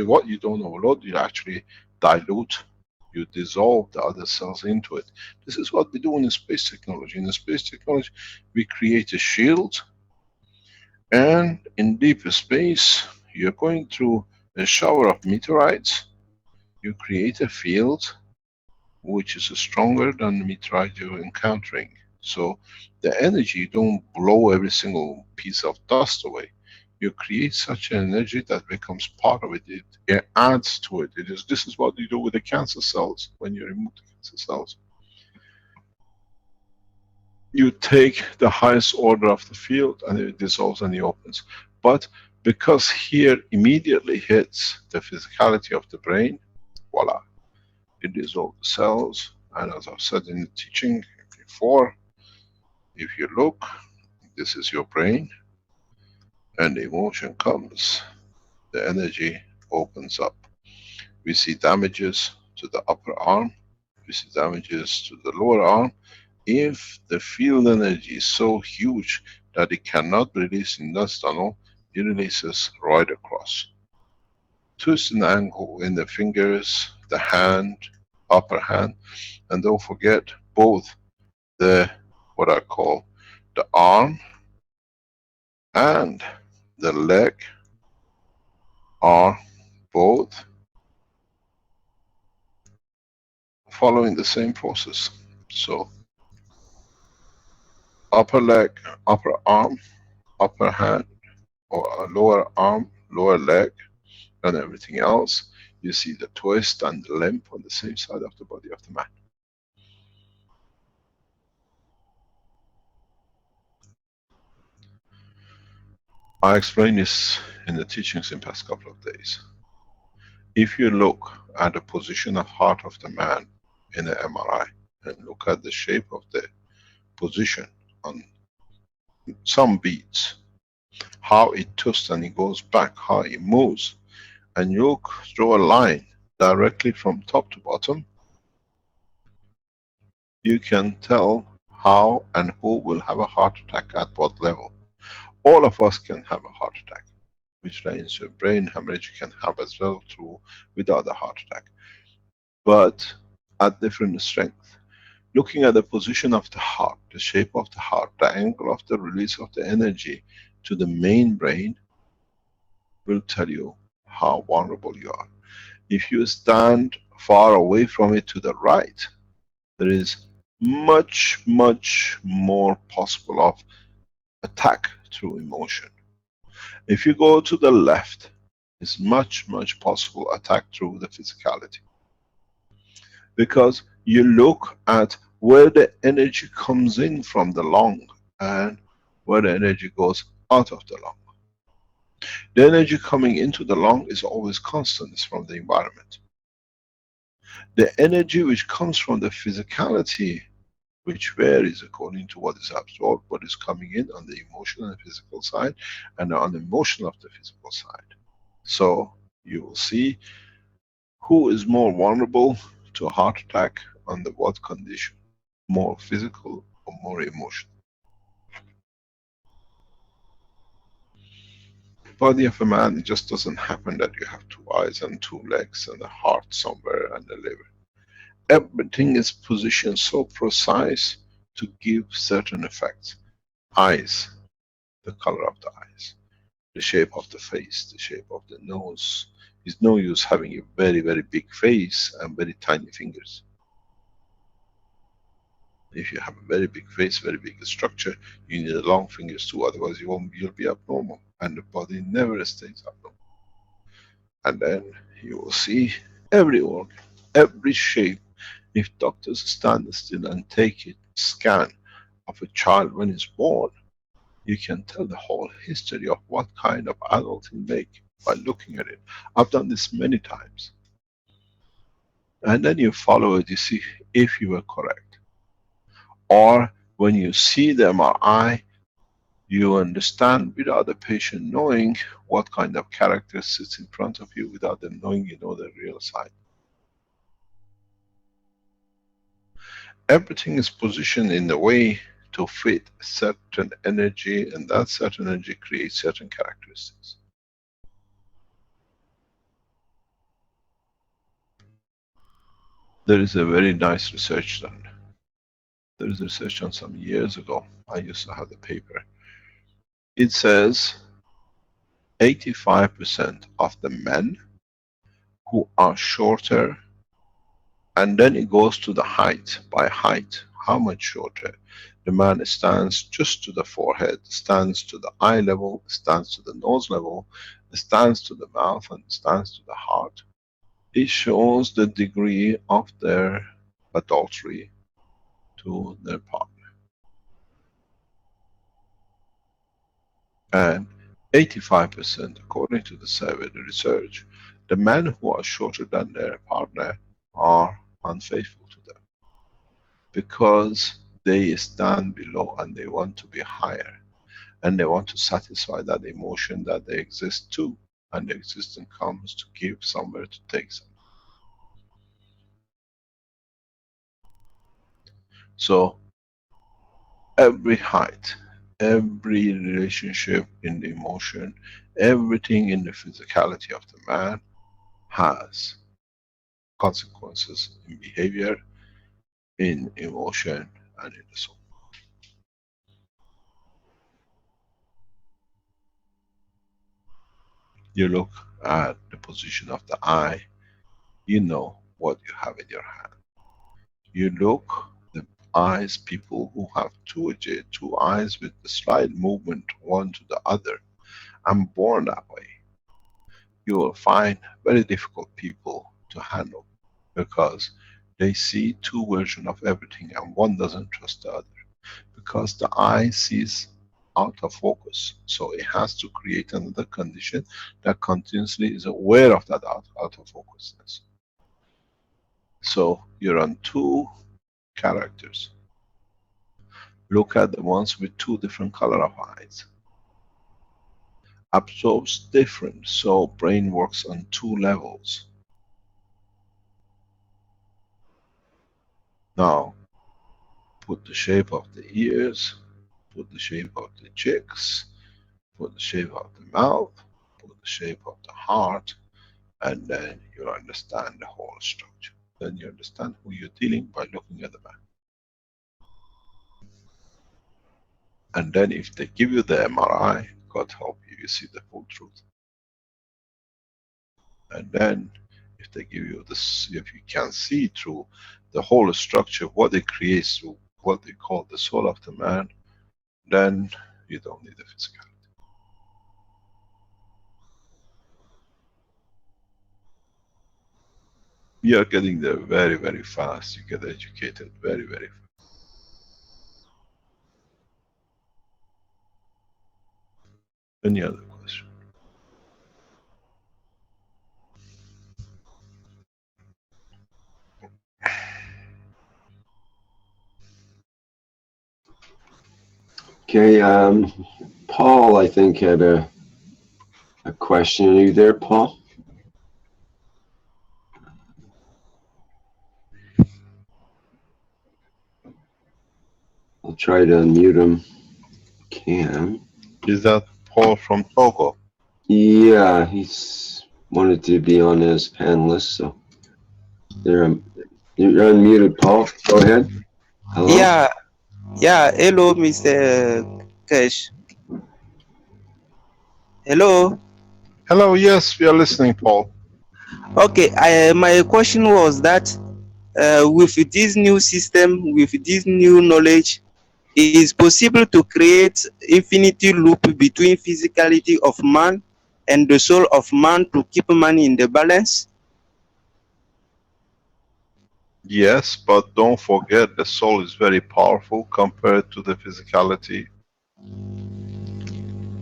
Speaker 3: What you don't overload, you actually dilute. You dissolve the other cells into it. This is what we do in the space technology. In the space technology, we create a shield, and in deep space, you're going through a shower of meteorites. You create a field which is stronger than the meteorite you're encountering. So the energy don't blow every single piece of dust away. You create such an energy that becomes part of it. It adds to it. This is what you do with the cancer cells when you remove the cancer cells. You take the highest order of the field and it dissolves and it opens. But because here immediately hits the physicality of the brain, voila, it dissolves the cells. And as I've said in the teaching before, if you look, this is your brain, and the emotion comes, the energy opens up. We see damages to the upper arm, we see damages to the lower arm. If the field energy is so huge that it cannot release in that tunnel, it releases right across. Twist and angle in the fingers, the hand, upper hand, and don't forget both the, what I call the arm and the leg are both following the same process. So upper leg, upper arm, upper hand, or lower arm, lower leg, and everything else, you see the twist and the limp on the same side of the body of the man. I explained this in the teachings in past couple of days. If you look at the position of heart of the man in the MRI and look at the shape of the position on some beats, how it twists and it goes back, how it moves, and you draw a line directly from top to bottom, you can tell how and who will have a heart attack at what level. All of us can have a heart attack, which means your brain hemorrhage you can have as well through without a heart attack, but at different strength. Looking at the position of the heart, the shape of the heart, the angle of the release of the energy to the main brain will tell you how vulnerable you are. If you stand far away from it to the right, there is much, much more possible of attack through emotion. If you go to the left, it's much, much possible attack through the physicality. Because you look at where the energy comes in from the lung and where the energy goes out of the lung. The energy coming into the lung is always constant, it's from the environment. The energy which comes from the physicality, which varies according to what is absorbed, what is coming in on the emotional and physical side, and on the emotional of the physical side. So you will see who is more vulnerable to a heart attack under what condition, more physical or more emotional. Body of a man, it just doesn't happen that you have 2 eyes and 2 legs and a heart somewhere and a liver. Everything is positioned so precise to give certain effects. Eyes, the color of the eyes, the shape of the face, the shape of the nose. It's no use having a very, very big face and very tiny fingers. If you have a very big face, very big structure, you need long fingers too, otherwise you'll be abnormal, and the body never stays abnormal. And then you will see every organ, every shape. If doctors stand still and take a scan of a child when he's born, you can tell the whole history of what kind of adult he make by looking at it. I've done this many times. And then you follow it, you see if you were correct. Or when you see the MRI, you understand without the patient knowing what kind of character sits in front of you, without them knowing you know the real side. Everything is positioned in a way to fit a certain energy, and that certain energy creates certain characteristics. There is a very nice research done. There is research done some years ago. I used to have the paper. It says 85% of the men who are shorter, and then it goes to the height, by height, how much shorter. The man stands just to the forehead, stands to the eye level, stands to the nose level, stands to the mouth, and stands to the heart. It shows the degree of their adultery to their partner. And 85%, according to the survey, the research, the men who are shorter than their partner are unfaithful to them, because they stand below and they want to be higher, and they want to satisfy that emotion that they exist too, and the existence comes to give somewhere to take some. So every height, every relationship in the emotion, everything in the physicality of the man has consequences in behavior, in emotion, and in the soul. You look at the position of the eye, you know what you have in your hand. You look, the eyes, people who have two eyes with a slight movement one to the other, and born that way, you will find very difficult people to handle, because they see two versions of everything and one doesn't trust the other, because the eye sees out of focus, so it has to create another condition that continuously is aware of that out of focusness. So you're on two characters. Look at the ones with two different color of eyes. absorbs different, so brain works on 2 levels. Now, put the shape of the ears, put the shape of the cheeks, put the shape of the mouth, put the shape of the heart, and then you understand the whole structure. Then you understand who you're dealing by looking at the man. And then if they give you the MRI, God help you, you see the full truth. And then if they give you this, if you can see through the whole structure, what it creates through what they call the soul of the man, then you don't need the physicality. You are getting there very, very fast. You get educated very, very fast. Any other question?
Speaker 2: Okay, Paul, I think, had a question. Are you there, Paul? I'll try to unmute him. Can.
Speaker 3: Is that Paul from Togo?
Speaker 2: Yeah, he's wanted to be on as panelist, so you're unmuted, Paul. Go ahead. Hello?
Speaker 8: Yeah, hello, Mr. Kesh. Hello.
Speaker 3: Hello, yes, we are listening, Paul.
Speaker 8: Okay, my question was that with this new system, with this new knowledge, it is possible to create infinity loop between physicality of man and the soul of man to keep man in the balance?
Speaker 3: Yes, but don't forget the soul is very powerful compared to the physicality.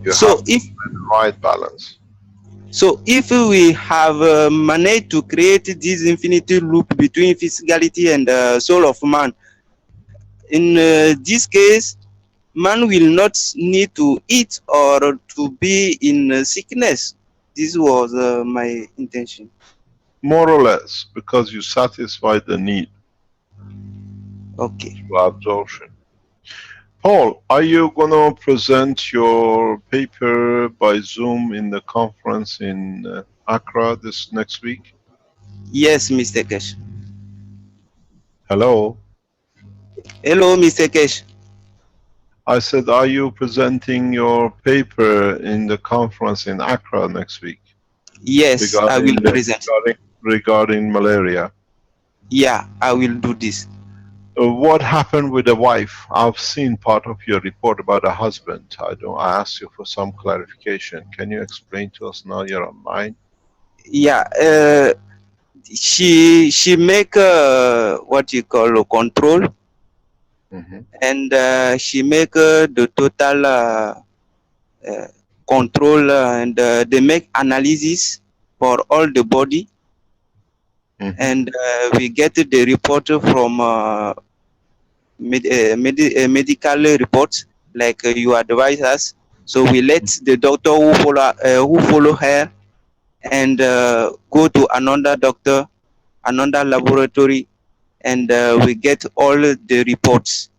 Speaker 3: You
Speaker 8: So
Speaker 3: have to find the right balance.
Speaker 8: So if we have managed to create this infinity loop between physicality and the soul of man, in this case, man will not need to eat or to be in sickness. This was my intention.
Speaker 3: More or less, because you satisfy the need
Speaker 8: Okay.
Speaker 3: for absorption. Paul, are you going to present your paper by Zoom in the conference in Accra this next week?
Speaker 8: Yes, Mr. Kesh.
Speaker 3: Hello?
Speaker 8: Hello, Mr. Kesh.
Speaker 3: I said, are you presenting your paper in the conference in Accra next week?
Speaker 8: Yes, I will present.
Speaker 3: Regarding malaria.
Speaker 8: Yeah, I will do this.
Speaker 3: What happened with the wife? I've seen part of your report about the husband. I asked you for some clarification. Can you explain to us now? You're online.
Speaker 8: Yeah, she make what you call a control.
Speaker 3: Mm-hmm.
Speaker 8: And she make the total control and they make analysis for all the body.
Speaker 3: Mm-hmm.
Speaker 8: And we get the report from medical reports like you advise us. So we let the doctor who follow her and go to another doctor, another laboratory, and we get all the reports.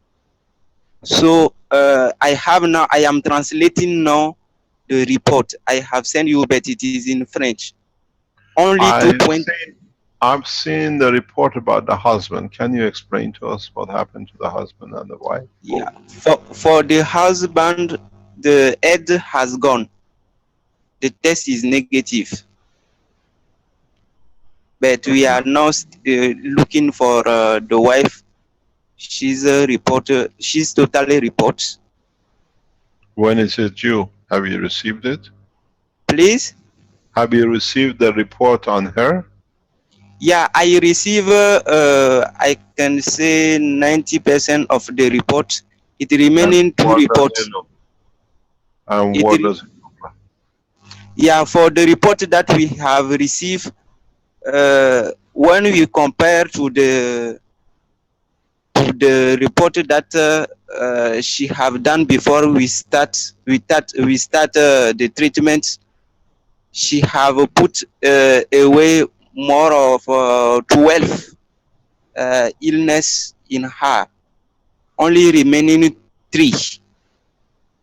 Speaker 8: So I am translating now the report. I have sent you, but it is in French. Only 2 points.
Speaker 3: I've seen the report about the husband. Can you explain to us what happened to the husband and the wife?
Speaker 8: Yeah, for the husband, the head has gone. The test is negative. But we are now looking for the wife. She's a reporter. She's totally reports.
Speaker 3: When is it due? Have you received it?
Speaker 8: Please?
Speaker 3: Have you received the report on her?
Speaker 8: Yeah, I receive, I can say 90% of the report. It remaining 2 reports.
Speaker 3: And what does it look like?
Speaker 8: Yeah, for the report that we have received, when we compare to the report that she have done before we start the treatment. She have put away more of 12 illness in her, only remaining 3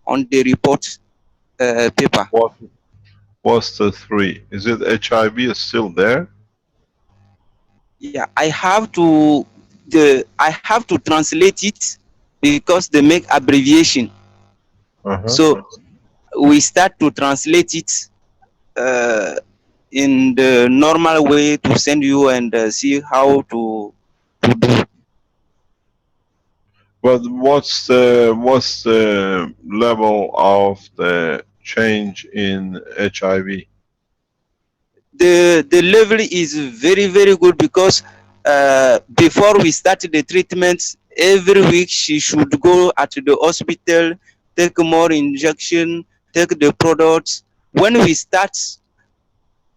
Speaker 8: on the report paper.
Speaker 3: What's the 3? Is it HIV is still there?
Speaker 8: Yeah, I have to translate it because they make abbreviation. So we start to translate it in the normal way to send you and see how to do.
Speaker 3: But what's the level of the change in HIV?
Speaker 8: The level is very, very good because before we started the treatment, every week she should go at the hospital, take more injection, take the products. When we start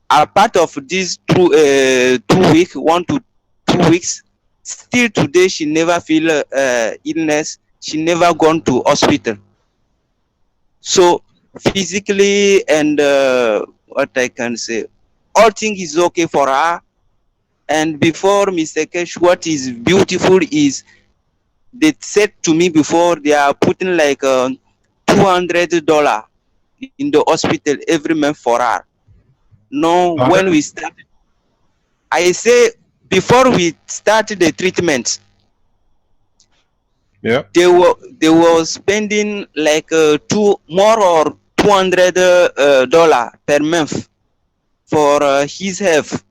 Speaker 8: a part of these 2 weeks, 1 to 2 weeks, still today she never feel illness. She never gone to hospital. So physically and what I can say, all things is okay for her. And before Mr. Kesh, what is beautiful is they said to me before they are putting like $200 in the hospital every month for her. No, when we started, I say before we started the treatment,
Speaker 3: Yeah.
Speaker 8: they were spending like more or $200 per month for his health,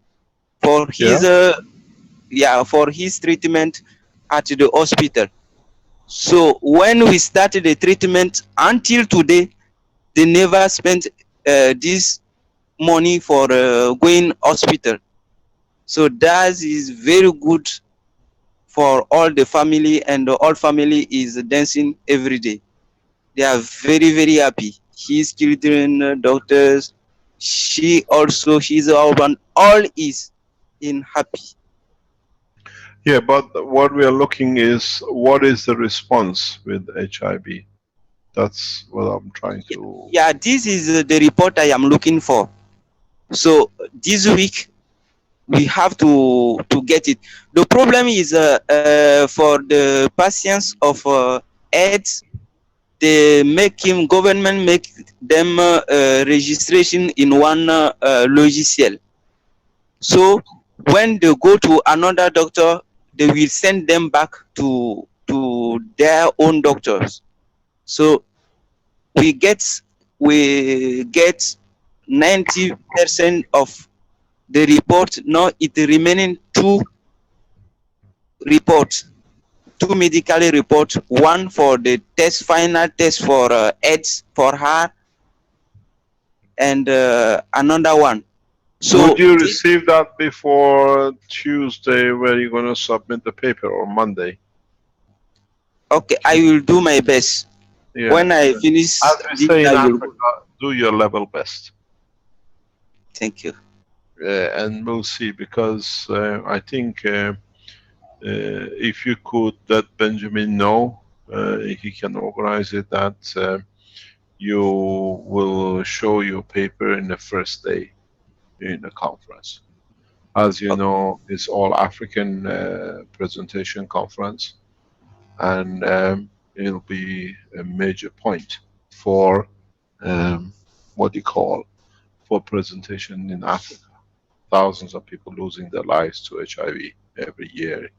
Speaker 8: for his for his treatment at the hospital. So when we started the treatment until today, they never spent this money for going hospital. So that is very good for all the family, and the whole family is dancing every day. They are very, very happy. His children, doctors, she also, his husband, all is in happy.
Speaker 3: Yeah, but what we are looking is what is the response with HIV? That's what I'm trying to.
Speaker 8: Yeah, this is the report I am looking for. So this week we have to get it. The problem is for the patients of AIDS, they government make them registration in one logiciel. So when they go to another doctor, they will send them back to their own doctors. So we get 90% of the report. Now it remaining 2 reports, 2 medical reports, one for the final test for AIDS for her, and another one. So
Speaker 3: would you receive that before Tuesday, where you're going to submit the paper, or Monday?
Speaker 8: Okay, I will do my best.
Speaker 3: Yeah.
Speaker 8: When I finish,
Speaker 3: As we say in
Speaker 8: I will.
Speaker 3: Africa, do your level best.
Speaker 8: Thank you.
Speaker 3: And we'll see, because I think if you could let Benjamin know, he can organize it, that you will show your paper in the first day in the conference. As you know, it's all African presentation conference, and it'll be a major point for what you call for presentation in Africa. Thousands of people losing their lives to HIV every year,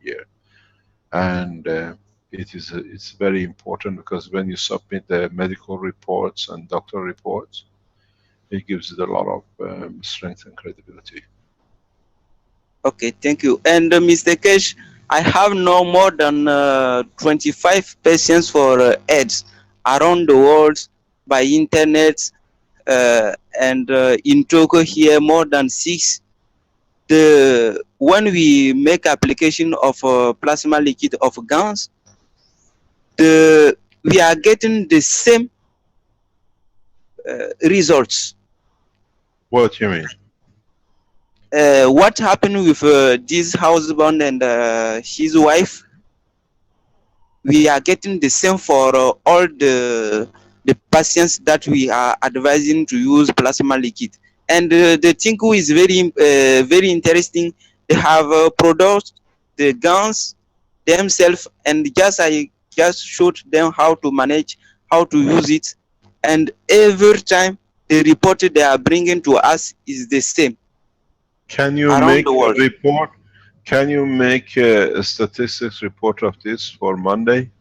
Speaker 3: and it's very important, because when you submit the medical reports and doctor reports, it gives it a lot of strength and credibility.
Speaker 8: Okay, thank you. And Mr. Kesh, I have no more than 25 patients for AIDS around the world by internet, and in Togo here more than 6. When we make application of plasma liquid of GANS, we are getting the same results.
Speaker 3: What do you mean?
Speaker 8: What happened with this husband and his wife? we are getting the same for all the patients that we are advising to use plasma liquid. And the thing who is very interesting, they have produced the guns themselves, and I just showed them how to manage, how to use it, and every time the report they are bringing to us is the same
Speaker 3: Can you
Speaker 8: around
Speaker 3: make
Speaker 8: the
Speaker 3: a
Speaker 8: world.
Speaker 3: report? Can you make a statistics report of this for Monday?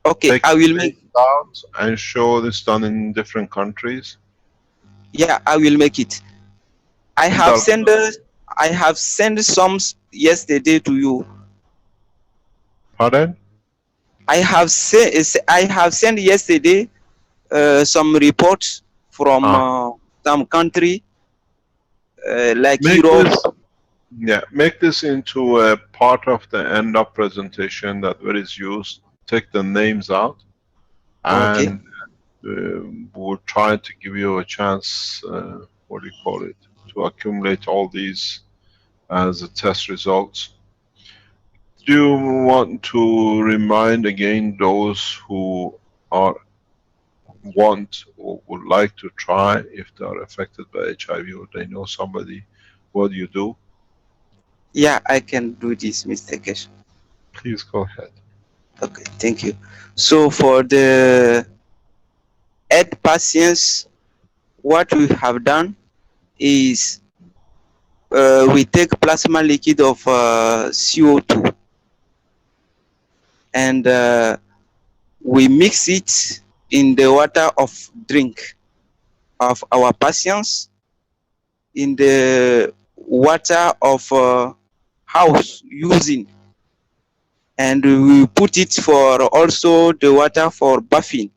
Speaker 8: Okay,
Speaker 3: Take
Speaker 8: I will
Speaker 3: the
Speaker 8: make.
Speaker 3: names out and show this done in different countries.
Speaker 8: Yeah, I will make it. I have sent some yesterday to you.
Speaker 3: Pardon?
Speaker 8: I have sent yesterday some reports from some country like
Speaker 3: Make
Speaker 8: Europe.
Speaker 3: this, make this into a part of the end of presentation that where it's used. Take the names out,
Speaker 8: Okay.
Speaker 3: and we'll try to give you a chance. What do you call it? To accumulate all these as a test results. Do you want to remind again those who want or would like to try, if they are affected by HIV or they know somebody, what do you do?
Speaker 8: Yeah, I can do this, Mr. Kesh.
Speaker 3: Please go ahead.
Speaker 8: Okay, thank you. So for the AIDS patients, what we have done is we take plasma liquid of CO2 and we mix it in the water of drink of our patients, in the water of house using, and we put it for also the water for bathing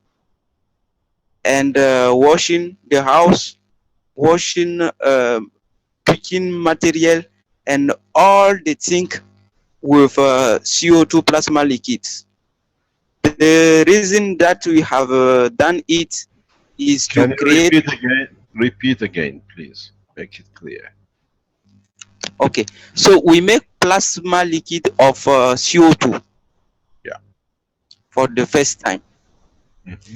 Speaker 8: and washing the house, washing picking material and all the things with CO2 plasma liquids. The reason that we have done it is
Speaker 3: Can
Speaker 8: to
Speaker 3: you
Speaker 8: create.
Speaker 3: repeat again? Repeat again, please. Make it clear.
Speaker 8: Okay, so we make plasma liquid of CO2.
Speaker 3: Yeah.
Speaker 8: For the first time.
Speaker 3: Mm-hmm.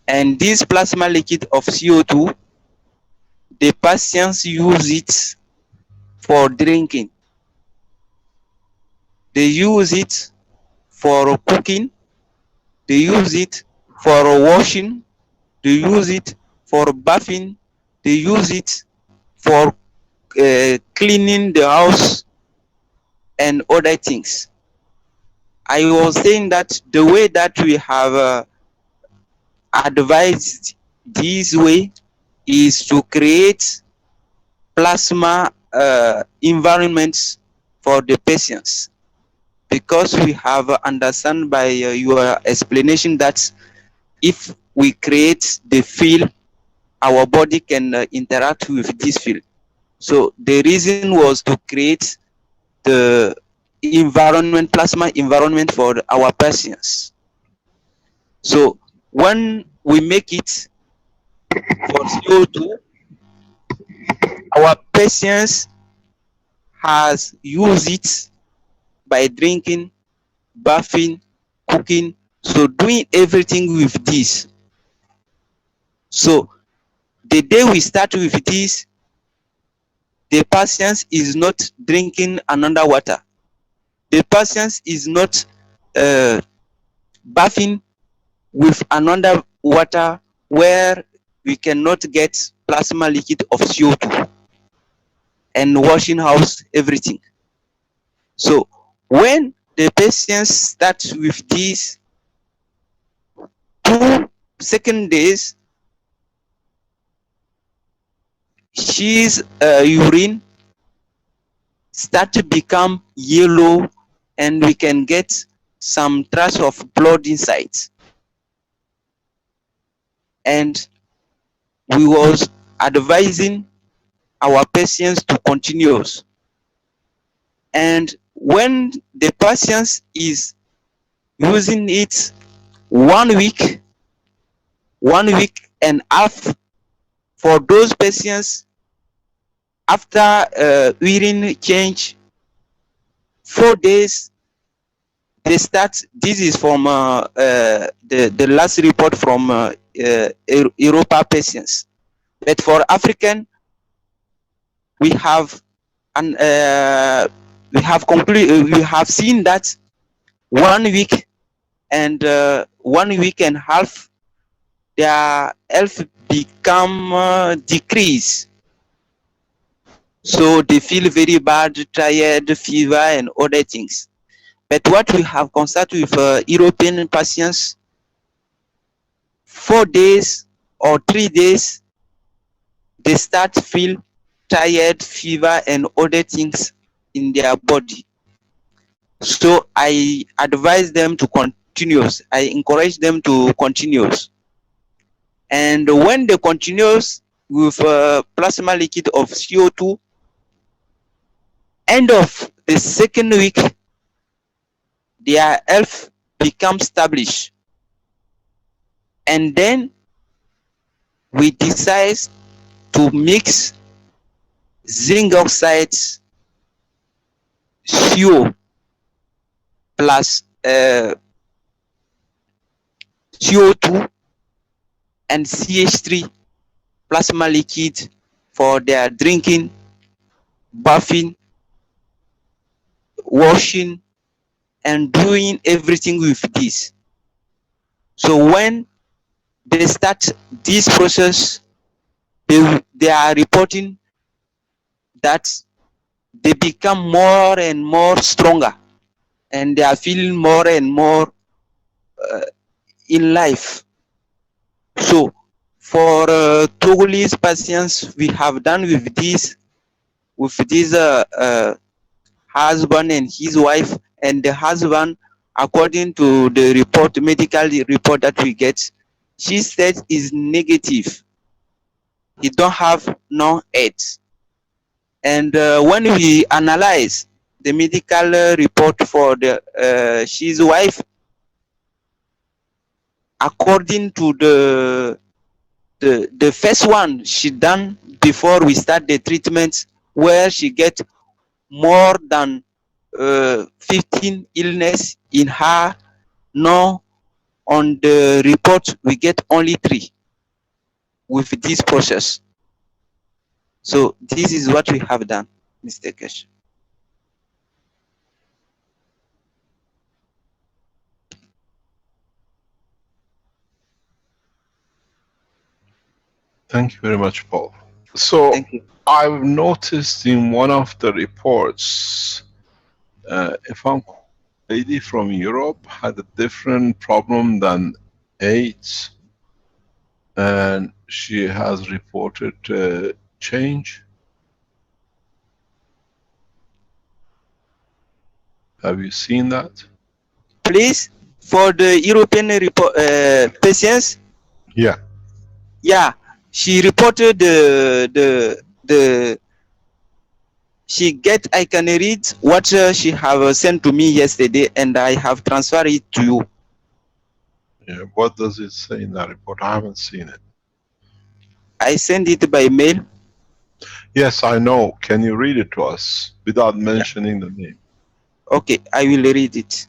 Speaker 8: And this plasma liquid of CO2, the patients use it for drinking. They use it for cooking. They use it for washing. They use it for bathing. They use it for cleaning the house and other things. I was saying that the way that we have advised this way is to create plasma environments for the patients, because we have understand by your explanation that if we create the field, our body can interact with this field. So the reason was to create the environment, plasma environment for our patients. So when we make it for CO2, our patients has used it by drinking, bathing, cooking, so doing everything with this. So the day we start with this, the patient is not drinking another water. The patient is not bathing with another water where we cannot get plasma liquid of CO2 and washing house, everything. So when the patients start with these 2 second days, his urine start to become yellow and we can get some trace of blood inside. And we was advising our patients to continue. And when the patient is using it 1 week, 1 week and a half, for those patients after urine change, 4 days, they start. This is from the last report from Europa patients. But for African, we have we have seen that 1 week and 1 week and a half, their health become decrease. So they feel very bad, tired, fever, and other things. But what we have constated with European patients, 4 days or 3 days, they start to feel tired, fever, and other things in their body. So I advise them to continue. I encourage them to continue. And when they continue with plasma liquid of CO2, end of the 2nd week, their health becomes established. And then we decide to mix zinc oxide, CO plus CO2 and CH3 plasma liquid for their drinking, bathing, washing, and doing everything with this. So when they start this process, they are reporting that they become more and more stronger, and they are feeling more and more in life. So for Togolese patients, we have done with this husband and his wife, and the husband, according to the report, medical report that we get, she said is negative. He don't have no AIDS. And when we analyze the medical report for the his wife, according to the first one she done before we start the treatment, where she get more than 15 illness in her, no, on the report we get only 3 with this process. So this is what we have done, Mr. Kesh.
Speaker 3: Thank you very much, Paul. So
Speaker 8: Thank you.
Speaker 3: I've noticed in one of the reports, if I'm lady from Europe had a different problem than AIDS, and she has reported change. Have you seen that?
Speaker 8: Please, for the European report, patients,
Speaker 3: Yeah.
Speaker 8: yeah, she reported she get, I can read what she have sent to me yesterday, and I have transferred it to you.
Speaker 3: Yeah. What does it say in that report? I haven't seen it.
Speaker 8: I send it by mail.
Speaker 3: Yes, I know. Can you read it to us without mentioning the name?
Speaker 8: Okay, I will read it.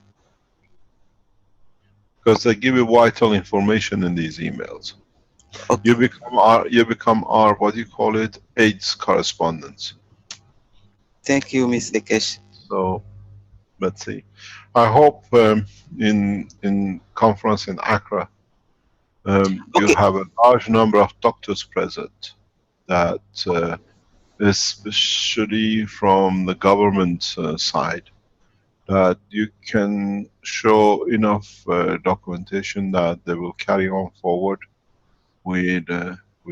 Speaker 3: Because they give you vital information in these emails.
Speaker 8: Okay.
Speaker 3: You become our what do you call it, AIDS correspondent.
Speaker 8: Thank you, Mr. Kesh.
Speaker 3: So let's see. I hope in conference in Accra, you'll have a large number of doctors present, that especially from the government side, that you can show enough documentation that they will carry on forward with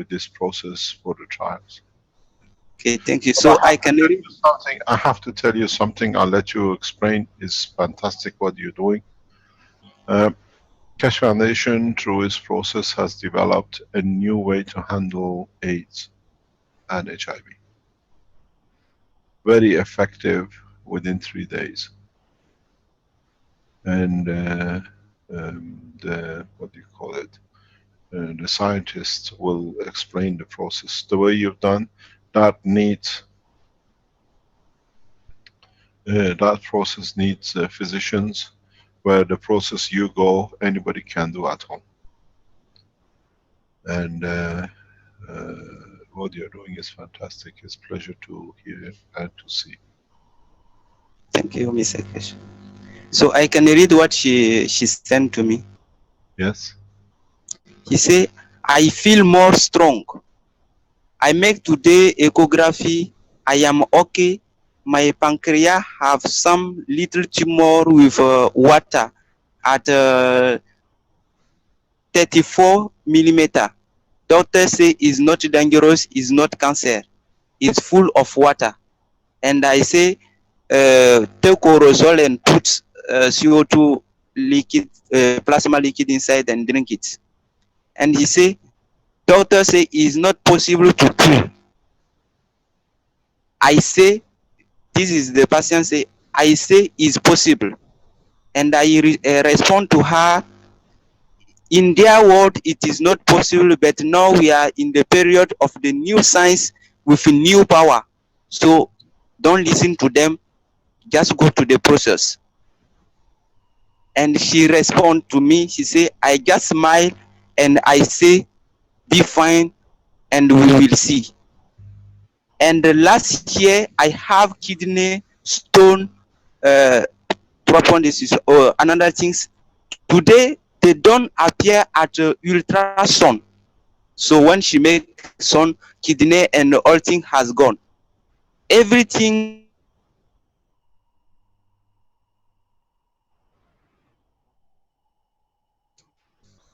Speaker 3: this process for the trials.
Speaker 8: Okay, thank you. So I can read
Speaker 3: something. I have to tell you something. I'll let you explain. It's fantastic what you're doing. Keshe Foundation, through its process, has developed a new way to handle AIDS and HIV. Very effective within 3 days. And the what do you call it? The scientists will explain the process. The way you've done that needs that process needs physicians where the process you go, anybody can do at home. And what you're doing is fantastic. It's a pleasure to hear and to see.
Speaker 8: Thank you, Mr. Keshe. So I can read what she sent to me.
Speaker 3: Yes?
Speaker 8: He say, I feel more strong. I make today echography. I am okay. My pancreas have some little tumor with water at 34 millimeter. Doctor say it's not dangerous, it's not cancer. It's full of water. And I say, take aerosol and put CO2 liquid, plasma liquid inside and drink it. And he say, doctor say it's not possible to do. I say, this is the patient say, I say it's possible. And I respond to her, in their world, it is not possible, but now we are in the period of the new science with new power. So don't listen to them, just go to the process. And she respond to me, she say, I just smile and I say, be fine and we will see. And last year, I have kidney stone, tropondisis, or another things. Today, they don't appear at ultrasound. So when she make son, kidney and all thing has gone. Everything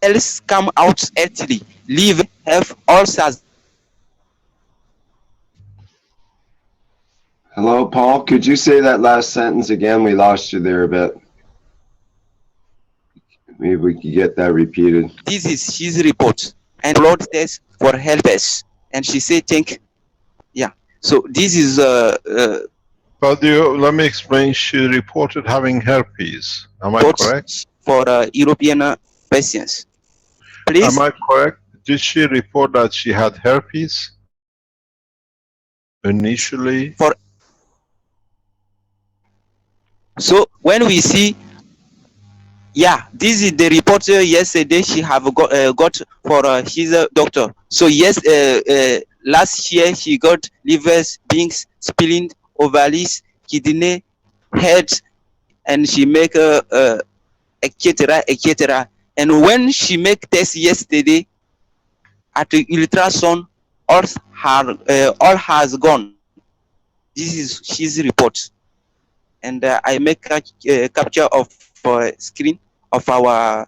Speaker 8: else come out healthily. Liver, health, ulcers.
Speaker 2: Hello, Paul. Could you say that last sentence again? We lost you there a bit. Maybe we could get that repeated.
Speaker 8: This is his report and blood test for herpes. And she said, think, yeah. So this is
Speaker 3: But let me explain. She reported having herpes. Am I correct?
Speaker 8: for European patients. Please.
Speaker 3: Am I correct? Did she report that she had herpes initially?
Speaker 8: So when we see, yeah, this is the report yesterday she have got for his doctor. So yes, last year she got livers, beings, spleen, ovaries, kidney, head, and she make etc. etc. And when she make test yesterday at the ultrasound, all has gone. This is his report. And I make a capture of screen of our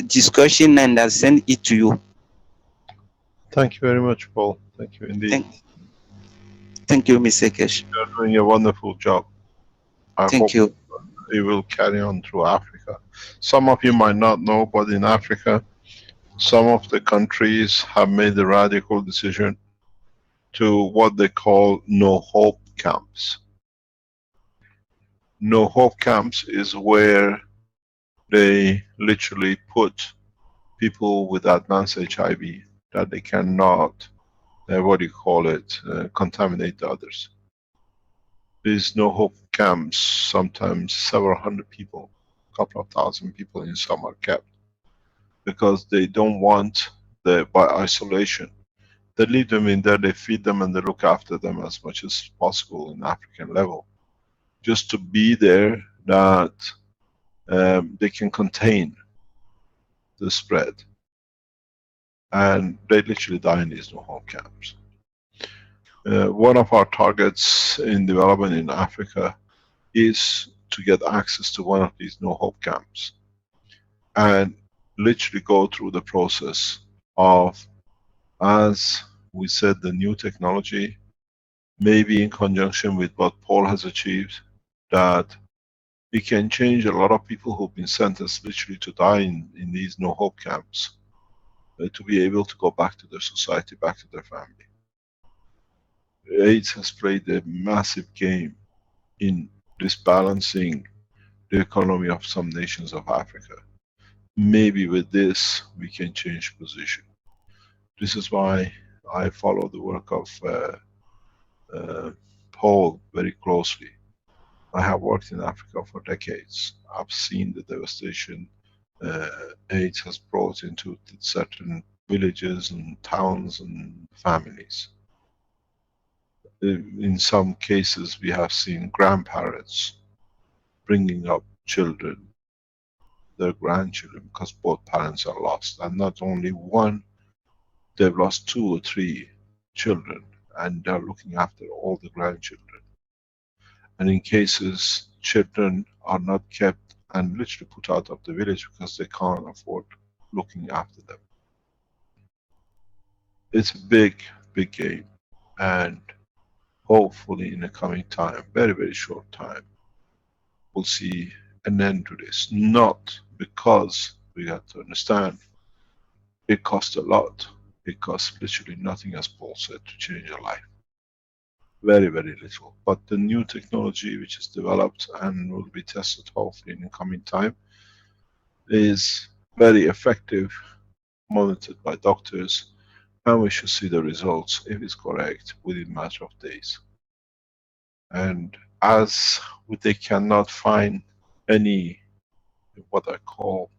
Speaker 8: discussion and I send it to you.
Speaker 3: Thank you very much, Paul. Thank you indeed.
Speaker 8: Thank you, Mr. Keshe.
Speaker 3: You're doing a wonderful job. I
Speaker 8: Thank you.
Speaker 3: It will carry on through Africa. Some of you might not know, but in Africa, some of the countries have made the radical decision to what they call no-hope camps. No-hope camps is where they literally put people with advanced HIV that they cannot, contaminate the others. These no-hope camps, sometimes several hundred people, a couple of thousand people in some are kept, because they don't want by isolation. They leave them in there, they feed them and they look after them as much as possible in African level. Just to be there that they can contain the spread. And they literally die in these no-hope camps. One of our targets in development in Africa is to get access to one of these no-hope camps and literally go through the process of, as we said, the new technology, maybe in conjunction with what Paul has achieved, that we can change a lot of people who've been sentenced literally to die in these no-hope camps, to be able to go back to their society, back to their family. AIDS has played a massive game in disbalancing the economy of some nations of Africa. Maybe with this, we can change position. This is why I follow the work of Paul very closely. I have worked in Africa for decades. I've seen the devastation AIDS has brought into certain villages and towns and families. In some cases, we have seen grandparents bringing up children, their grandchildren, because both parents are lost. And not only one, they've lost 2 or 3 children, and they're looking after all the grandchildren. And in cases, children are not kept and literally put out of the village because they can't afford looking after them. It's a big, big game, and hopefully in the coming time, very, very short time, we'll see an end to this. Not because we have to understand it costs a lot. It costs literally nothing, as Paul said, to change a life. Very, very little. But the new technology which is developed and will be tested hopefully in the coming time is very effective, monitored by doctors, and we should see the results, if it's correct, within a matter of days. And as they cannot find any, what I call,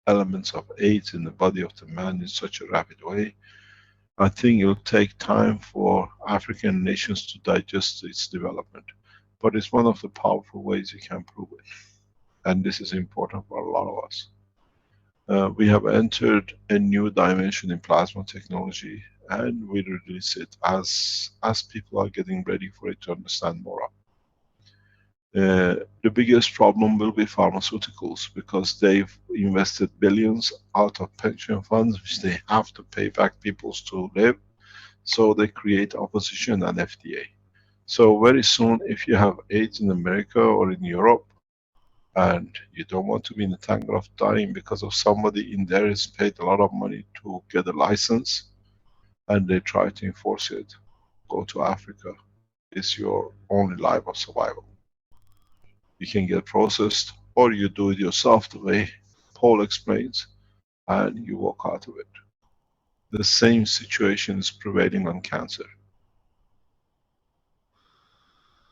Speaker 3: elements of AIDS in the body of the man in such a rapid way, I think it will take time for African nations to digest its development. But it's one of the powerful ways you can prove it. And this is important for a lot of us. We have entered a new dimension in plasma technology, and we release it as people are getting ready for it to understand more of. The biggest problem will be pharmaceuticals, because they've invested billions out of pension funds, which they have to pay back people to live. So they create opposition and FDA. So very soon, if you have AIDS in America or in Europe, and you don't want to be in the tangle of dying because of somebody in there has paid a lot of money to get a license, and they try to enforce it, go to Africa. It's your only life of survival. You can get processed, or you do it yourself the way Paul explains, and you walk out of it. The same situation is prevailing on cancer.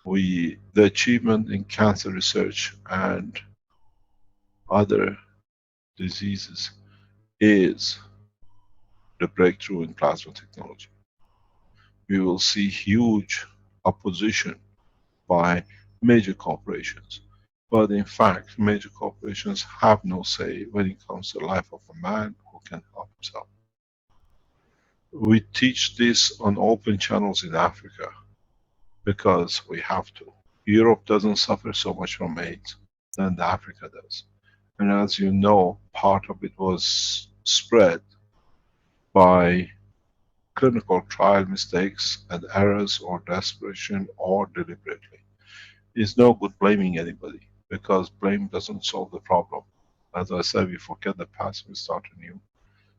Speaker 3: The achievement in cancer research and other diseases is the breakthrough in plasma technology. We will see huge opposition by major corporations. But in fact, major corporations have no say when it comes to the life of a man who can help himself. We teach this on open channels in Africa because we have to. Europe doesn't suffer so much from AIDS than Africa does. And as you know, part of it was spread by clinical trial mistakes and errors, or desperation, or deliberately. It's no good blaming anybody, because blame doesn't solve the problem. As I said, we forget the past, we start anew.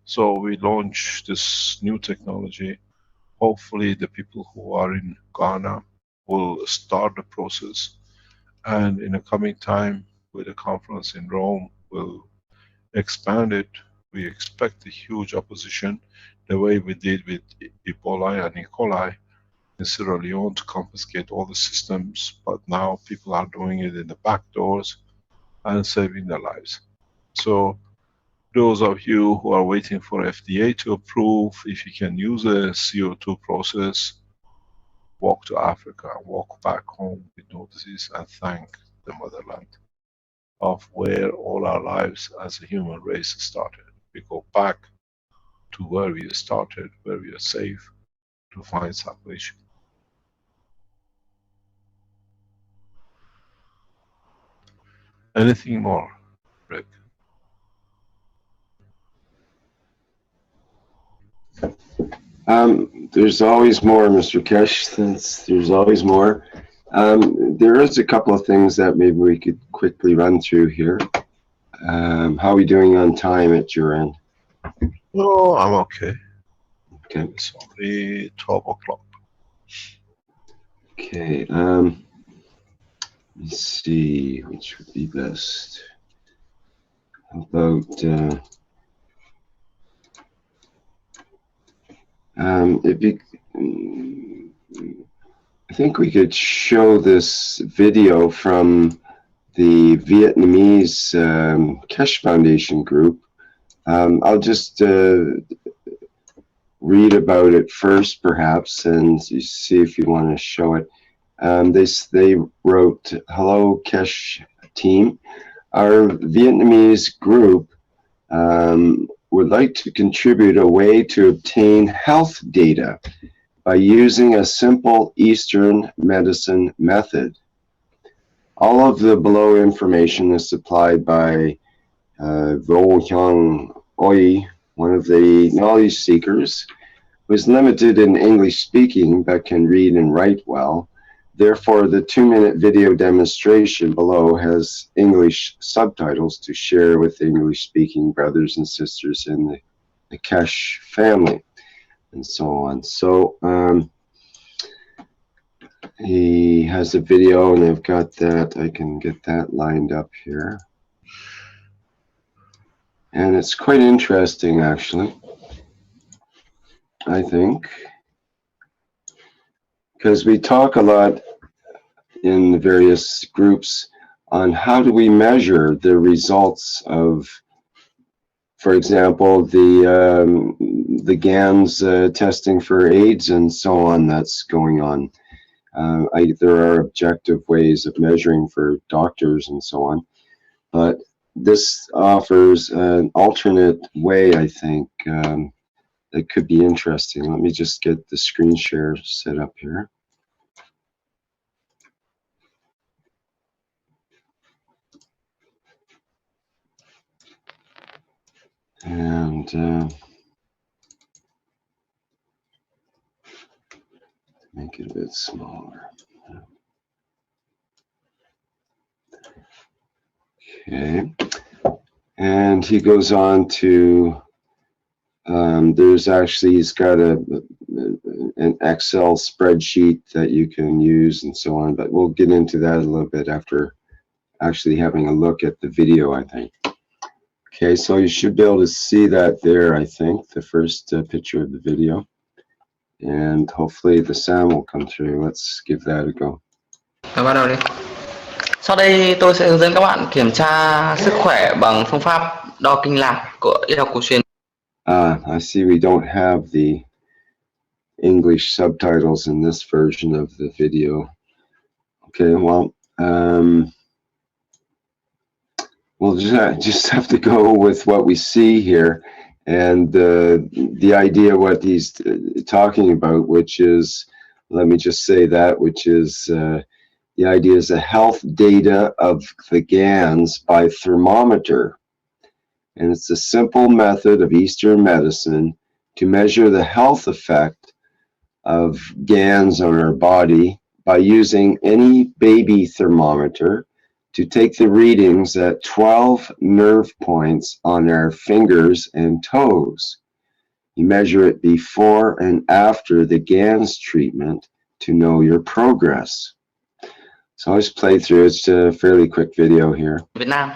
Speaker 3: So we launch this new technology. Hopefully the people who are in Ghana will start the process, and in the coming time with a conference in Rome, we'll expand it. We expect a huge opposition, the way we did with Ebola and E. coli in Sierra Leone, to confiscate all the systems, but now people are doing it in the back doors and saving their lives. So those of you who are waiting for FDA to approve if you can use a CO2 process, walk to Africa, walk back home with no disease, and thank the motherland of where all our lives as a human race started. We go back to where we started, where we are safe, to find salvation. Anything more, Rick?
Speaker 2: There's always more, Mr. Keshe. There's always more. There is a couple of things that maybe we could quickly run through here. How are we doing on time at your end?
Speaker 3: No, I'm okay.
Speaker 2: Okay.
Speaker 3: It's only 12 o'clock.
Speaker 2: Okay. Let's see, which would be best. How about if you, I think we could show this video from the Vietnamese Keshe Foundation group. I'll just read about it first, perhaps, and see if you want to show it. They wrote, "Hello, Keshe team. Our Vietnamese group would like to contribute a way to obtain health data by using a simple Eastern medicine method. All of the below information is supplied by Vo Hyung Oi, one of the knowledge seekers, who is limited in English speaking but can read and write well. Therefore, the 2-minute video demonstration below has English subtitles to share with English-speaking brothers and sisters in the Keshe family," and so on. So he has a video, and I've got that. I can get that lined up here. And it's quite interesting, actually, I think, because we talk a lot in the various groups on how do we measure the results of, for example, the GANS testing for AIDS and so on that's going on. There are objective ways of measuring for doctors and so on, but this offers an alternate way, I think, that could be interesting. Let me just get the screen share set up here. And make it a bit smaller. Okay, and he goes on to, he's got an Excel spreadsheet that you can use and so on, but we'll get into that a little bit after actually having a look at the video, I think. Okay, so you should be able to see that there, I think, the first picture of the video. And hopefully the sound will come through. Let's give that a go.
Speaker 9: Bắt đầu đi. Sau đây tôi sẽ hướng dẫn các bạn kiểm tra sức khỏe bằng phương pháp đo kinh lạc của y học cổ truyền.
Speaker 2: I see we don't have the English subtitles in this version of the video. Okay, well, we'll just have to go with what we see here, and the idea what he's talking about, which is, let me just say that, which is the idea is the health data of the GANS by thermometer, and it's a simple method of Eastern medicine to measure the health effect of GANS on our body by using any baby thermometer to take the readings at 12 nerve points on our fingers and toes. You measure it before and after the GANS treatment to know your progress. So I'll just play through. It's a fairly quick video here.
Speaker 9: Việt Nam.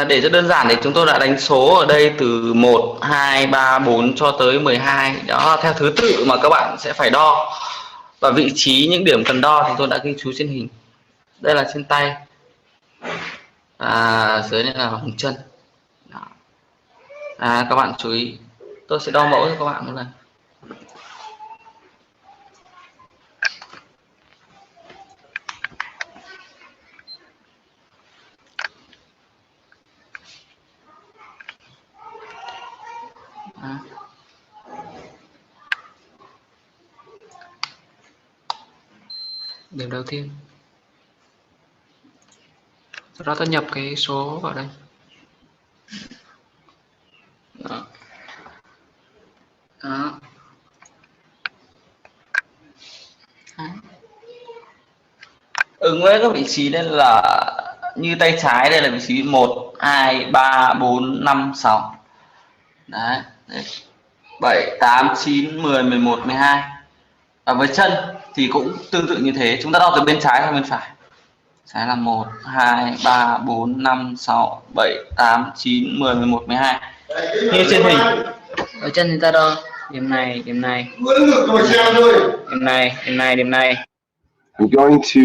Speaker 9: Để cho đơn giản thì chúng tôi đã đánh số ở đây từ 1, 2, 3, 4 cho tới 12. Đó theo thứ tự mà các bạn sẽ phải đo. Và vị trí những điểm cần đo thì tôi đã ghi chú trên hình. Đây là trên tay. Dưới này là vùng chân. Đó. Các bạn chú ý. Tôi sẽ đo mẫu cho các bạn một lần. Điểm đầu tiên. Sau đó tôi nhập cái số vào đây. Đó. Đó. Ứng với các vị trí đây là như tay trái, đây là vị trí 1, 2, 3, 4, 5, 6. Đấy. 7, 8, 9, 10, 11, 12. Và với chân thì cũng tương tự như thế. Chúng ta đo từ bên trái sang bên phải. Trái là 1, 2, 3, 4, 5, 6, 7, 8, 9, 10, 11, 12. Như trên hình. Ở chân thì ta đo điểm này, điểm này, điểm này.
Speaker 2: I'm going to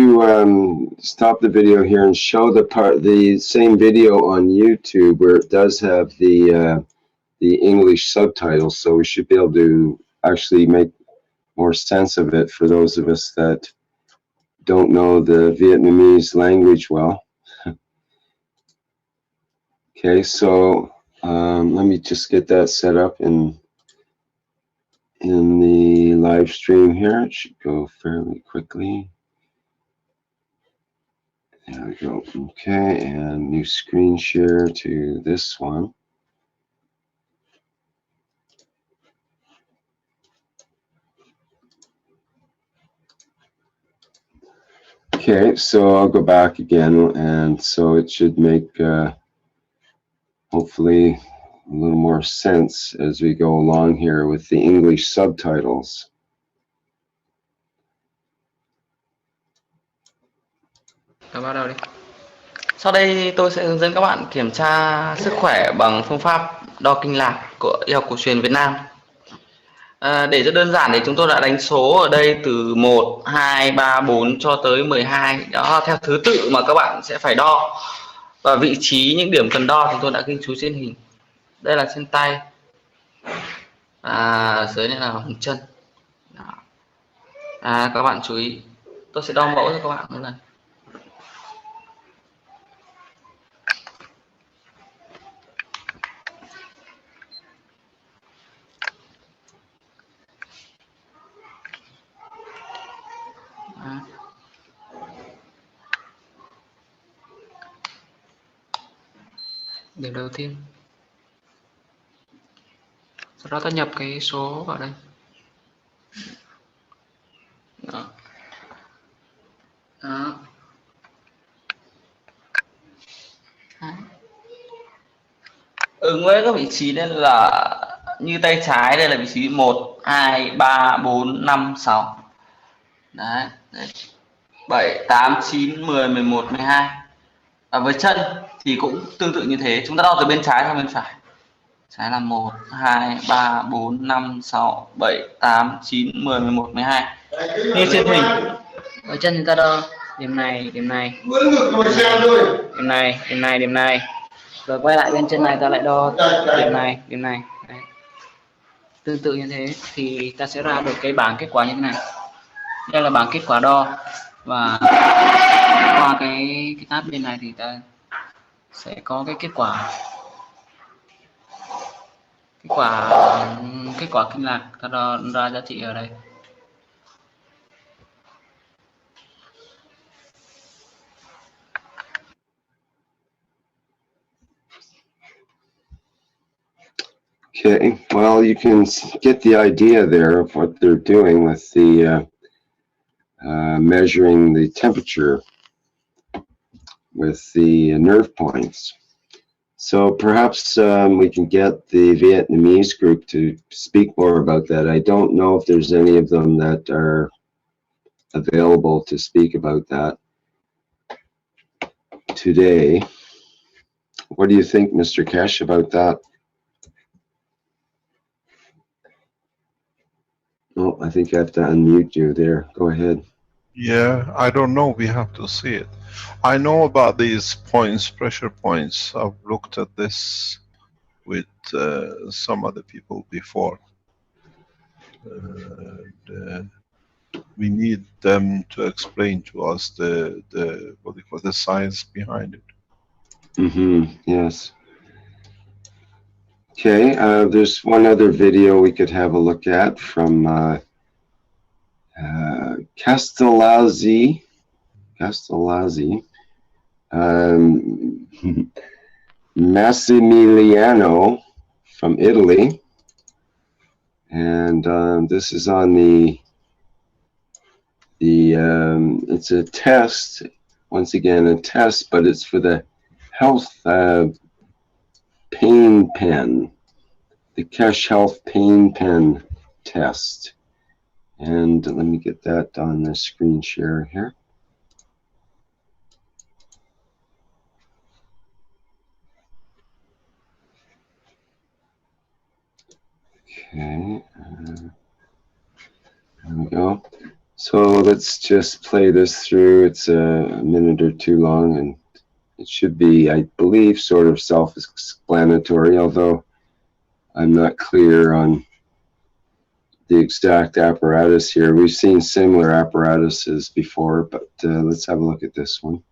Speaker 2: stop the video here and show the same video on YouTube where it does have the English subtitles, so we should be able to actually make more sense of it for those of us that don't know the Vietnamese language well. Okay, so let me just get that set up in the live stream here. It should go fairly quickly. There we go. Okay, and new screen share to this one. Okay, so I'll go back again, and so it should make hopefully a little more sense as we go along here with the English subtitles.
Speaker 9: Rồi bắt đầu đi. Sau đây tôi sẽ hướng dẫn các bạn kiểm tra sức khỏe bằng phương pháp đo kinh lạc của y học cổ truyền Việt Nam. Để cho đơn giản thì chúng tôi đã đánh số ở đây từ 1, 2, 3, 4 cho tới 12. Đó theo thứ tự mà các bạn sẽ phải đo. Và vị trí những điểm cần đo chúng tôi đã ghi chú trên hình. Đây là trên tay. Dưới này là vùng chân. Đó. Các bạn chú ý. Tôi sẽ đo mẫu cho các bạn một lần. Điểm đầu tiên. Sau đó ta nhập cái số vào đây. Đó. Đó. Ứng với các vị trí đây là như tay trái, đây là vị trí 1, 2, 3, 4, 5, 6. Đấy. 7, 8, 9, 10, 11, 12. Và với chân thì cũng tương tự như thế. Chúng ta đo từ bên trái sang bên phải. Trái là 1, 2, 3, 4, 5, 6, 7, 8, 9, 10, 11, 12. Như trên hình. Với chân chúng ta đo điểm này, điểm này. Điểm này, điểm này, điểm này. Rồi quay lại bên chân này ta lại đo điểm này, điểm này. Đấy. Tương tự như thế thì ta sẽ ra được cái bảng kết quả như thế này. Đây là bảng kết quả đo. Và qua cái tab bên này thì ta sẽ có cái kết quả kinh lạc, ta đo ra giá trị ở đây.
Speaker 2: Okay, well, you can get the idea there of what they're doing with the measuring the temperature with the nerve points. So perhaps we can get the Vietnamese group to speak more about that. I don't know if there's any of them that are available to speak about that today. What do you think, Mr. Kesh, about that? Oh, I think I have to unmute you there. Go ahead.
Speaker 3: Yeah, I don't know. We have to see it. I know about these points, pressure points. I've looked at this with some other people before. We need them to explain to us the what they call the science behind it.
Speaker 2: Yes. Okay, there's one other video we could have a look at from Castellazzi, Massimiliano from Italy, and this is on the it's a test, once again a test, but it's for the health pain pen, the Kesh Health Pain Pen test. And let me get that on the screen share here. Okay. There we go. So let's just play this through. It's a minute or two long, and it should be, I believe, sort of self-explanatory, although I'm not clear on the exact apparatus here. We've seen similar apparatuses before, but let's have a look at this one.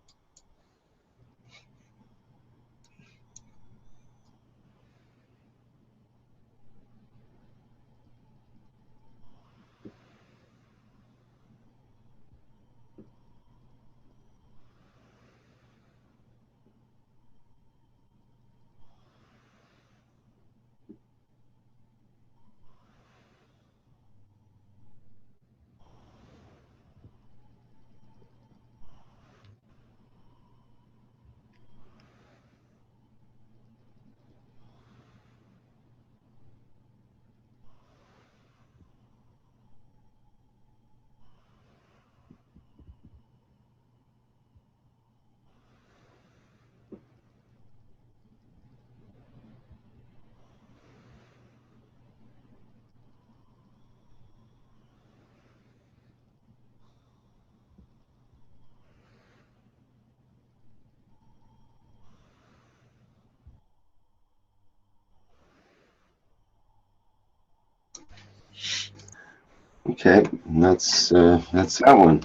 Speaker 2: Okay, and that's that one.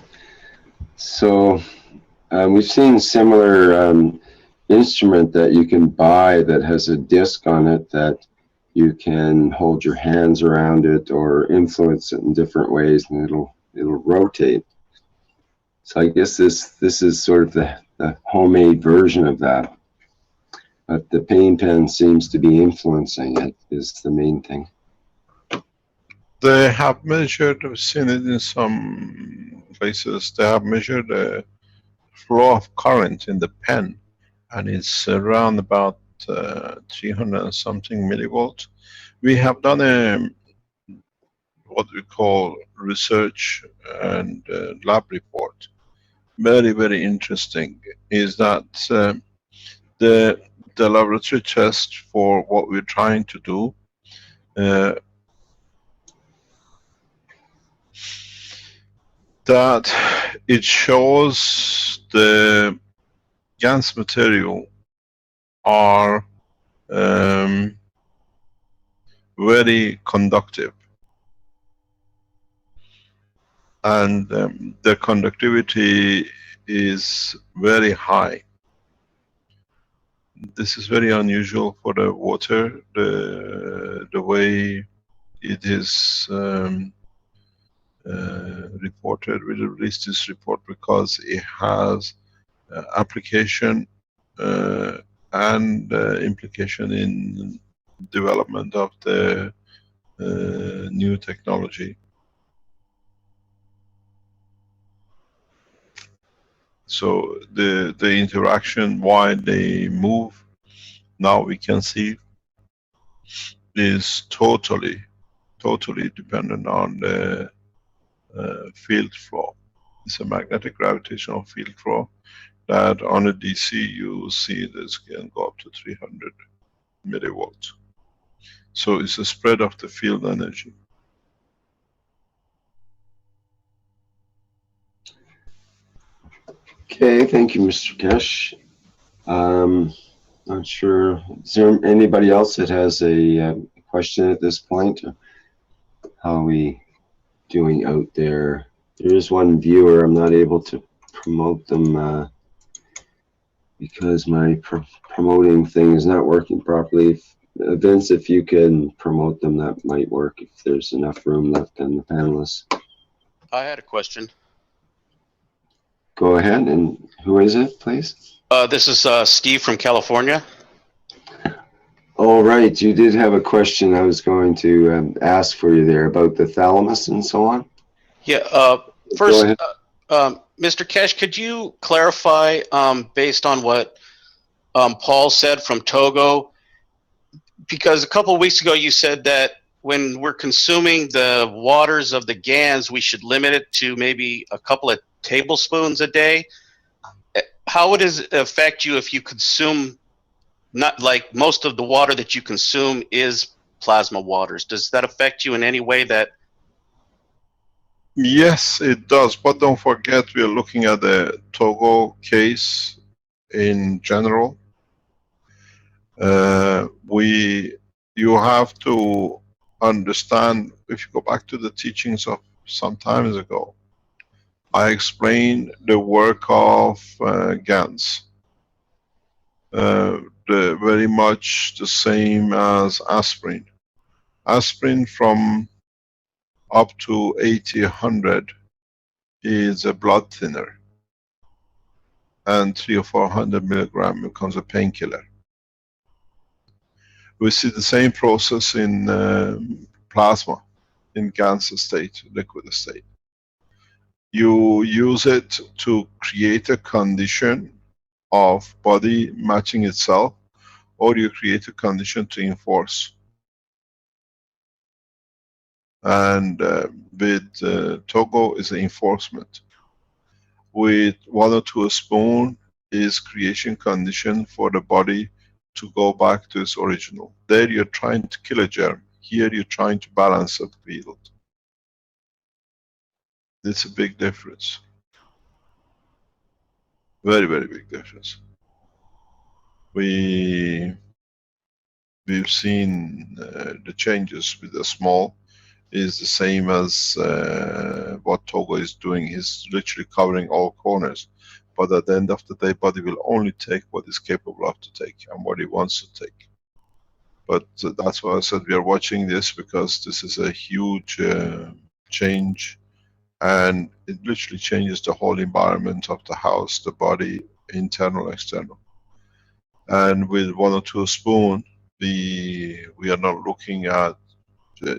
Speaker 2: So we've seen similar instrument that you can buy that has a disc on it that you can hold your hands around it or influence it in different ways, and it'll rotate. So I guess this is sort of the homemade version of that, but the pain pen seems to be influencing it is the main thing.
Speaker 3: They have measured, I've seen it in some places, they have measured the flow of current in the pen, and it's around about 300 and something millivolts. We have done a what we call research and lab report. Very, very interesting is that the laboratory test for what we're trying to do that it shows the GaNs material are very conductive, and the conductivity is very high. This is very unusual for the water, the way it is reported. We released this report because it has application and implication in development of the new technology. So the interaction, why they move, now we can see, is totally dependent on the field flow. It's a magnetic gravitational field flow that on a DC you see this can go up to 300 millivolts. So it's a spread of the field energy.
Speaker 2: Okay, thank you, Mr. Keshe. Not sure, is there anybody else that has a question at this point? How are we doing out there? There is one viewer. I'm not able to promote them because my promoting thing is not working properly. Vince, if you can promote them, that might work if there's enough room left on the panelists.
Speaker 10: I had a question.
Speaker 2: Go ahead, and who is it, please?
Speaker 10: This is Steve from California.
Speaker 2: All right, you did have a question I was going to ask for you there about the thalamus and so on.
Speaker 10: Yeah, first, Mr. Keshe, could you clarify, based on what Paul said from Togo, because a couple of weeks ago you said that when we're consuming the waters of the GaNs, we should limit it to maybe a couple of tablespoons a day. How would it affect you if you consume, not like most of the water that you consume is plasma waters. Does that affect you in any way that?
Speaker 3: Yes, it does. But don't forget, we are looking at the Togo case in general. You have to understand, if you go back to the teachings of some times ago, I explained the work of GANs. Very much the same as aspirin. Aspirin from up to 80, 100 is a blood thinner, and 300 or 400 milligram becomes a painkiller. We see the same process in plasma, in GANs state, liquid state. You use it to create a condition of body matching itself, or you create a condition to enforce. And with Togo is the enforcement. With 1 or 2 spoon is creation condition for the body to go back to its original. There you're trying to kill a germ. Here you're trying to balance a field. It's a big difference. Very, very big difference. We've seen the changes with the small is the same as what Togo is doing. He's literally covering all corners. But at the end of the day, body will only take what it's capable of to take and what it wants to take. But that's why I said we are watching this, because this is a huge change, and it literally changes the whole environment of the house, the body, internal, external. And with 1 or 2 spoon, we are not looking at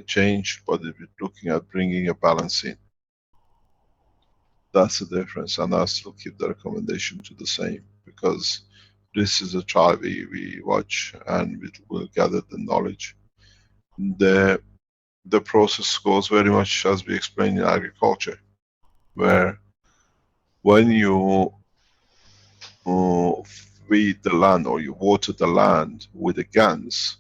Speaker 3: change, but we're looking at bringing a balance in. That's the difference, and I still keep the recommendation to the same, because this is a trial we watch, and we will gather the knowledge. The process goes very much as we explained in agriculture, where when you feed the land or you water the land with the GANs,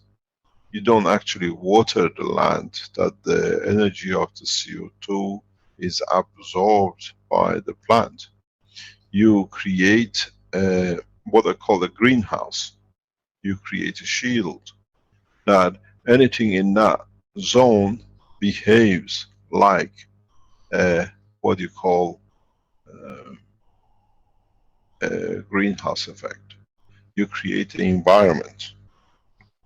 Speaker 3: you don't actually water the land, that the energy of the CO2 is absorbed by the plant. You create what I call a greenhouse. You create a shield, that anything in that zone behaves like what you call a greenhouse effect. You create the environment.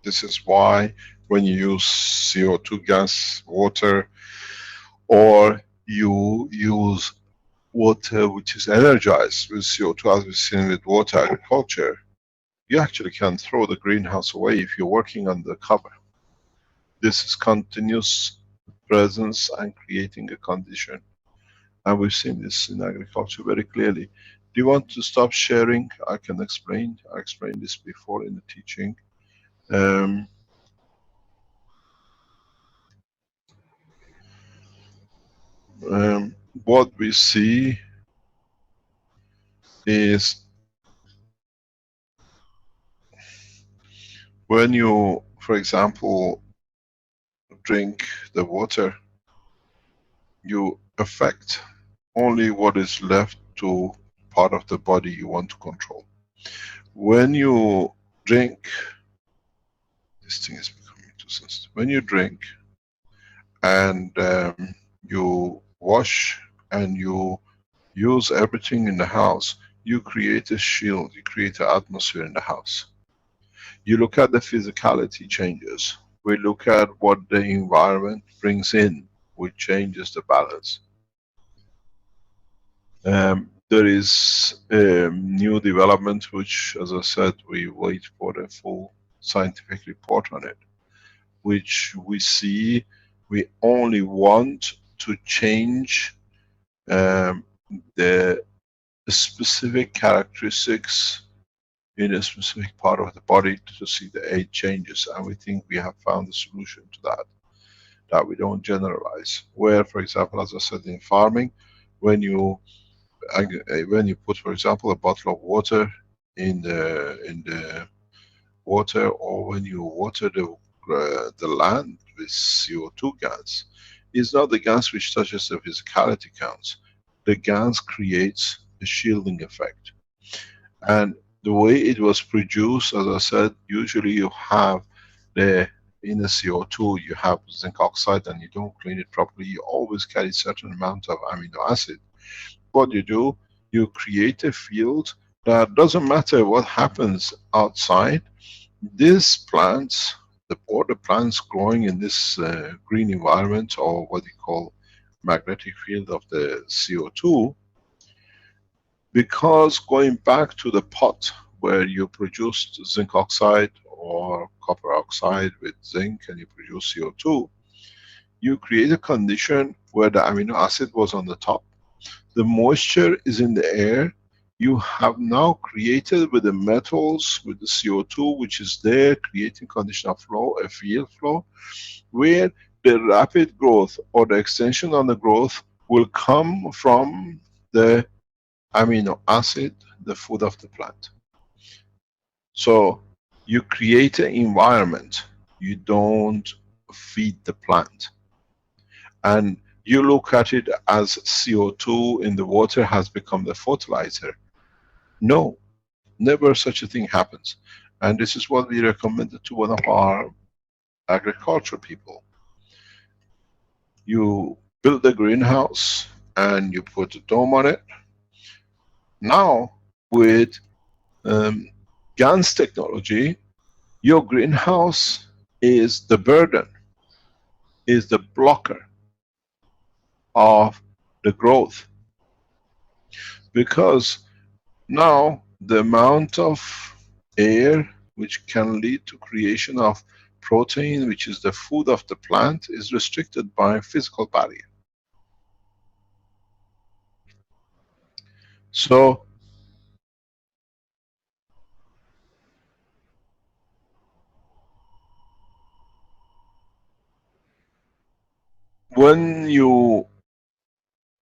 Speaker 3: This is why when you use CO2 gas, water, or you use water which is energized with CO2, as we've seen with water agriculture, you actually can throw the greenhouse away if you're working on the cover. This is continuous presence and creating a condition. And we've seen this in agriculture very clearly. Do you want to stop sharing? I can explain. I explained this before in the teaching. What we see is when you, for example, drink the water, you affect only what is left to part of the body you want to control. When you drink, this thing is becoming too sensitive. When you drink and you wash and you use everything in the house, you create a shield, you create an atmosphere in the house. You look at the physicality changes. We look at what the environment brings in, which changes the balance. There is a new development, which, as I said, we wait for the full scientific report on it, which we see we only want to change the specific characteristics in a specific part of the body to see the age changes, and we think we have found a solution to that we don't generalize. Where, for example, as I said, in farming, when you put, for example, a bottle of water in the water, or when you water the the land with CO2 gas is not the gas which touches the physicality counts. The gas creates a shielding effect. And the way it was produced, as I said, usually you have in the CO2, you have zinc oxide and you don't clean it properly. You always carry certain amount of amino acid. What you do, you create a field that doesn't matter what happens outside. These plants, the border plants growing in this green environment, or what you call magnetic field of the CO2, because going back to the pot where you produced zinc oxide or copper oxide with zinc and you produce CO2, you create a condition where the amino acid was on the top. The moisture is in the air. You have now created with the metals, with the CO2, which is there, creating condition of flow, a field flow, where the rapid growth or the extension on the growth will come from the amino acid, the food of the plant. So you create an environment, you don't feed the plant. And you look at it as CO2 in the water has become the fertilizer. No, never such a thing happens. And this is what we recommended to one of our agriculture people. You build a greenhouse and you put a dome on it. Now, with GANS technology, your greenhouse is the burden, is the blocker of the growth. Because now the amount of air which can lead to creation of protein, which is the food of the plant, is restricted by physical barrier. So when you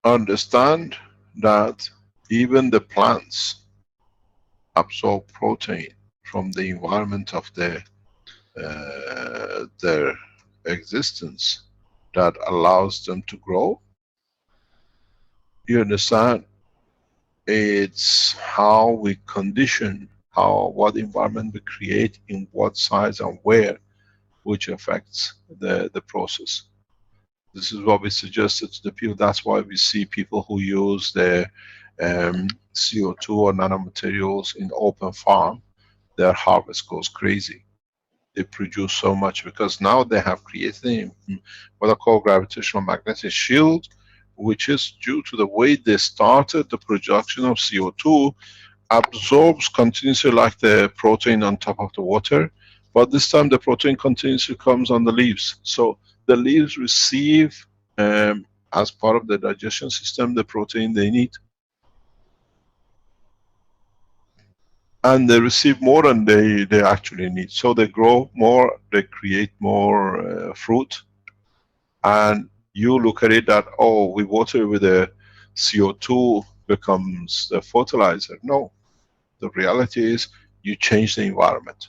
Speaker 3: understand that even the plants absorb protein from the environment of their existence that allows them to grow, you understand it's how we condition, what environment we create, in what size and where, which affects the process. This is what we suggested to the people. That's why we see people who use the CO2 or nanomaterials in open farm, their harvest goes crazy. They produce so much because now they have created what I call gravitational magnetic shield, which is due to the way they started the production of CO2, absorbs continuously like the protein on top of the water, but this time the protein continuously comes on the leaves. So the leaves receive, as part of the digestion system, the protein they need. And they receive more than they actually need. So they grow more, they create more fruit. And you look at it that, oh, we water with the CO2 becomes the fertilizer. No, the reality is you change the environment.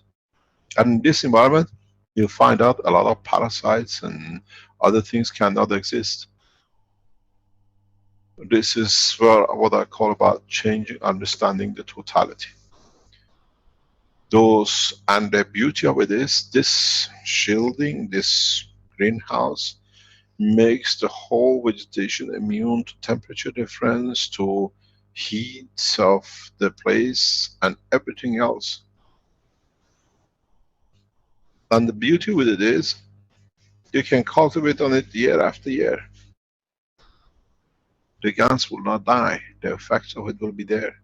Speaker 3: And in this environment, you find out a lot of parasites and other things cannot exist. This is what I call about changing, understanding the totality. And the beauty of it is, this shielding, this greenhouse, makes the whole vegetation immune to temperature difference, to heat of the place, and everything else. And the beauty with it is, you can cultivate on it year after year. The GANS will not die. The effects of it will be there.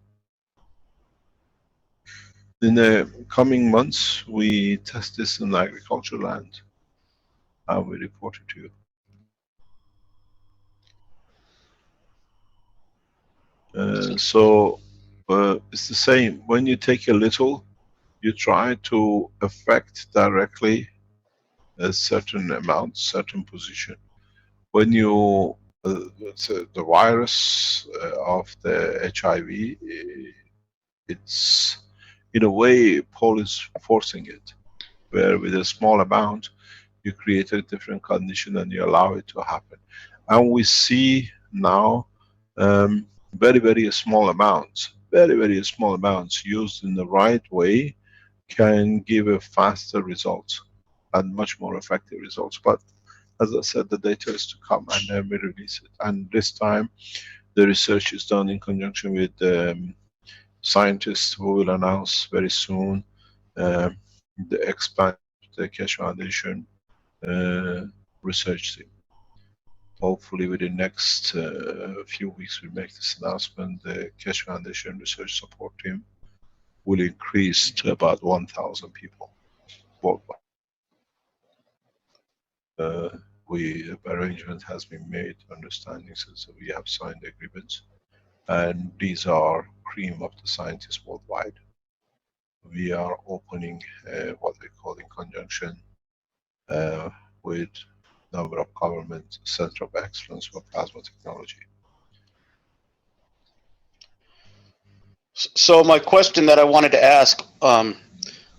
Speaker 3: In the coming months, we test this in agricultural land, and we report it to you. It's the same. When you take a little, you try to affect directly a certain amount, certain position. When you, the virus of the HIV, it's, in a way, Paul is forcing it, where with a small amount, You create a different condition and you allow it to happen. And we see now very, very small amounts, very small amounts used in the right way can give a faster results and much more effective results. But as I said, the data is to come and then we release it. And this time the research is done in conjunction with scientists who will announce very soon the expand the Keshe Foundation research team. Hopefully within next few weeks we make this announcement. The Keshe Foundation research support team will increase to about 1,000 people worldwide. Arrangement has been made, understandings, so we have signed agreements, and these are cream of the scientists worldwide. We are opening what we call in conjunction with number of government center of excellence for plasma technology.
Speaker 10: So my question that I wanted to ask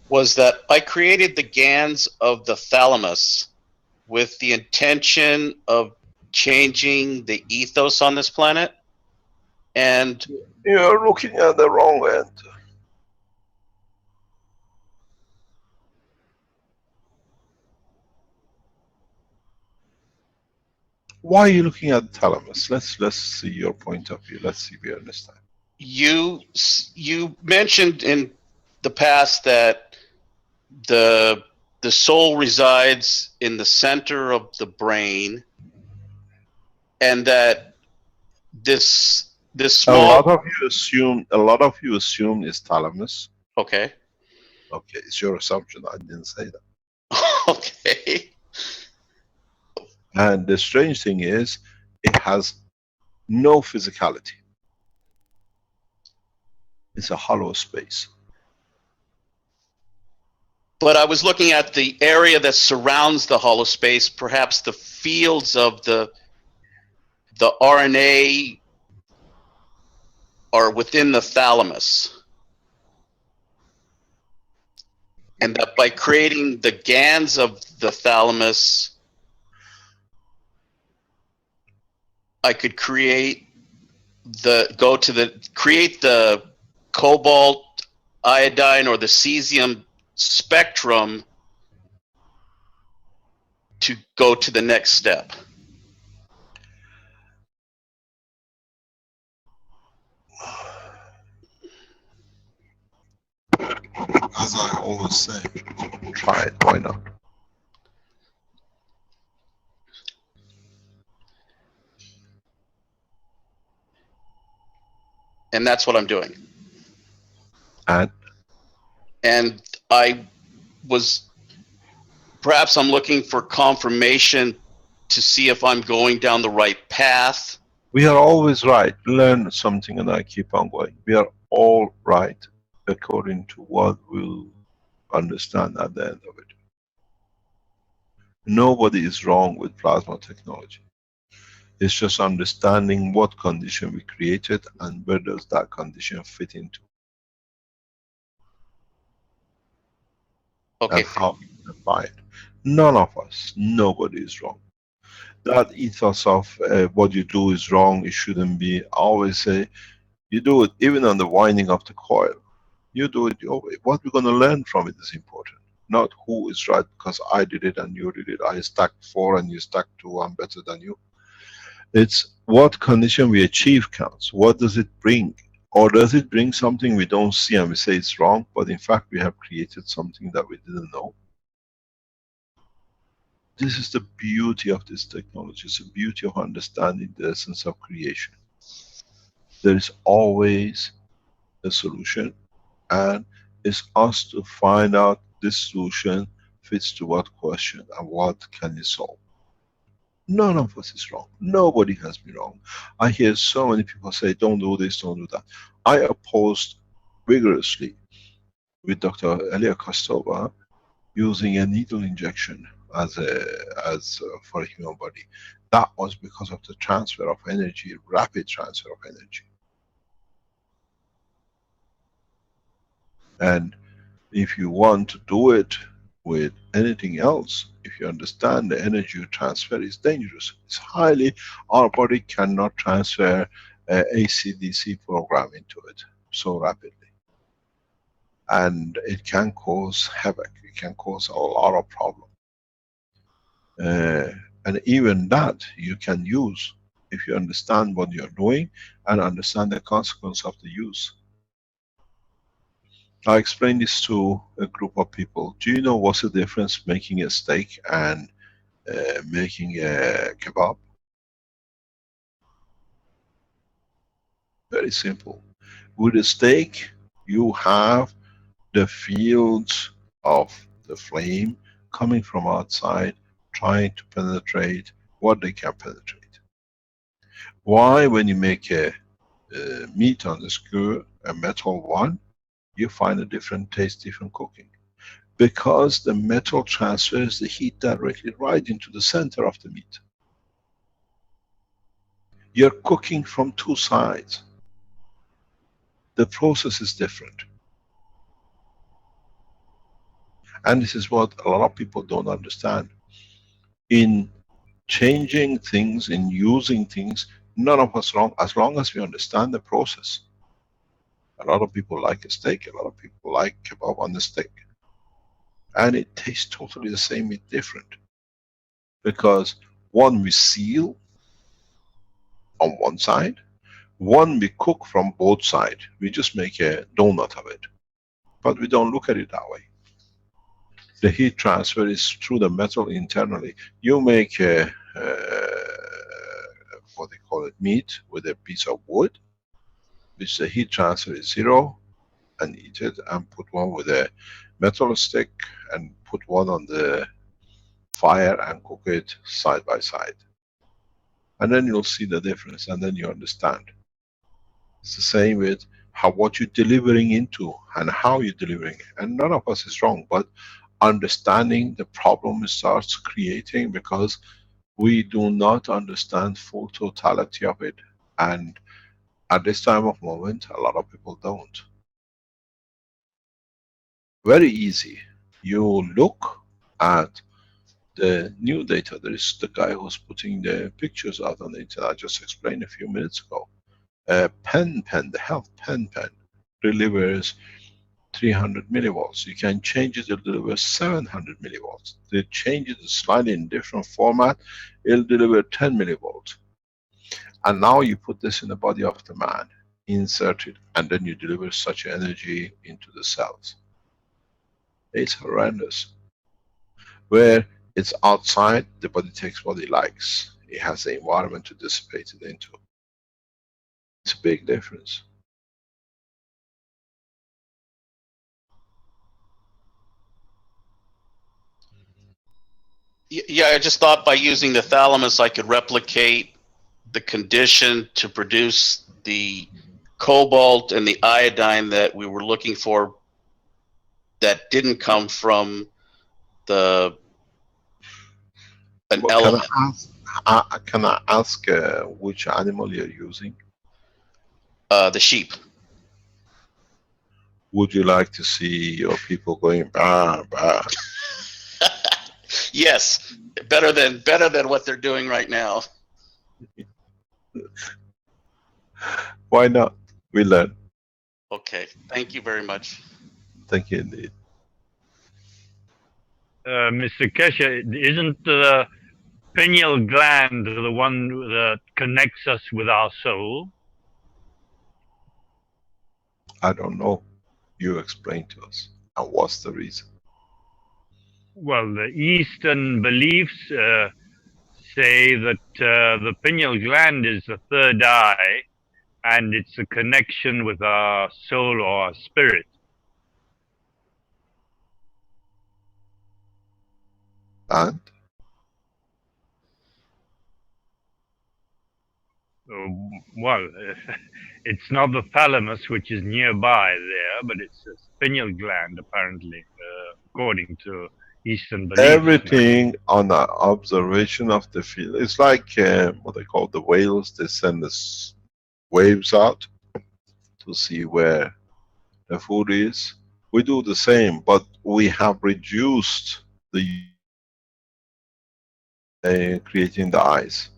Speaker 10: was that I created the GANs of the thalamus with the intention of changing the ethos on this planet, and
Speaker 3: you're looking at the wrong end. Why are you looking at the thalamus? Let's see your point of view. Let's see if we understand.
Speaker 10: You mentioned in the past that the soul resides in the center of the brain, and that this small.
Speaker 3: A lot of you assume it's thalamus.
Speaker 10: Okay.
Speaker 3: Okay, it's your assumption. I didn't say that.
Speaker 10: Okay.
Speaker 3: And the strange thing is, it has no physicality. It's a hollow space.
Speaker 10: But I was looking at the area that surrounds the hollow space, perhaps the fields of the RNA are within the thalamus. And that by creating the GANs of the thalamus, I could create the cobalt, iodine, or the cesium spectrum to go to the next step.
Speaker 3: As I always say, try it, why not?
Speaker 10: And that's what I'm doing.
Speaker 3: And
Speaker 10: perhaps I'm looking for confirmation to see if I'm going down the right path.
Speaker 3: We are always right. Learn something and I keep on going. We are all right according to what we'll understand at the end of it. Nobody is wrong with plasma technology. It's just understanding what condition we created and where does that condition fit into.
Speaker 10: Okay.
Speaker 3: And how we apply it. None of us, nobody is wrong. That ethos of what you do is wrong, it shouldn't be. I always say, you do it even on the winding of the coil. You do it your way. What we're going to learn from it is important. Not who is right because I did it and you did it. I stacked 4 and you stacked 2, I'm better than you. It's what condition we achieve counts. What does it bring? Or does it bring something we don't see and we say it's wrong, but in fact we have created something that we didn't know? This is the beauty of this technology. It's the beauty of understanding the essence of creation. There is always a solution, and it's us to find out this solution fits to what question and what can it solve. None of us is wrong. Nobody has been wrong. I hear so many people say, don't do this, don't do that. I opposed vigorously with Dr. Elia Kostova using a needle injection for a human body. That was because of the transfer of energy, rapid transfer of energy. And if you want to do it with anything else, If you understand the energy transfer is dangerous. It's highly, our body cannot transfer AC/DC program into it so rapidly. And it can cause havoc. It can cause a lot of problems. And even that you can use if you understand what you're doing and understand the consequence of the use. I explained this to a group of people. Do you know what's the difference making a steak and making a kebab? Very simple. With a steak, you have the fields of the flame coming from outside, trying to penetrate what they can penetrate. Why, when you make a meat on the skewer, a metal one, you find a different taste, different cooking? Because the metal transfers the heat directly right into the center of the meat. You're cooking from two sides. The process is different. And this is what a lot of people don't understand. In changing things, in using things, none of us wrong, as long as we understand the process. A lot of people like a steak, a lot of people like kebab on the steak. And it tastes totally the same, it's different. Because one we seal on one side, one we cook from both sides. We just make a donut of it. But we don't look at it that way. The heat transfer is through the metal internally. You make a, what they call it, meat with a piece of wood, which the heat transfer is 0, and eat it, and put one with a metal stick and put one on the fire and cook it side by side. And then you'll see the difference, and then you understand. It's the same with what you're delivering into and how you're delivering it. And none of us is wrong, but understanding the problem starts creating, because we do not understand full totality of it. And at this time of moment, a lot of people don't. Very easy. You look at the new data. There is the guy who's putting the pictures out on the internet. I just explained a few minutes ago. Pen, the health pen delivers 300 millivolts. You can change it to deliver 700 millivolts. They change it slightly in different format, it'll deliver 10 millivolts. And now you put this in the body of the man, insert it, and then you deliver such energy into the cells. It's horrendous. Where it's outside, the body takes what it likes. It has the environment to dissipate it into. It's a big difference.
Speaker 10: Yeah, I just thought by using the thalamus, I could replicate the condition to produce the cobalt and the iodine that we were looking for, that didn't come from an element.
Speaker 3: Can I ask which animal you're using?
Speaker 10: The sheep.
Speaker 3: Would you like to see your people going bah, bah?
Speaker 10: Yes, better than what they're doing right now.
Speaker 3: Why not? We learn.
Speaker 10: Okay, thank you very much.
Speaker 3: Thank you indeed.
Speaker 7: Mr. Keshe, isn't the pineal gland the one that connects us with our soul?
Speaker 3: I don't know. You explain to us. And what's the reason?
Speaker 7: Well, the Eastern beliefs say that the pineal gland is the third eye, and it's a connection with our soul or our spirit.
Speaker 3: And?
Speaker 7: Well, it's not the thalamus, which is nearby there, but it's a pineal gland, apparently, according to Eastern beliefs.
Speaker 3: Everything on the observation of the field. It's like what they call the whales. They send us waves out to see where the food is. We do the same, but we have reduced the creating the eyes.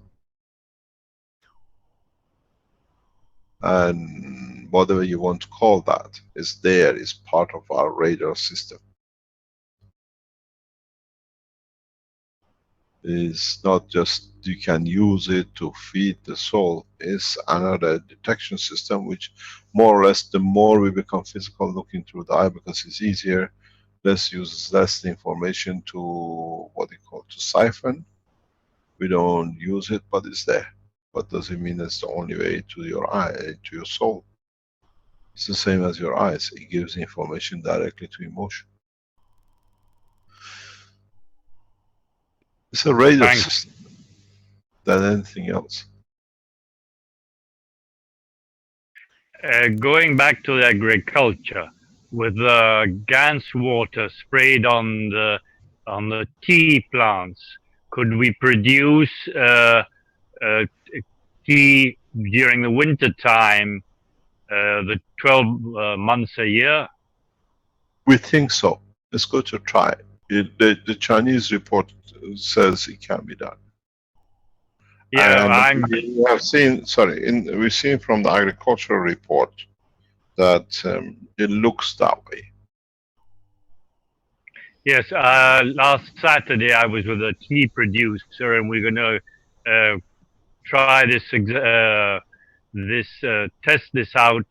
Speaker 3: And whatever you want to call that is there, is part of our radar system. It's not just you can use it to feed the soul. It's another detection system which more or less, the more we become physical looking through the eye, because it's easier, uses less information to what you call to siphon. We don't use it, but it's there. But doesn't mean it's the only way to your eye, to your soul. It's the same as your eyes. It gives information directly to emotion. It's a radar system than anything else.
Speaker 7: Going back to the agriculture, with the GANS water sprayed on the tea plants, could we produce tea during the winter time, the 12 months a year?
Speaker 3: We think so. It's good to try. The Chinese report says it can be done.
Speaker 7: Yeah,
Speaker 3: we have seen. We've seen from the agricultural report that it looks that way.
Speaker 7: Yes, last Saturday I was with a tea producer, and we're going to try this, test this out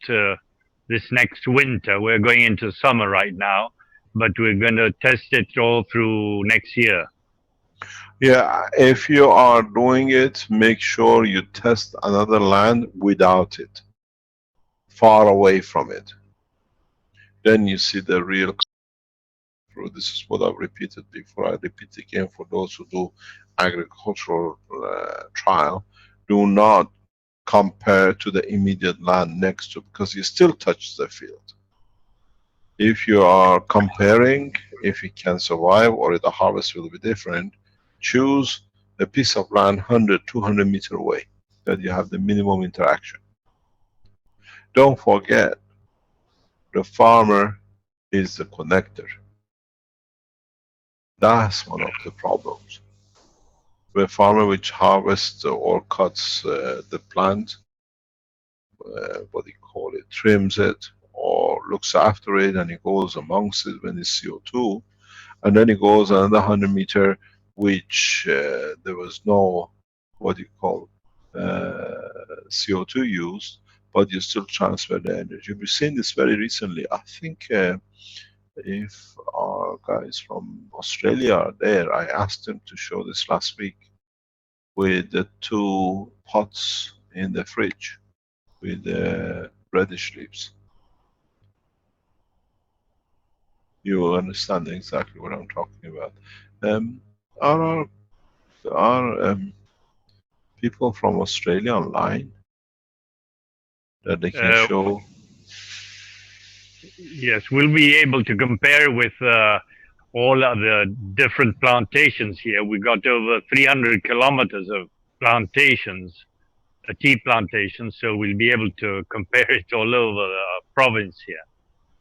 Speaker 7: this next winter. We're going into summer right now, but we're going to test it all through next year.
Speaker 3: Yeah, if you are doing it, make sure you test another land without it, far away from it. Then you see the real. This is what I've repeated before. I repeat again for those who do agricultural trial. Do not compare to the immediate land next to, because you still touch the field. If you are comparing, if it can survive or the harvest will be different, choose a piece of land 100, 200 meters away, that you have the minimum interaction. Don't forget, the farmer is the connector. That's one of the problems. The farmer which harvests or cuts the plant, what do you call it, trims it or looks after it, and he goes amongst it when it's CO2, and then he goes another 100 meters, which there was no, what do you call, CO2 used, but you still transfer the energy. We've seen this very recently. I think if our guys from Australia are there, I asked them to show this last week with the 2 pots in the fridge with the reddish leaves. You will understand exactly what I'm talking about. Are people from Australia online that they can show?
Speaker 7: Yes, we'll be able to compare with all of the different plantations here. We got over 300 kilometers of plantations, tea plantations, so we'll be able to compare it all over the province here.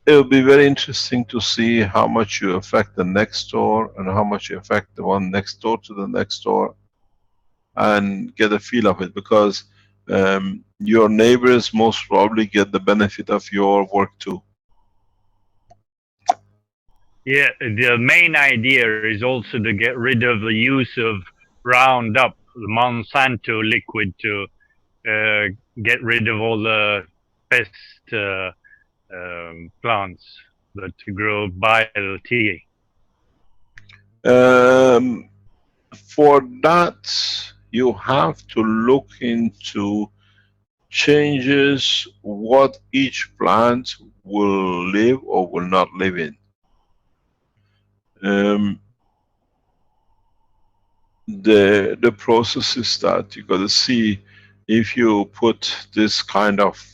Speaker 3: It will be very interesting to see how much you affect the next door and how much you affect the one next door to the next door, and get a feel of it, because your neighbors most probably get the benefit of your work too.
Speaker 7: Yeah, the main idea is also to get rid of the use of Roundup, the Monsanto liquid, to get rid of all the pest plants that grow by the tea.
Speaker 3: For that, you have to look into changes what each plant will live or will not live in. The process is that you got to see if you put this kind of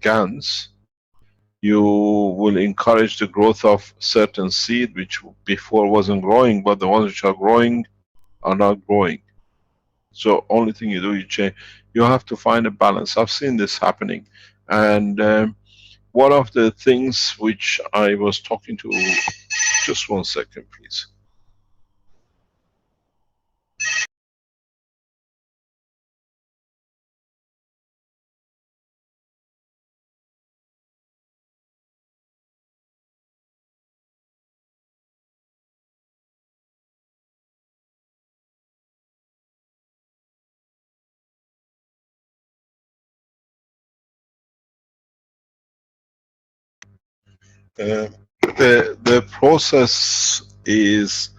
Speaker 3: GANs, you will encourage the growth of certain seed which before wasn't growing, but the ones which are growing are not growing. So only thing you do, you change. You have to find a balance. I've seen this happening, and one of the things which I was talking to, just 1 second please. The process is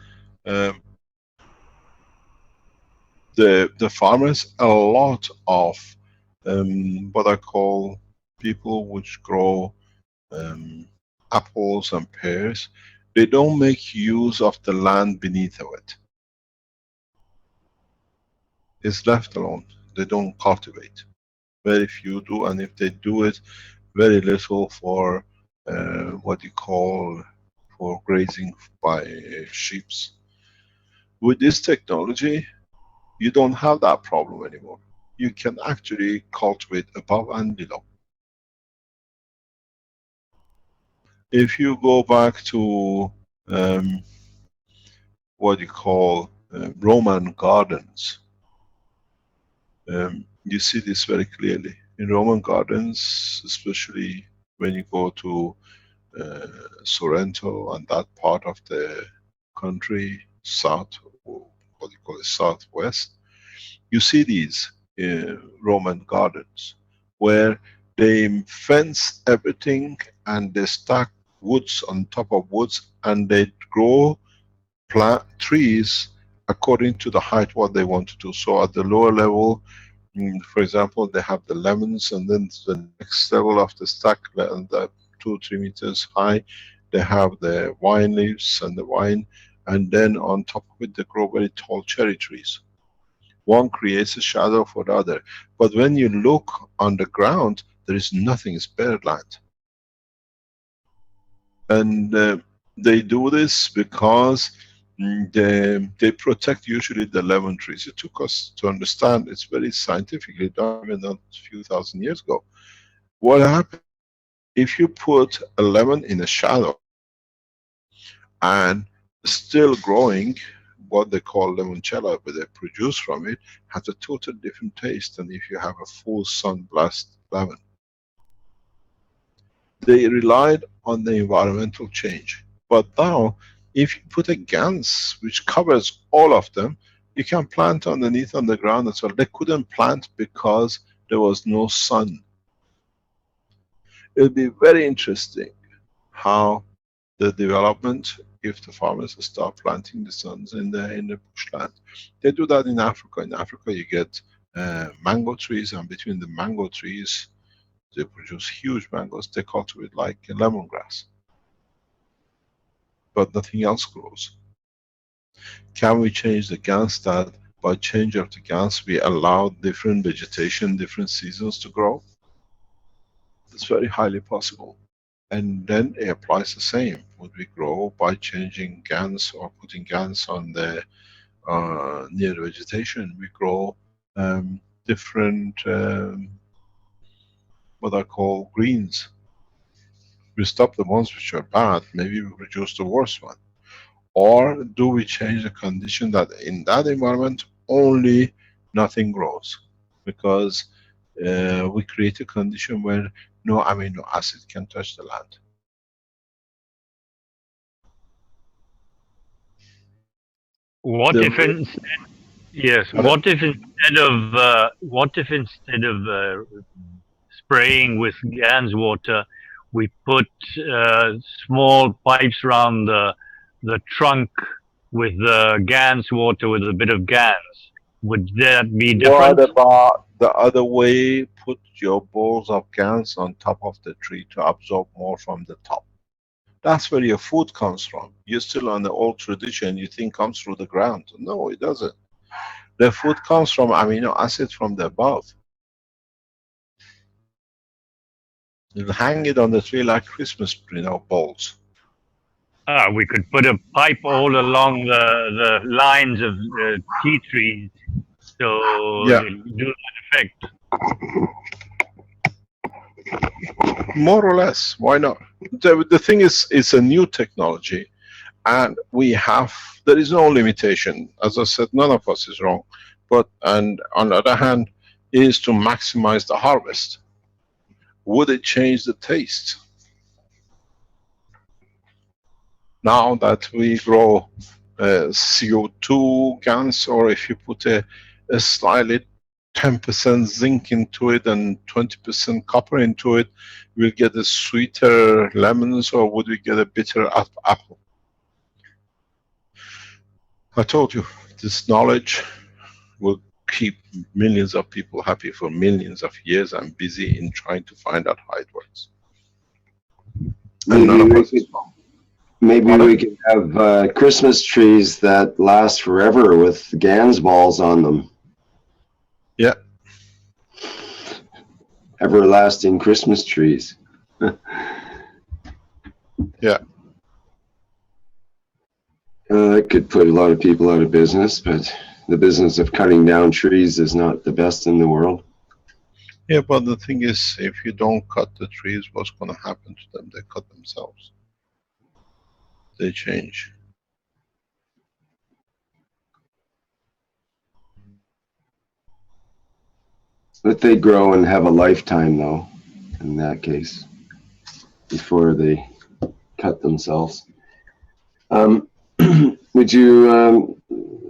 Speaker 3: the farmers, a lot of what I call people which grow apples and pears, they don't make use of the land beneath of it. It's left alone. They don't cultivate. Very few do, and if they do it, very little for what you call for grazing by sheep. With this technology, you don't have that problem anymore. You can actually cultivate above and below. If you go back to what you call Roman gardens, you see this very clearly. In Roman gardens, especially when you go to Sorrento and that part of the country, south, or what you call it, southwest, you see these Roman gardens where they fence everything and they stack woods on top of woods, and they grow plant trees according to the height what they want to do. So at the lower level, for example, they have the lemons, and then the next level of the stack, and 2-3 meters high, they have the wine leaves and the wine, and then on top of it they grow very tall cherry trees. One creates a shadow for the other. But when you look on the ground, there is nothing, it's bare land. And they do this because they protect usually the lemon trees. It took us to understand, it's very scientifically done, even not a few thousand years ago. What happens if you put a lemon in a shadow and still growing, what they call limoncello, but they produce from it, has a totally different taste than if you have a full sun blast lemon. They relied on the environmental change. But now, if you put a GANS which covers all of them, you can plant underneath on the ground as well. They couldn't plant because there was no sun. It'll be very interesting how the development, if the farmers start planting the suns in the bushland. They do that in Africa. In Africa you get mango trees, and between the mango trees they produce huge mangoes. They cultivate like a lemongrass. But nothing else grows. Can we change the GANS that by change of the GANS we allow different vegetation, different seasons to grow? It's very highly possible. And then it applies the same. Would we grow by changing GANS or putting GANS on the near vegetation? We grow different what I call greens. We stop the ones which are bad, maybe we reduce the worst one. Or do we change the condition that in that environment only nothing grows? Because we create a condition where no amino acid can touch the land.
Speaker 7: What if instead, yes, what if instead of spraying with GANS water, we put small pipes around the trunk with the GANS water with a bit of GANS? Would that be different?
Speaker 3: What about the other way? Put your balls of GANS on top of the tree to absorb more from the top. That's where your food comes from. You're still on the old tradition, you think comes through the ground. No, it doesn't. The food comes from amino acids from the above. You'll hang it on the tree like Christmas, balls.
Speaker 7: We could put a pipe all along the lines of tea trees, so
Speaker 3: Yeah.
Speaker 7: do that effect.
Speaker 3: More or less, why not? The thing is, it's a new technology, and there is no limitation. As I said, none of us is wrong, and on the other hand, is to maximize the harvest. Would it change the taste? Now that we grow CO2 GANS, or if you put a slightly 10% zinc into it and 20% copper into it, we'll get a sweeter lemons, or would we get a bitter apple? I told you, this knowledge will keep millions of people happy for millions of years and busy in trying to find out how it works. And none of us is wrong.
Speaker 2: Maybe we could have Christmas trees that last forever with GANs balls on them.
Speaker 3: Yeah.
Speaker 2: Everlasting Christmas trees.
Speaker 3: Yeah.
Speaker 2: That could put a lot of people out of business, but the business of cutting down trees is not the best in the world.
Speaker 3: Yeah, but the thing is, if you don't cut the trees, what's going to happen to them? They cut themselves. They change.
Speaker 2: But they grow and have a lifetime, though, in that case, before they cut themselves. Would you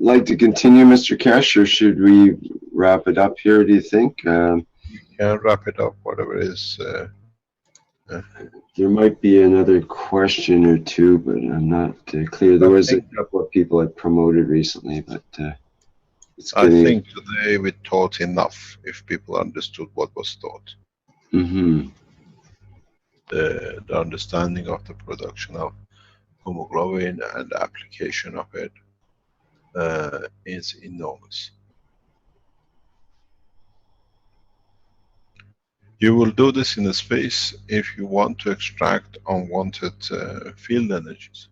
Speaker 2: like to continue, Mr. Keshe, or should we wrap it up here, do you think?
Speaker 3: Yeah, wrap it up, whatever it is.
Speaker 2: There might be another question or two, but I'm not clear. There was a couple of people I promoted recently, but it's
Speaker 3: I think today we taught enough if people understood what was taught.
Speaker 2: Mm-hmm.
Speaker 3: The understanding of the production of hemoglobin and the application of it is enormous. You will do this in a space if you want to extract unwanted field energies.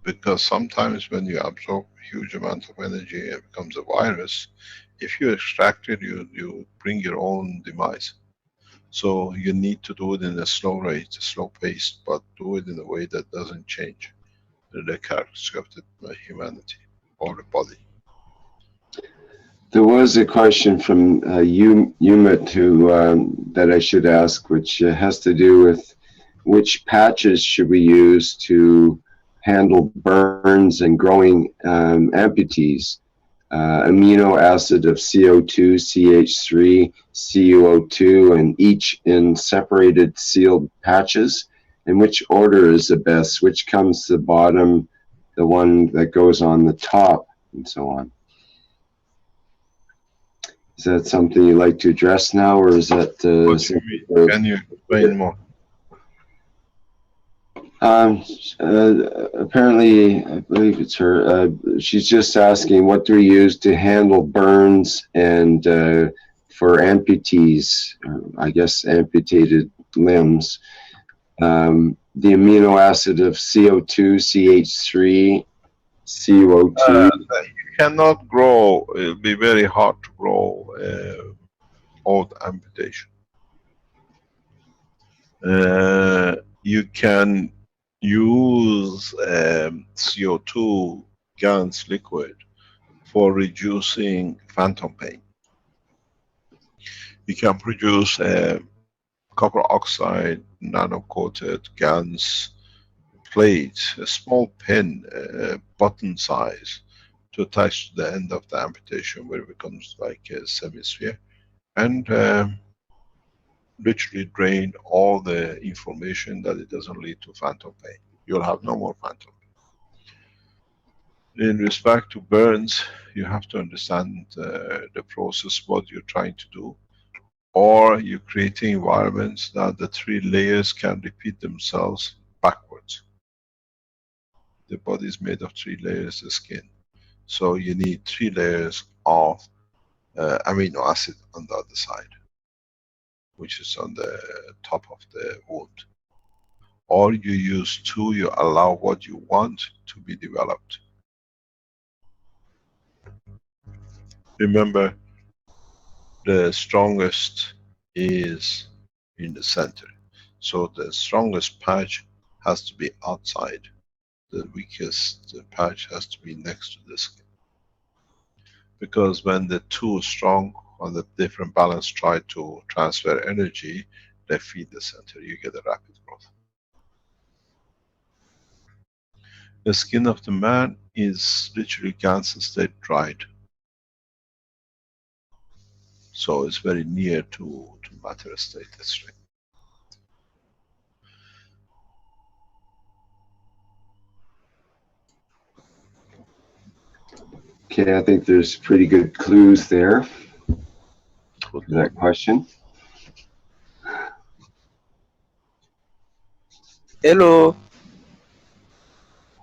Speaker 3: Because sometimes when you absorb a huge amount of energy, it becomes a virus. If you extract it, you bring your own demise. So you need to do it in a slow rate, a slow pace, but do it in a way that doesn't change the characteristic of the humanity or the body.
Speaker 2: There was a question from Umit that I should ask, which has to do with which patches should we use to handle burns and growing amputees. Amino acid of CO2, CH3, CuO2, and each in separated sealed patches. And which order is the best? Which comes to the bottom, the one that goes on the top, and so on. Is that something you'd like to address now, or is that...
Speaker 3: Can you explain more?
Speaker 2: Apparently, I believe it's her, she's just asking what do we use to handle burns and for amputees, I guess amputated limbs. The amino acid of CO2, CH3, CuO2.
Speaker 3: You cannot grow, it'll be very hard to grow old amputation. You can use CO2 GANs liquid for reducing phantom pain. You can produce copper oxide nano-coated GANs plate, a small pin, button size, to attach to the end of the amputation where it becomes like a semisphere, and literally drain all the information that it doesn't lead to phantom pain. You'll have no more phantom pain. In respect to burns, you have to understand the process, what you're trying to do, or you're creating environments that the 3 layers can repeat themselves backwards. The body is made of 3 layers of skin. So you need 3 layers of amino acid on the other side, which is on the top of the wound. Or you use 2, you allow what you want to be developed. Remember, the strongest is in the center. So the strongest patch has to be outside. The weakest patch has to be next to the skin. Because when the 2 strong on the different balance try to transfer energy, they feed the center, you get a rapid growth. The skin of the man is literally cancer state dried. So it's very near to matter state, that's right.
Speaker 2: Okay, I think there's pretty good clues there for that question.
Speaker 8: Hello.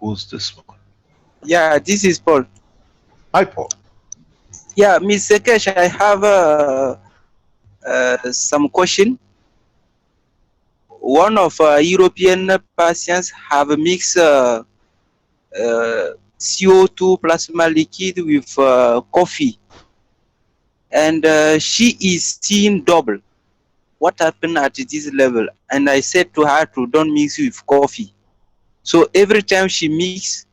Speaker 3: Who's this one?
Speaker 8: Yeah, this is Paul.
Speaker 3: Hi, Paul.
Speaker 8: Yeah, Mr. Kesh, I have some question. One of European patients have mixed CO2 plasma liquid with coffee, and she is seeing double. What happened at this level? And I said to her to don't mix with coffee. So every time she mix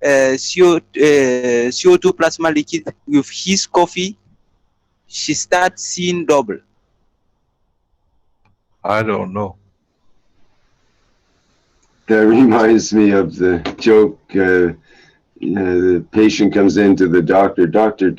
Speaker 8: CO2 plasma liquid with his coffee, she starts seeing double.
Speaker 3: I don't know.
Speaker 2: That reminds me of the joke, the patient comes into the doctor, doctor,